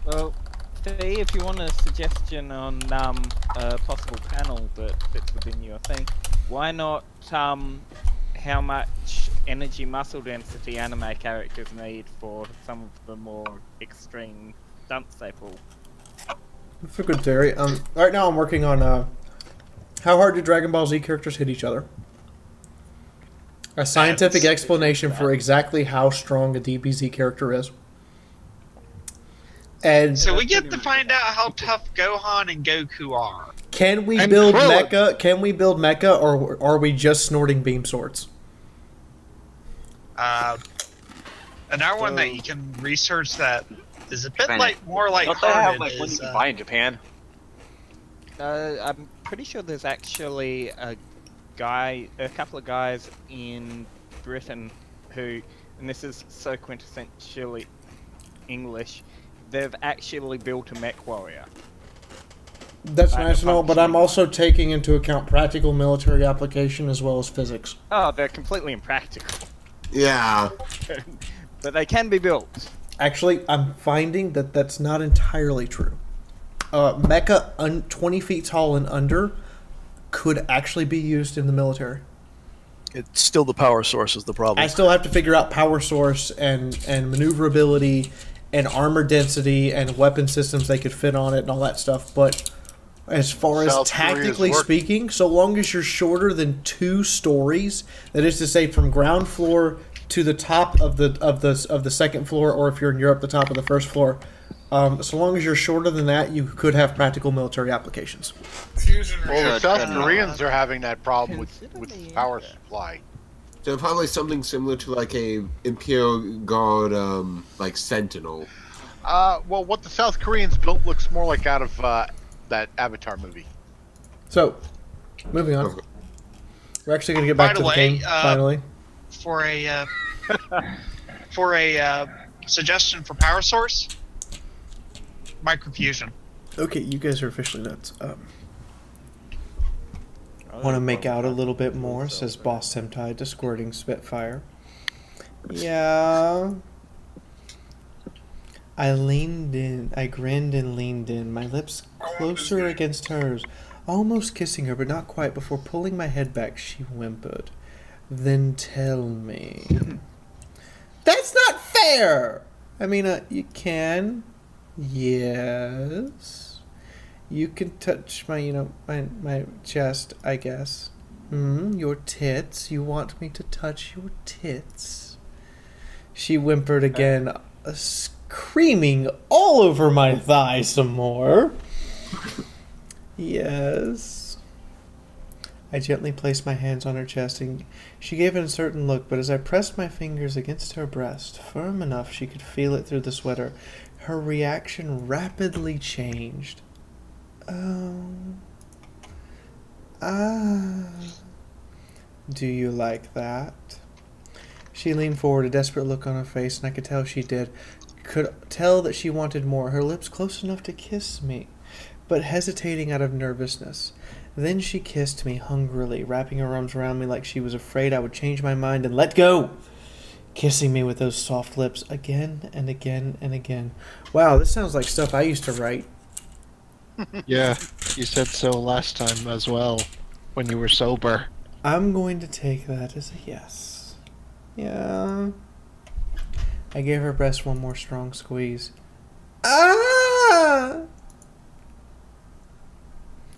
Well, Faye, if you want a suggestion on a possible panel that fits within your thing, why not how much energy muscle density anime characters need for some of the more extreme stunts they pull? That's a good theory. Right now I'm working on how hard do Dragon Ball Z characters hit each other? A scientific explanation for exactly how strong a DBZ character is. And so we get to find out how tough Gohan and Goku are. Can we build mecha? Can we build mecha, or are we just snorting beam swords? Another one that you can research that is a bit more like Don't they have like one you can buy in Japan? I'm pretty sure there's actually a couple of guys in Britain who, and this is so quintessentially English, they've actually built a mech warrior. That's national, but I'm also taking into account practical military application as well as physics. Oh, they're completely impractical. Yeah. But they can be built. Actually, I'm finding that that's not entirely true. mecha 20 feet tall and under could actually be used in the military. It's still the power source is the problem. I still have to figure out power source and maneuverability and armor density and weapon systems they could fit on it and all that stuff. But as far as South tactically Korea's speaking, so long as you're shorter than 2 stories, that is to say from ground floor to the top of the second floor, or if you're in Europe, the top of the first floor. So long as you're shorter than that, you could have practical military applications. Well, the South Koreans are having that problem with power supply. So probably something similar to like a Imperial Guard, like Sentinel. Well, what the South Koreans built looks more like out of that Avatar movie. So, moving on. We're actually going to get back to the game finally. For a suggestion for power source, microfusion. Okay, you guys are officially nuts. Want to make out a little bit more, says Boss Sentai to Squirting Spitfire. Yeah. I grinned and leaned in, my lips closer against hers, almost kissing her, but not quite. Before pulling my head back, she whimpered. Then tell me. That's not fair! I mean, you can. Yes. You can touch my, my chest, I guess. Your tits. You want me to touch your tits? She whimpered again, screaming all over my thigh some more. Yes. I gently placed my hands on her chest, and she gave an uncertain look, but as I pressed my fingers against her breast, firm enough she could feel it through the sweater, her reaction rapidly changed. Oh. Do you like that? She leaned forward, a desperate look on her face, and I could tell she did. Could tell that she wanted more, her lips close enough to kiss me, but hesitating out of nervousness. Then she kissed me hungrily, wrapping her arms around me like she was afraid I would change my mind and let go, kissing me with those soft lips again and again and again. Wow, this sounds like stuff I used to write. Yeah, you said so last time as well, when you were sober. I'm going to take that as a yes. Yeah. I gave her breast one more strong squeeze. Ah!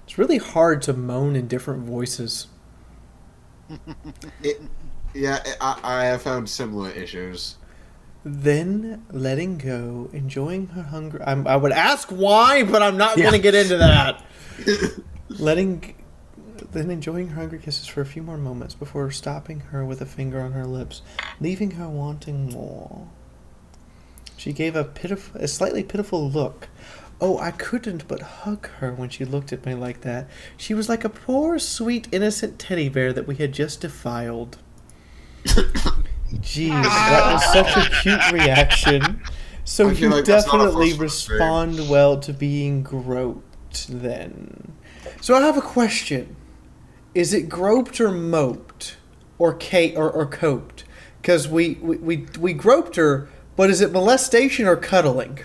It's really hard to moan in different voices. I have found similar issues. Then letting go, enjoying her hunger. I would ask why, but I'm not going to get into that. Then enjoying her hungry kisses for a few more moments before stopping her with a finger on her lips, leaving her wanting more. She gave a slightly pitiful look. Oh, I couldn't but hug her when she looked at me like that. She was like a poor, sweet, innocent teddy bear that we had just defiled. Jeez, that was such a cute reaction. So you like definitely respond well to being groped then. So I have a question. Is it groped or moped? Or coped? Because we groped her, but is it molestation or cuddling?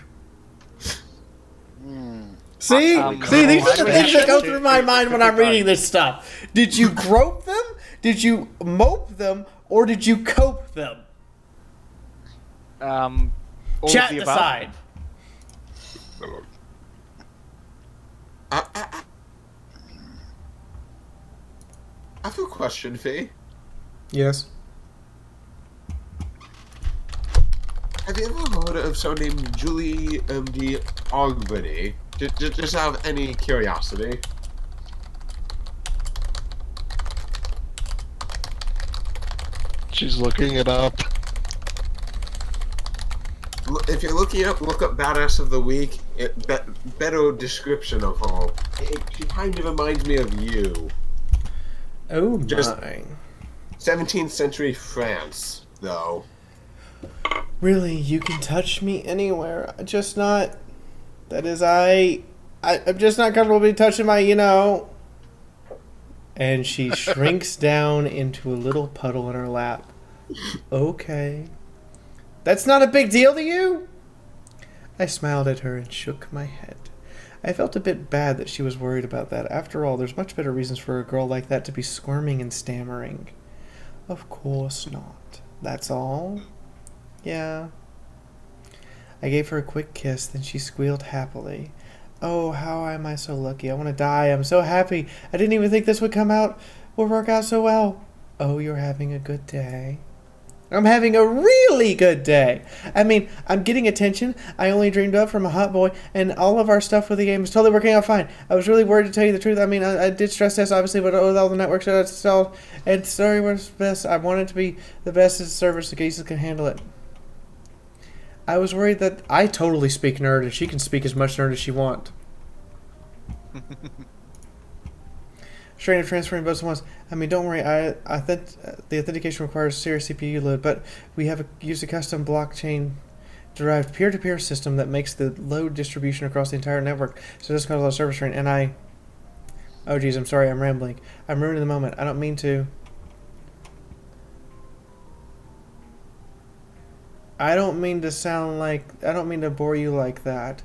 See? See, these are the things that go through my mind when I'm reading this stuff. Did you grope them? Did you mope them? Or did you cope them? Chat aside. I have a question, Faye. Yes. Have you ever heard of someone named Julie M.D. Albany? Just out of any curiosity. She's looking it up. If you're looking it up, look up Badass of the Week. Better description of her. She kind of reminds me of you. Oh my. Just 17th century France, though. Really, you can touch me anywhere. Just not. That is, I'm just not comfortable being touching my, And she shrinks down into a little puddle in her lap. Okay. That's not a big deal to you? I smiled at her and shook my head. I felt a bit bad that she was worried about that. After all, there's much better reasons for a girl like that to be squirming and stammering. Of course not. That's all? Yeah. I gave her a quick kiss, then she squealed happily. Oh, how am I so lucky? I want to die. I'm so happy. I didn't even think this would work out so well. Oh, you're having a good day. I'm having a really good day. I mean, I'm getting attention I only dreamed of from a hot boy, and all of our stuff with the game is totally working out fine. I was really worried, to tell you the truth. I mean, I did stress test, obviously, but with all the networks installed, and story was best. I wanted to be the best as a service so cases can handle it. I was worried that I totally speak nerd, and she can speak as much nerd as she wants. Strain of transferring both at once. I mean, don't worry. The authentication requires serious CPU load, but we have used a custom blockchain-derived peer-to-peer system that makes the load distribution across the entire network, so it doesn't cause a lot of service strain. And oh geez, I'm sorry, I'm rambling. I'm ruining the moment. I don't mean to. I don't mean to bore you like that.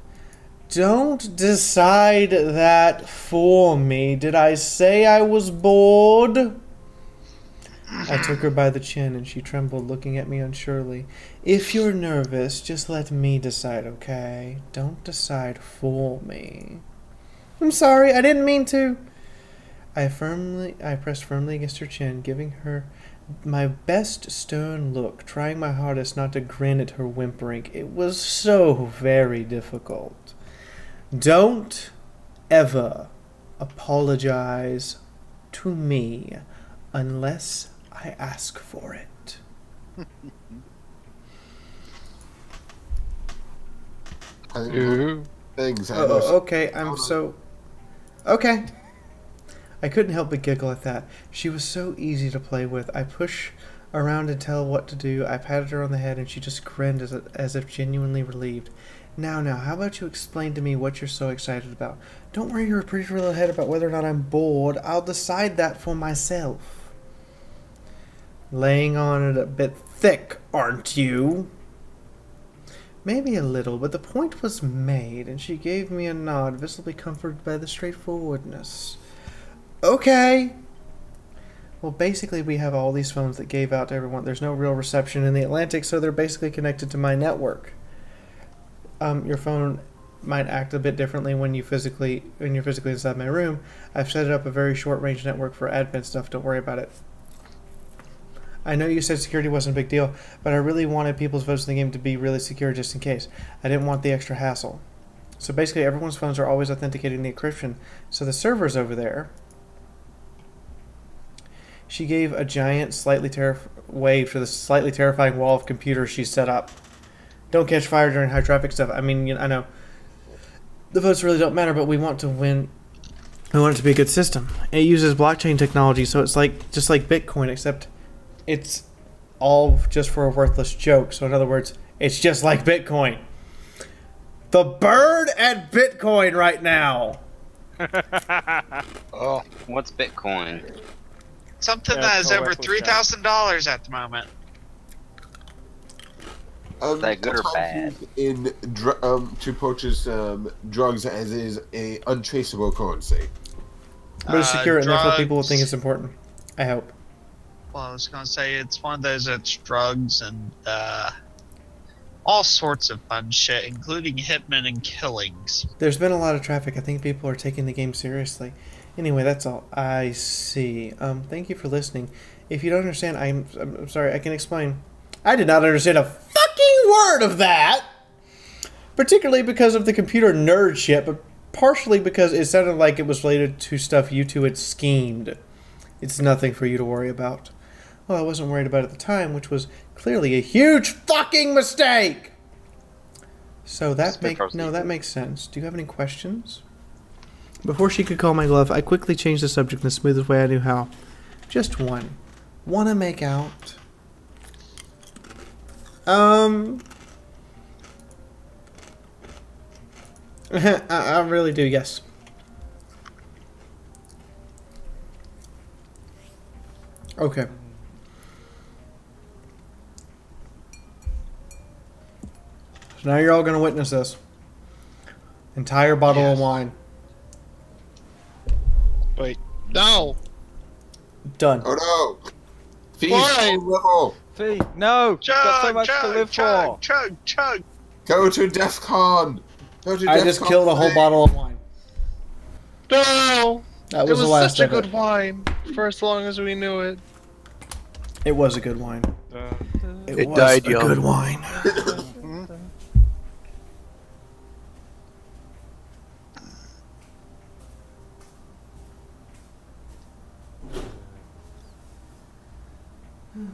Don't decide that for me. Did I say I was bored? I took her by the chin and she trembled, looking at me unsurely. If you're nervous, just let me decide, okay? Don't decide for me. I'm sorry, I didn't mean to. I pressed firmly against her chin, giving her my best stern look, trying my hardest not to grin at her whimpering. It was so very difficult. Don't ever apologize to me unless I ask for it. Things. Okay, Okay. I couldn't help but giggle at that. She was so easy to play with. I push around and tell what to do. I patted her on the head and she just grinned as if genuinely relieved. Now, how about you explain to me what you're so excited about? Don't worry your pretty little head about whether or not I'm bored. I'll decide that for myself. Laying on it a bit thick, aren't you? Maybe a little, but the point was made, and she gave me a nod, visibly comforted by the straightforwardness. Okay. Well, basically, we have all these phones that gave out to everyone. There's no real reception in the Atlantic, so they're basically connected to my network. Your phone might act a bit differently when you're physically inside my room. I've set up a very short-range network for admin stuff. Don't worry about it. I know you said security wasn't a big deal, but I really wanted people's votes in the game to be really secure just in case. I didn't want the extra hassle. So basically, everyone's phones are always authenticating the encryption. So the server's over there. She gave a giant, wave to the slightly terrifying wall of computers she set up. Don't catch fire during high traffic stuff. I mean, I know the votes really don't matter, but we want to win. We want it to be a good system. It uses blockchain technology, so it's just like Bitcoin, except it's all just for a worthless joke. So in other words, it's just like Bitcoin. The bird at Bitcoin right now. Oh, what's Bitcoin? Something that is over $3,000 at the moment. Is that good or bad? To purchase drugs as is a untraceable currency. But it's secure, and therefore people will think it's important. I hope. Well, I was going to say it's one of those that's drugs and all sorts of fun shit, including hitmen and killings. There's been a lot of traffic. I think people are taking the game seriously. Anyway, that's all. I see. Thank you for listening. If you don't understand, I'm sorry. I can explain. I did not understand a fucking word of that. Particularly because of the computer nerd shit, but partially because it sounded like it was related to stuff you two had schemed. It's nothing for you to worry about. Well, I wasn't worried about it at the time, which was clearly a huge fucking mistake. So that makes sense. Do you have any questions? Before she could call my bluff, I quickly changed the subject in the smoothest way I knew how. Just one. Wanna make out? I really do, yes. Okay. So now you're all going to witness this. Entire bottle of wine. Wait, no. Done. Oh no! Feed Why? level. Fee, no! Chug, Got so much chug, to live chug, for! chug, chug. Go to DEF CON. Go to I DEF just CON killed a whole 3. bottle of wine. No! That It was was the last such a of it. good wine for as long as we knew it. It was a good wine. It was died a young. good wine.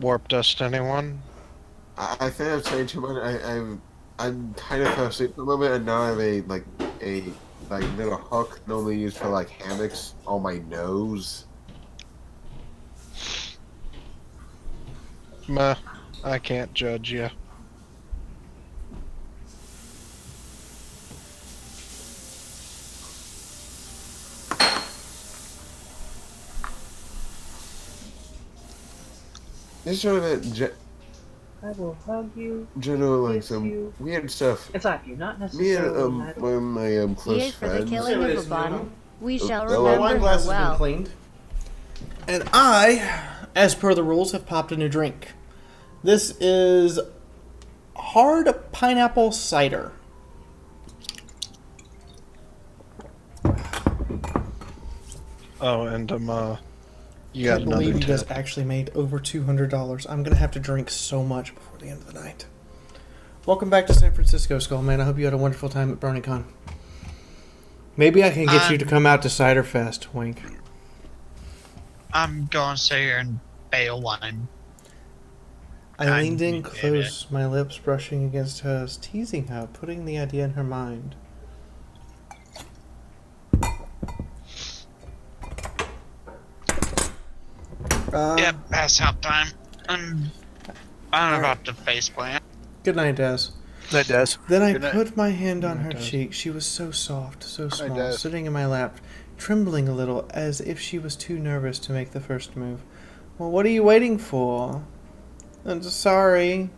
Warp dust, anyone? I think I've saying too much. I'm kind of fell asleep for a moment, and now I have a little hook normally used for like hammocks on my nose. Meh, I can't judge you. Just sort of I will hug you. general like kiss some you. weird stuff. Inside you, not Me necessarily and inside one of my Here close for the friends. killing of a bottle. We shall The remember wine her glass has been well. cleaned. And I, as per the rules, have popped a new drink. This is hard pineapple cider. Oh, and you I got can't another believe you guys tip. actually made over $200. I'm gonna have to drink so much before the end of the night. Welcome back to San Francisco, Skullman. I hope you had a wonderful time at BronyCon. Maybe I can get you to come out to Cider Fest, wink. I'm going to sit here and bail line. I leaned in close, my lips brushing against hers, teasing her, putting the idea in her mind. Yep, pass out time. I'm about to faceplant. Good night, Des. Night, Des. Then I Good night. put my hand on her Des. cheek. She was so soft, so Night, small, Des. sitting in my lap, trembling a little, as if she was too nervous to make the first move. Well, what are you waiting for? I'm sorry.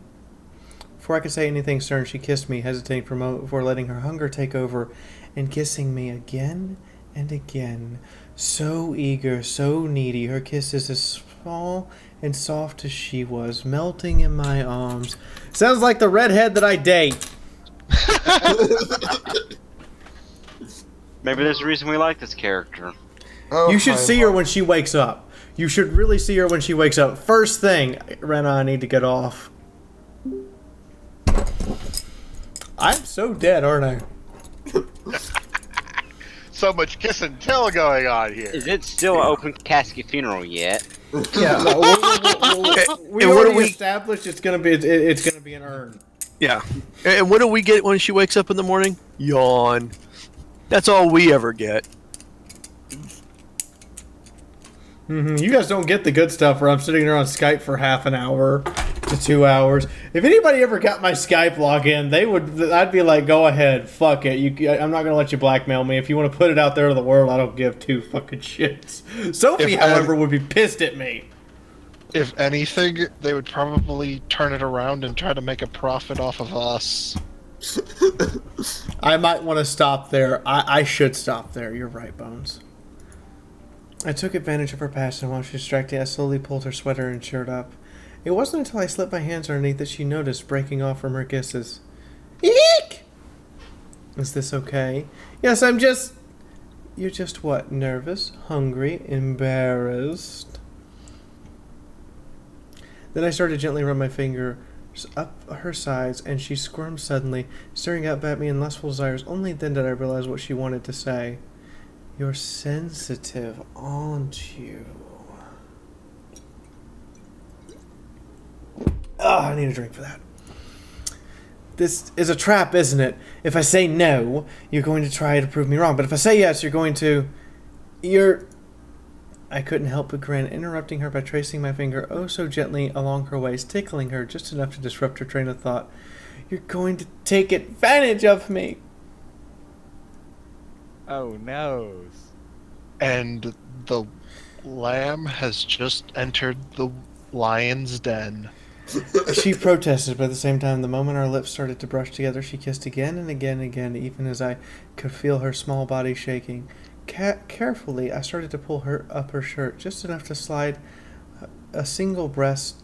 Before I could say anything stern, she kissed me, hesitating before letting her hunger take over, and kissing me again and again. So eager, so needy, her kisses as small and soft as she was, melting in my arms. Sounds like the redhead that I date. Maybe there's a reason we like this character. You should see her when she wakes up. You should really see her when she wakes up. First thing, Rena, I need to get off. I'm so dead, aren't I? So much kiss and tell going on here. Is it still an open casket funeral yet? Yeah. We already established it's gonna be an urn. Yeah. And what do we get when she wakes up in the morning? Yawn. That's all we ever get. You guys don't get the good stuff where I'm sitting there on Skype for half an hour to 2 hours. If anybody ever got my Skype login, I'd be like, go ahead, fuck it. I'm not gonna let you blackmail me. If you want to put it out there to the world, I don't give two fucking shits. Sophie, however, would be pissed at me. If anything, they would probably turn it around and try to make a profit off of us. I might want to stop there. I should stop there. You're right, Bones. I took advantage of her passion while she was distracted. I slowly pulled her sweater and shirt up. It wasn't until I slipped my hands underneath that she noticed, breaking off from her kisses. Eek! Is this okay? Yes, I'm just... You're just what? Nervous? Hungry? Embarrassed? Then I started to gently run my fingers up her sides, and she squirmed suddenly, staring up at me in lustful desires. Only then did I realize what she wanted to say. You're sensitive, aren't you? Oh, I need a drink for that. This is a trap, isn't it? If I say no, you're going to try to prove me wrong. But if I say yes, you're going to... I couldn't help but grin, interrupting her by tracing my finger oh so gently along her waist, tickling her just enough to disrupt her train of thought. You're going to take advantage of me. Oh no. And the lamb has just entered the lion's den. She protested, but at the same time, the moment our lips started to brush together, she kissed again and again and again, even as I could feel her small body shaking. Carefully, I started to pull her up her shirt, just enough to slide a single breast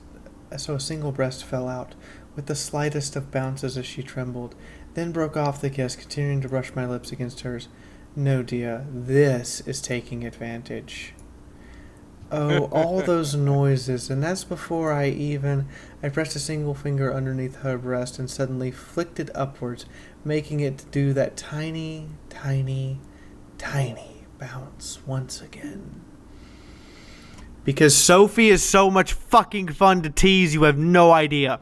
fell out, with the slightest of bounces as she trembled, then broke off the kiss, continuing to brush my lips against hers. No, dear, this is taking advantage. Oh, all those noises, and that's before I pressed a single finger underneath her breast and suddenly flicked it upwards, making it do that tiny, tiny, tiny bounce once again. Because Sophie is so much fucking fun to tease, you have no idea.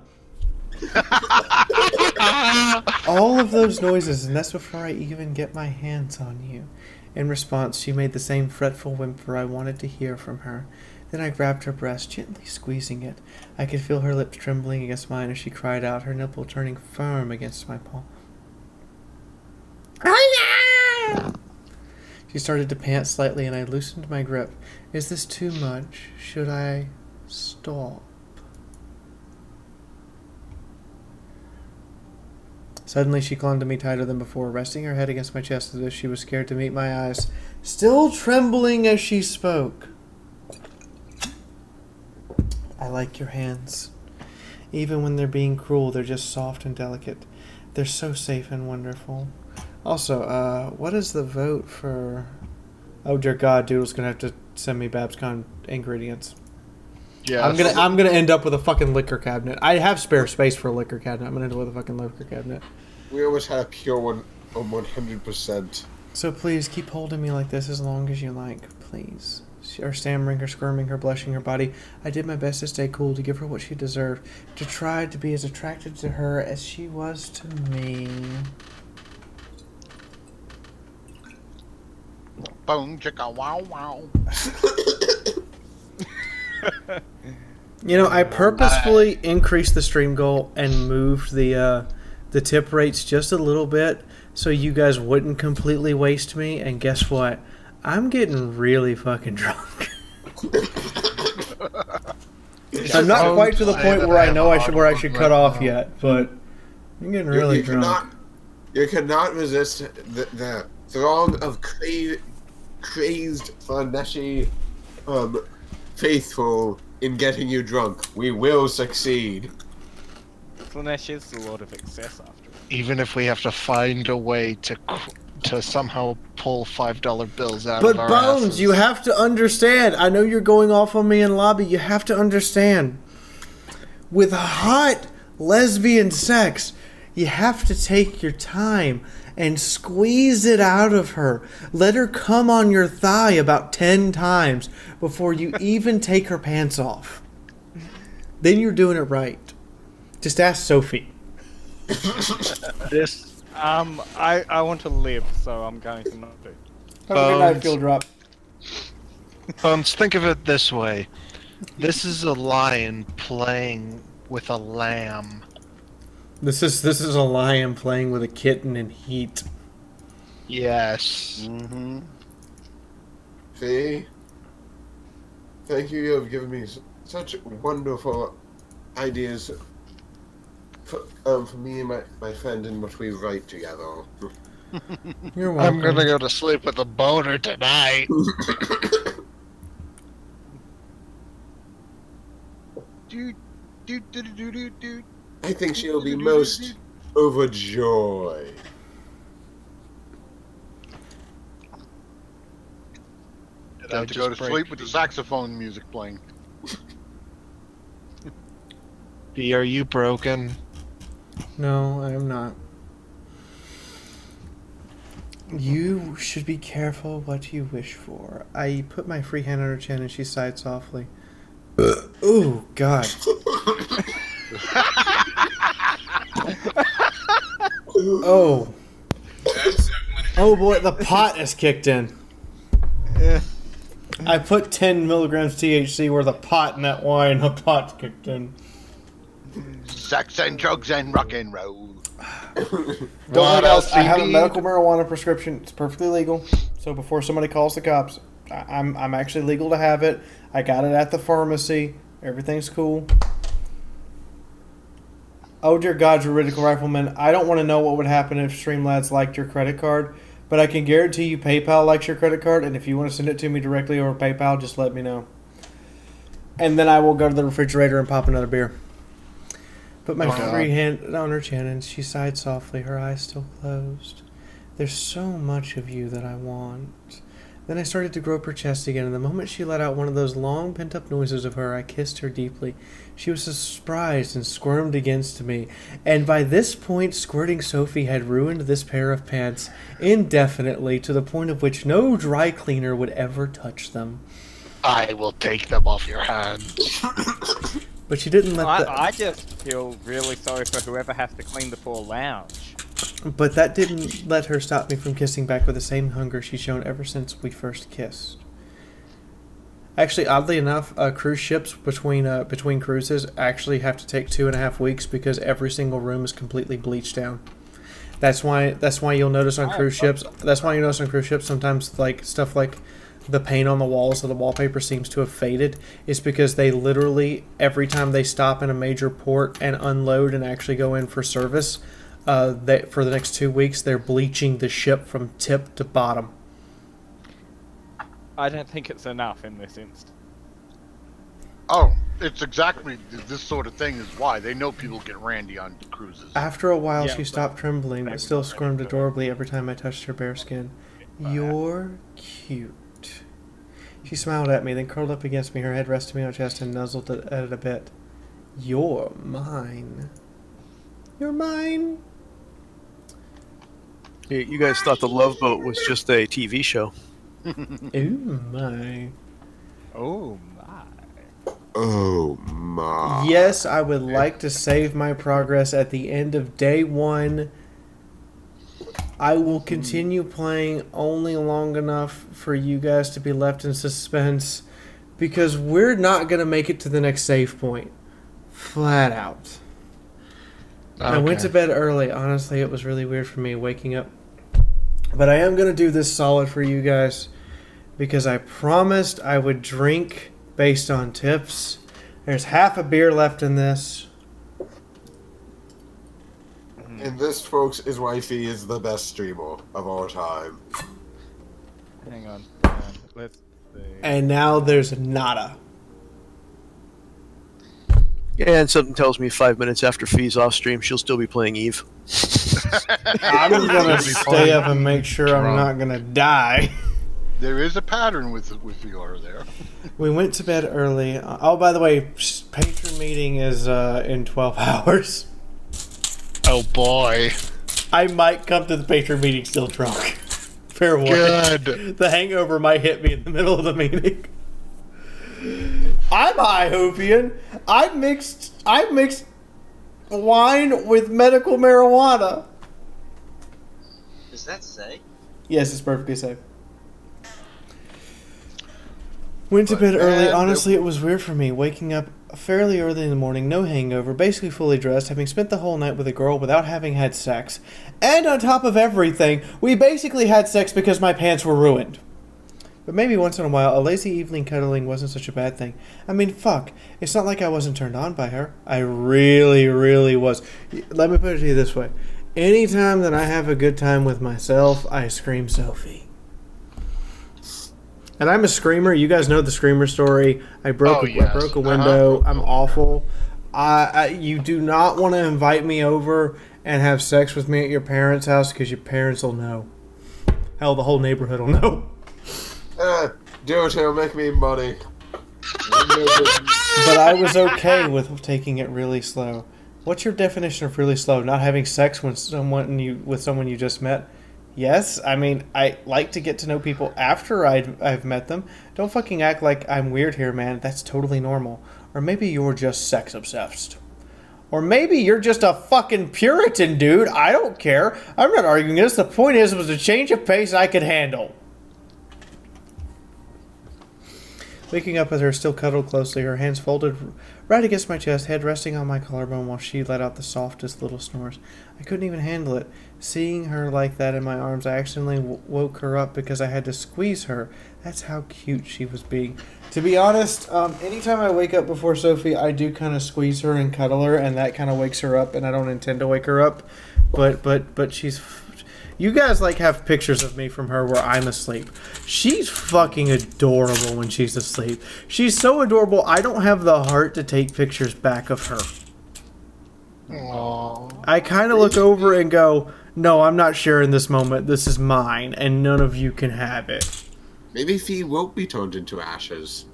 All of those noises, and that's before I even get my hands on you. In response, she made the same fretful whimper I wanted to hear from her. Then I grabbed her breast, gently squeezing it. I could feel her lips trembling against mine as she cried out, her nipple turning firm against my palm. She started to pant slightly, and I loosened my grip. Is this too much? Should I stop? Suddenly she clung to me tighter than before, resting her head against my chest as if she was scared to meet my eyes, still trembling as she spoke. I like your hands. Even when they're being cruel, they're just soft and delicate. They're so safe and wonderful. Also, what is the vote for... Oh, dear God, Doodle's gonna have to send me Babscon ingredients. Yeah, I'm gonna end up with a fucking liquor cabinet. I have spare space for a liquor cabinet. I'm gonna end up with a fucking liquor cabinet. We always had a pure one on 100%. So please keep holding me like this as long as you like, please. Her stammering, her squirming, her blushing, her body. I did my best to stay cool, to give her what she deserved, to try to be as attracted to her as she was to me. Boom, chicka, wow, wow. You know, I purposefully increased the stream goal and moved the tip rates just a little bit so you guys wouldn't completely waste me. And guess what? I'm getting really fucking drunk. I'm not quite to the point where I know I should cut off yet, but I'm getting really drunk. You cannot resist the throng of crazed, Flaneshy, faithful in getting you drunk. We will succeed. Slanesh is a lot of excess after. Even if we have to find a way to somehow pull $5 bills out of our But Bones, asses. you have to understand. I know you're going off on me in lobby. You have to understand. With hot lesbian sex, you have to take your time and squeeze it out of her. Let her come on your thigh about 10 times before you even take her pants off. Then you're doing it right. Just ask Sophie. I want to live, so I'm going to not do. Have a good night, Field Drop. Bones, think of it this way. This is a lion playing with a lamb. This is a lion playing with a kitten in heat. Yes. Mm-hmm. See? Thank you. You have given me such wonderful ideas for me and my friend and what we write together. You're welcome. I'm gonna go to sleep with a boner tonight. I think she'll be most overjoyed. Time to go to sleep with the saxophone music playing. B, are you broken? No, I am not. You should be careful what you wish for. I put my free hand on her chin and she sighed softly. Ooh, God. Oh. Oh boy, the pot has kicked in. I put 10 milligrams THC worth of pot in that wine. The pot kicked in. Sex and drugs and rock and roll. Don't worry, guys. I have a medical marijuana prescription. It's perfectly legal. So before somebody calls the cops, I'm actually legal to have it. I got it at the pharmacy. Everything's cool. Oh dear God, juridical rifleman, I don't want to know what would happen if Streamlabs liked your credit card, but I can guarantee you PayPal likes your credit card, and if you want to send it to me directly over PayPal, just let me know. And then I will go to the refrigerator and pop another beer. Put my free hand on her chin, and she sighed softly, her eyes still closed. There's so much of you that I want. Then I started to grope her chest again, and the moment she let out one of those long pent-up noises of her, I kissed her deeply. She was surprised and squirmed against me, and by this point, Squirting Sophie had ruined this pair of pants indefinitely, to the point of which no dry cleaner would ever touch them. I will take them off your hands. But she didn't let I just feel really sorry for whoever has to clean the poor lounge. But that didn't let her stop me from kissing back with the same hunger she's shown ever since we first kissed. Actually, oddly enough, cruise ships between cruises actually have to take 2.5 weeks because every single room is completely bleached down. That's why you'll notice on cruise ships. That's why you notice on cruise ships sometimes like stuff like the paint on the walls of the wallpaper seems to have faded. Is because they literally every time they stop in a major port and unload and actually go in for service, for the next 2 weeks they're bleaching the ship from tip to bottom. I don't think it's enough in this instance. Oh, it's exactly this sort of thing is why they know people get randy on cruises. After a while, she stopped trembling, but still squirmed adorably every time I touched her bare skin. You're cute. She smiled at me, then curled up against me, her head resting me on her chest and nuzzled at it a bit. You're mine. You're mine. You guys thought The Love Boat was just a TV show. Ooh, my. Oh, my. Oh, my. Yes, I would like to save my progress at the end of day 1. I will continue playing only long enough for you guys to be left in suspense, because we're not going to make it to the next save point. Flat out. Okay. I went to bed early. Honestly, it was really weird for me waking up. But I am going to do this solid for you guys, because I promised I would drink based on tips. There's half a beer left in this. And this, folks, is why he is the best streamer of all time. Hang on. Let's see. And now there's nada. Yeah, and something tells me 5 minutes after Fee's off stream, she'll still be playing Eve. I'm going to stay up and make sure I'm not going to die. There is a pattern with Fiaura there. We went to bed early. Oh, by the way, patron meeting is in 12 hours. Oh boy. I might come to the patron meeting still drunk. Fair warning. Good. The hangover might hit me in the middle of the meeting. I'm high, Hopian. I mixed wine with medical marijuana. Is that safe? Yes, it's perfectly safe. Went to bed early. Honestly, it was weird for me. Waking up fairly early in the morning, no hangover, basically fully dressed, having spent the whole night with a girl without having had sex. And on top of everything, we basically had sex because my pants were ruined. But maybe once in a while, a lazy evening cuddling wasn't such a bad thing. I mean, fuck. It's not like I wasn't turned on by her. I really, really was. Let me put it to you this way. Anytime that I have a good time with myself, I scream Sophie. And I'm a screamer. You guys know the screamer story. I broke a window. I'm awful. You do not want to invite me over and have sex with me at your parents' house because your parents will know. Hell, the whole neighborhood will know. Do it, it'll make me money. But I was okay with taking it really slow. What's your definition of really slow? Not having sex with someone you just met? Yes, I mean, I like to get to know people after I've met them. Don't fucking act like I'm weird here, man. That's totally normal. Or maybe you're just sex obsessed. Or maybe you're just a fucking Puritan, dude. I don't care. I'm not arguing this. The point is, it was a change of pace I could handle. waking up with her still cuddled closely, her hands folded right against my chest, head resting on my collarbone while she let out the softest little snores. I couldn't even handle it. Seeing her like that in my arms, I accidentally woke her up because I had to squeeze her. That's how cute she was being. To be honest, anytime I wake up before Sophie, I do kind of squeeze her and cuddle her, and that kind of wakes her up, and I don't intend to wake her up. But she's... You guys, like, have pictures of me from her where I'm asleep. She's fucking adorable when she's asleep. She's so adorable, I don't have the heart to take pictures back of her. Aww. I kind of look over and go, no, I'm not sharing this moment. This is mine, and none of you can have it. Maybe Fee won't be turned into ashes.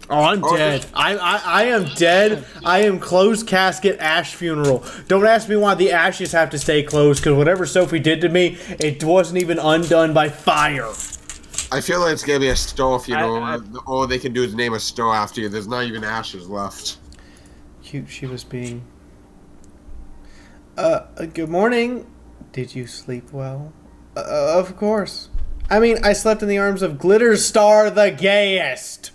Oh, I'm dead. I am dead. I am closed casket ash funeral. Don't ask me why the ashes have to stay closed, because whatever Sophie did to me, it wasn't even undone by fire. I feel like it's gonna be a store funeral. All they can do is name a store after you. There's not even ashes left. Cute she was being. Good morning. Did you sleep well? Of course. I mean, I slept in the arms of Glitter Star the gayest.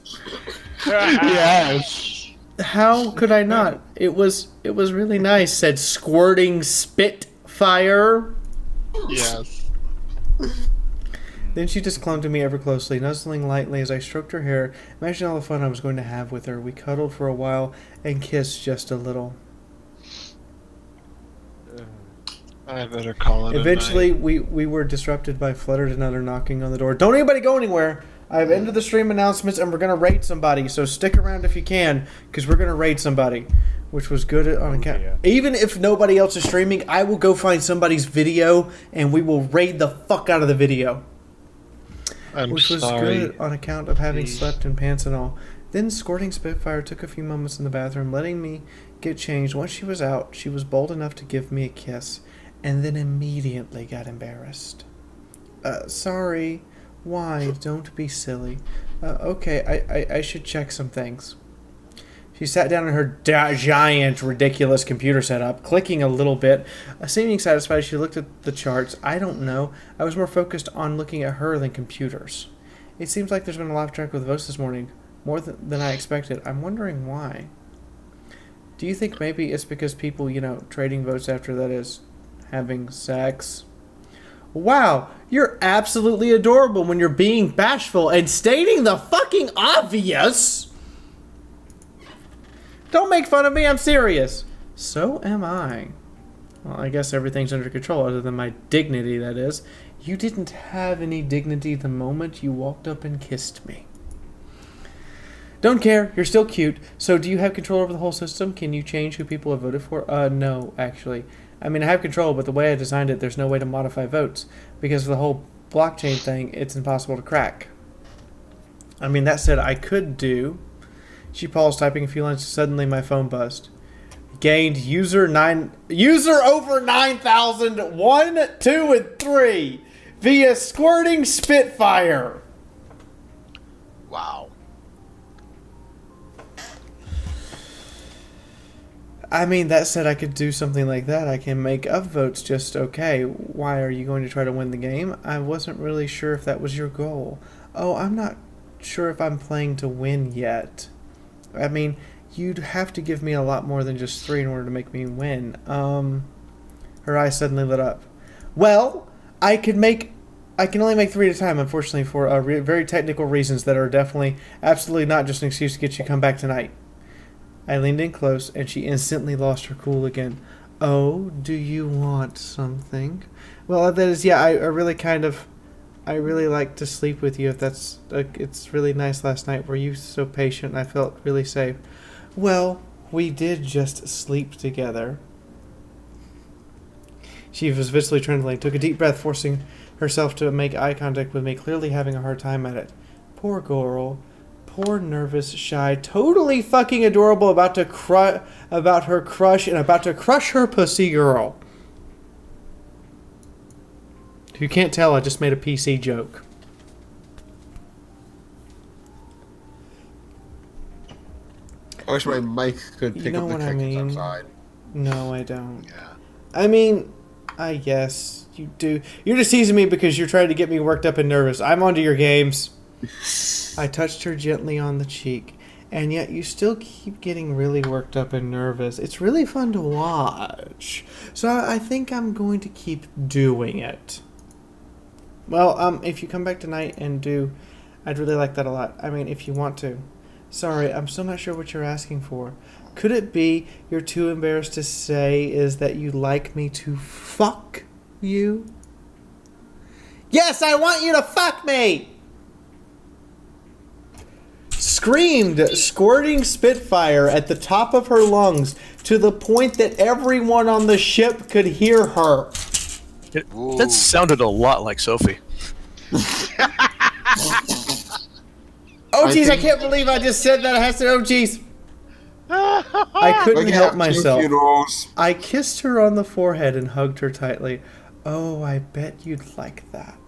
Yes. How could I not? It was really nice, said Squirting Spitfire. Yes. Then she just clung to me ever closely, nuzzling lightly as I stroked her hair. Imagine all the fun I was going to have with her. We cuddled for a while and kissed just a little. I better call it. Eventually, we were disrupted by Fluttered and another knocking on the door. Don't anybody go anywhere. I've ended the stream announcements, and we're going to raid somebody. So stick around if you can, because we're going to raid somebody, which was good on account. Yeah. Even if nobody else is streaming, I will go find somebody's video, and we will raid the fuck out of the video. Which was good on account of having slept in pants and all. Then Squirting Spitfire took a few moments in the bathroom, letting me get changed. Once she was out, she was bold enough to give me a kiss, and then immediately got embarrassed. Sorry. Why? Don't be silly. Okay, I should check some things. She sat down in her giant, ridiculous computer setup, clicking a little bit. Seeming satisfied, she looked at the charts. I don't know. I was more focused on looking at her than computers. It seems like there's been a laugh track with votes this morning, more than I expected. I'm wondering why. Do you think maybe it's because people, trading votes after that is having sex? Wow, you're absolutely adorable when you're being bashful and stating the fucking obvious. Don't make fun of me, I'm serious. So am I. Well, I guess everything's under control other than my dignity, that is. You didn't have any dignity the moment you walked up and kissed me. Don't care, you're still cute. So do you have control over the whole system? Can you change who people have voted for? No, actually. I mean, I have control, but the way I designed it, there's no way to modify votes. Because of the whole blockchain thing, it's impossible to crack. I mean, that said, I could do... She paused, typing a few lines. Suddenly, my phone buzzed. Gained user over 9,000, 1, 2, and 3 via Squirting Spitfire. Wow. I mean, that said, I could do something like that. I can make upvotes just okay. Why, are you going to try to win the game? I wasn't really sure if that was your goal. Oh, I'm not sure if I'm playing to win yet. I mean, you'd have to give me a lot more than just 3 in order to make me win. Her eyes suddenly lit up. Well, I can only make 3 at a time, unfortunately, for very technical reasons that are definitely, absolutely not just an excuse to get you to come back tonight. I leaned in close, and she instantly lost her cool again. Oh, do you want something? Well, that is, yeah, I really like to sleep with you. If that's, it's really nice last night. Were you so patient? And I felt really safe. Well, we did just sleep together. She was visibly trembling, took a deep breath, forcing herself to make eye contact with me, clearly having a hard time at it. Poor girl. Poor, nervous, shy, totally fucking adorable, about her crush and about to crush her pussy girl. If you can't tell, I just made a PC joke. I wish my mic could pick up the crickets outside. No, I don't. Yeah. I mean, I guess you do. You're just teasing me because you're trying to get me worked up and nervous. I'm onto your games. I touched her gently on the cheek, and yet you still keep getting really worked up and nervous. It's really fun to watch. So I think I'm going to keep doing it. Well, if you come back tonight and do, I'd really like that a lot. I mean, if you want to. Sorry, I'm still not sure what you're asking for. Could it be you're too embarrassed to say is that you'd like me to fuck you? Yes, I want you to fuck me! Screamed, squirting spitfire at the top of her lungs to the point that everyone on the ship could hear her. That sounded a lot like Sophie. Oh, jeez, I can't believe I just said that. I have to, oh, jeez. I couldn't help myself. I kissed her on the forehead and hugged her tightly. Oh, I bet you'd like that.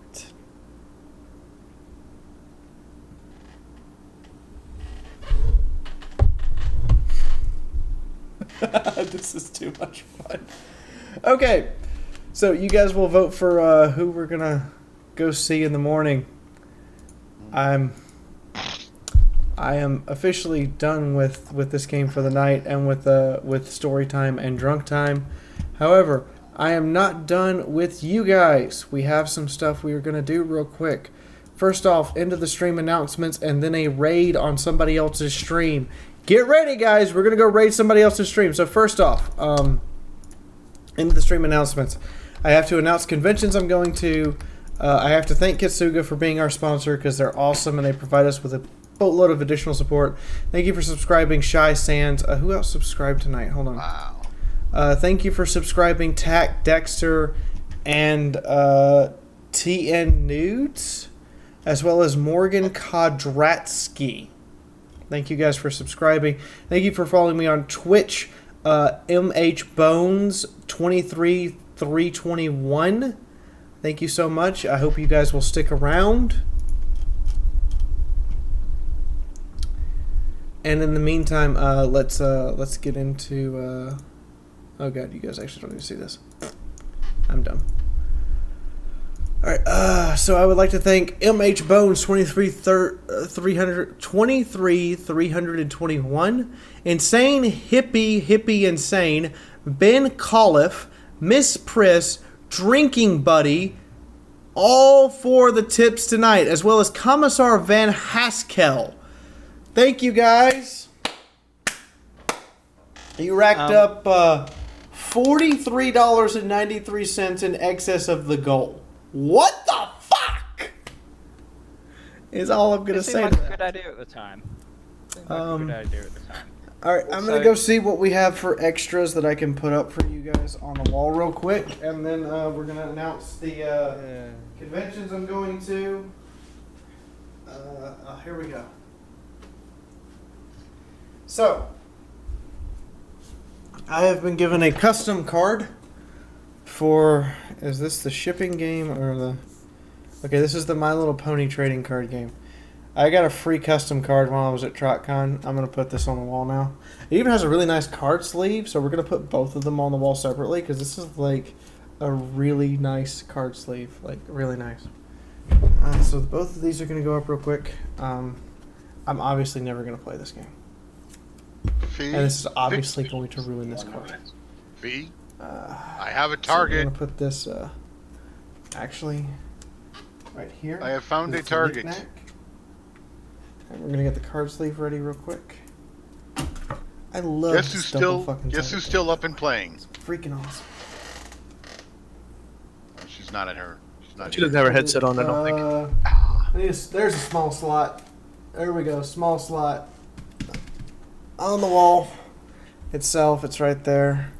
This is too much fun. Okay, so you guys will vote for who we're gonna go see in the morning. I am officially done with this game for the night and with story time and drunk time. However, I am not done with you guys. We have some stuff we are gonna do real quick. First off, into the stream announcements and then a raid on somebody else's stream. Get ready, guys. We're going to go raid somebody else's stream. So first off, into the stream announcements. I have to announce conventions I'm going to. I have to thank Kitsuga for being our sponsor because they're awesome and they provide us with a boatload of additional support. Thank you for subscribing, Shy Sands. Who else subscribed tonight? Hold on. Wow. Thank you for subscribing, Tack, Dexter, and TN Nudes, as well as Morgan Kodratsky. Thank you guys for subscribing. Thank you for following me on Twitch, MHBones23321. Thank you so much. I hope you guys will stick around. And in the meantime, let's get into. Oh god, you guys actually don't need to see this. I'm dumb. Alright, so I would like to thank MHBones23321, Insane Hippie Insane, Ben Colliff, Miss Priss, Drinking Buddy, all for the tips tonight, as well as Commissar Van Haskell. Thank you guys. You racked up $43.93 in excess of the goal. What the fuck? Is all I'm gonna say. It seemed like a good idea at the time. Alright, I'm gonna go see what we have for extras that I can put up for you guys on the wall real quick, and then we're gonna announce the conventions I'm going to. Here we go. So, I have been given a custom card for, is this the shipping game or the, okay, this is the My Little Pony trading card game. I got a free custom card while I was at TrotCon. I'm going to put this on the wall now. It even has a really nice card sleeve, so we're going to put both of them on the wall separately because this is like a really nice card sleeve, like really nice. So both of these are going to go up real quick. I'm obviously never going to play this game. And this is obviously going to ruin this card. V, I have a target. So I'm going to put this, actually, right here. I have found a target. And we're going to get the card sleeve ready real quick. I love Guess who's still up and playing? It's freaking awesome. She's not in her. She doesn't have her headset on, I don't think. There's a small slot. There we go, small slot. On the wall itself, it's right there.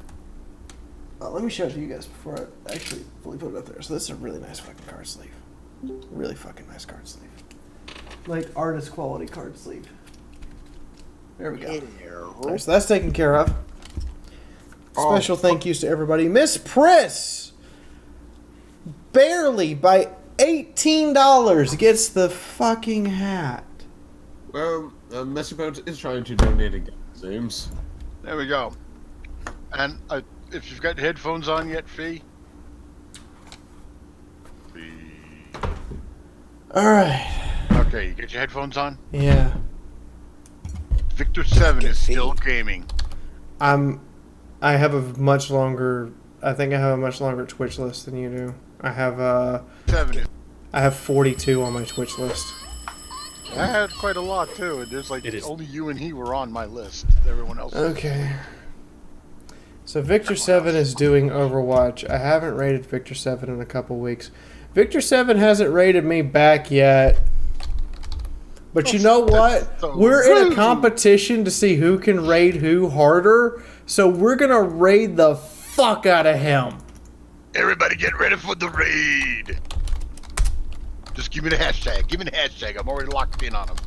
Let me show it to you guys before I actually fully put it up there. So this is a really nice fucking card sleeve. Really fucking nice card sleeve. Like artist quality card sleeve. There we go. Right, so that's taken care of. Special thank yous to everybody. Miss Priss, barely by $18 gets the fucking hat. Well, Mr. Bones is trying to donate again, Zooms. There we go. And if you've got headphones on yet, Fee? Alright. Okay, Faye, you get your headphones on? Yeah. Victor 7 is still gaming. I have a much longer. I think I have a much longer Twitch list than you do. I have 7 is. I have 42 on my Twitch list. I had quite a lot too, and there's like only you and he were on my list. Everyone else. Okay. So Victor 7 is doing Overwatch. I haven't rated Victor 7 in a couple weeks. Victor 7 hasn't rated me back yet. But you know what? So we're in rude. a competition to see who can raid who harder. So we're going to raid the fuck out of him. Everybody get ready for the raid. Just give me the hashtag. Give me the hashtag. I'm already locked in on them.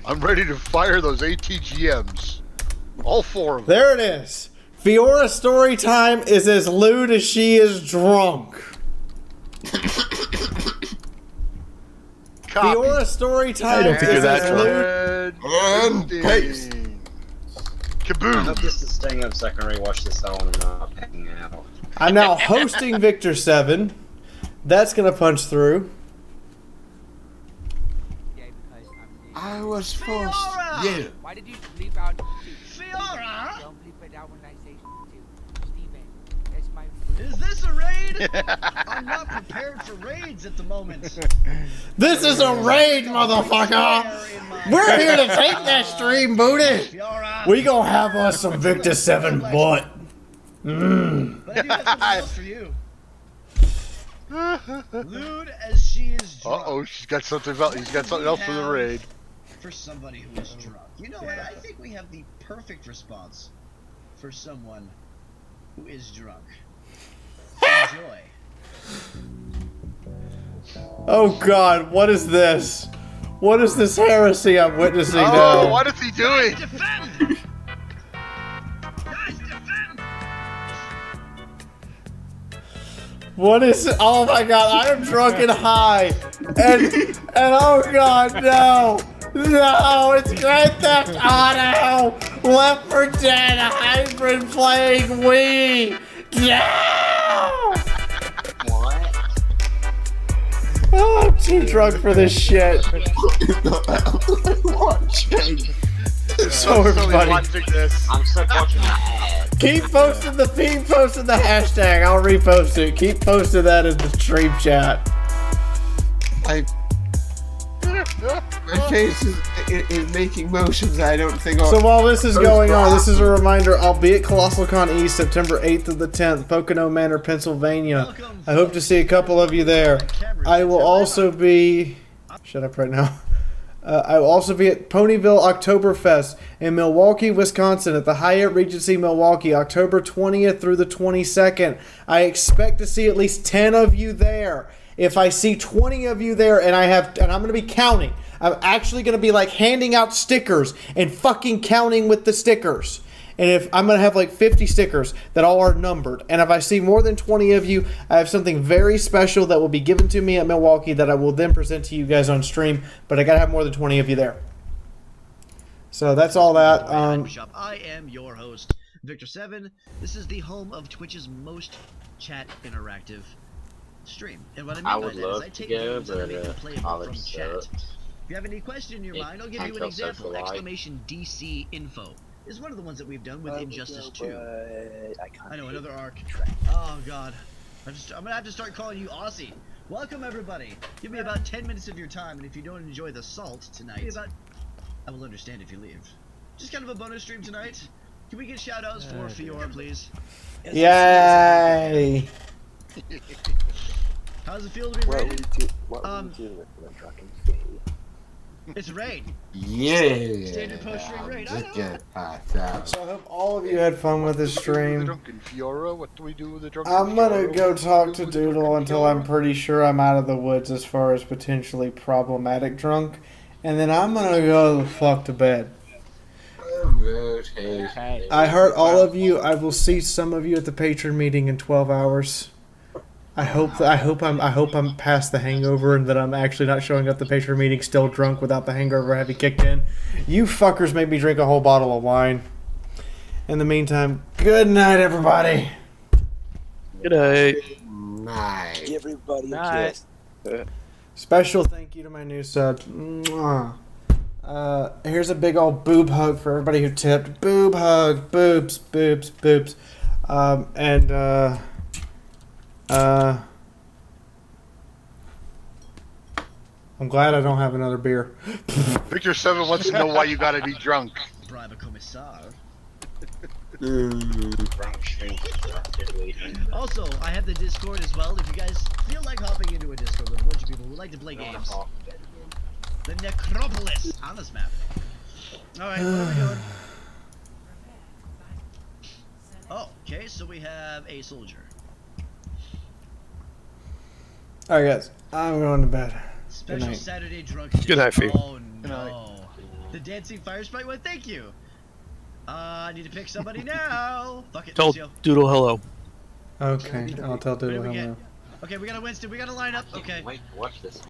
I'm ready to fire those ATGMs. All 4 of them. There it is. Fiaura story time is as lewd as she is drunk. Fiaura story time is as lewd. And paste. Kaboom. I hope this is staying up so I can rewatch this all and not hanging out. I'm now hosting Victor 7. That's going to punch through. I was forced. Yeah. Why did you leave out Fiaura? Don't leave it out when I say to Steven. That's my Is this a raid? I'm not prepared for raids at the moment. This is a raid, motherfucker! We're here to take that stream, booty! We gonna have us some Victor 7 butt. Mmm. But I do have something else for you. Lewd as she is drunk. Uh-oh, she's got something else. He's got something else for the raid. For somebody who is drunk. You know what? I think we have the perfect response for someone who is drunk. Enjoy. Oh god, what is this? What is this heresy I'm witnessing now? What is he doing? What is it? Oh my god, I am drunk and high. And oh god, no. No, it's Grand Theft Auto! Left 4 Dead, a hybrid playing Wii! No! What? Oh, I'm too drunk for this shit. So everybody, I'm still watching that ad. keep posting the hashtag. I'll repost it. Keep posting that in the stream chat. My face is making motions I don't think I'll... So while this is going on, this is a reminder, I'll be at Colossal Con East September 8th to the 10th, Pocono Manor, Pennsylvania. I hope to see a couple of you there. I will also be... Shut up right now. I will also be at Ponyville Oktoberfest in Milwaukee, Wisconsin at the Hyatt Regency Milwaukee, October 20th through the 22nd. I expect to see at least 10 of you there. If I see 20 of you there and I'm going to be counting. I'm actually going to be like handing out stickers and fucking counting with the stickers. And if I'm going to have like 50 stickers that all are numbered. And if I see more than 20 of you, I have something very special that will be given to me at Milwaukee that I will then present to you guys on stream. But I got to have more than 20 of you there. So that's all that. I am your host, Victor 7. This is the home of Twitch's most chat interactive stream. And what I mean by that is I take games and I make them playable from chat. If you have any question in your mind, I'll give you an example. Exclamation DC info is one of the ones that we've done with Injustice 2. I know, another arc. Oh god. I'm gonna have to start calling you Aussie. Welcome everybody. Give me about 10 minutes of your time, and if you don't enjoy the salt tonight, I will understand if you leave. Just kind of a bonus stream tonight. Can we get shout outs for Fiaura, please? Yay! How does it feel to be raided? What would you do with the Drunken? It's a raid. Yeah. Standard post-stream raid. So I hope all of you had fun with this stream. Drunken Fiaura? What do we do with the Drunken I'm gonna Fiaura? go talk to Doodle until I'm pretty sure I'm out of the woods as far as potentially problematic drunk. And then I'm gonna go the fuck to bed. I heard all of you. I will see some of you at the patron meeting in 12 hours. I hope I'm past the hangover and that I'm actually not showing up at the patron meeting still drunk without the hangover having kicked in. You fuckers made me drink a whole bottle of wine. In the meantime, good night, everybody. Good night. Night. Give everybody Night. a kiss. Special thank you to my new subs. Mwah. Here's a big old boob hug for everybody who tipped. Boob hug. Boobs. Boobs. Boobs. I'm glad I don't have another beer. Victor 7 wants to know why you gotta be drunk. Bribe a commissar. Also, I have the Discord as well. If you guys feel like hopping into a Discord with a bunch of people who like to play games. The Necropolis on this map. Alright, what are we doing? Oh, okay, so we have a soldier. Alright, guys. I'm going to bed. Special Saturday drunk. Good night, Fee. Oh no. The dancing fire sprite one, thank you. I need to pick somebody now. Fuck it, Tell Lucio. Doodle hello. Okay, I'll tell Doodle hello. Okay, we got a Winston. We got to line up. Okay. Wait, watch this.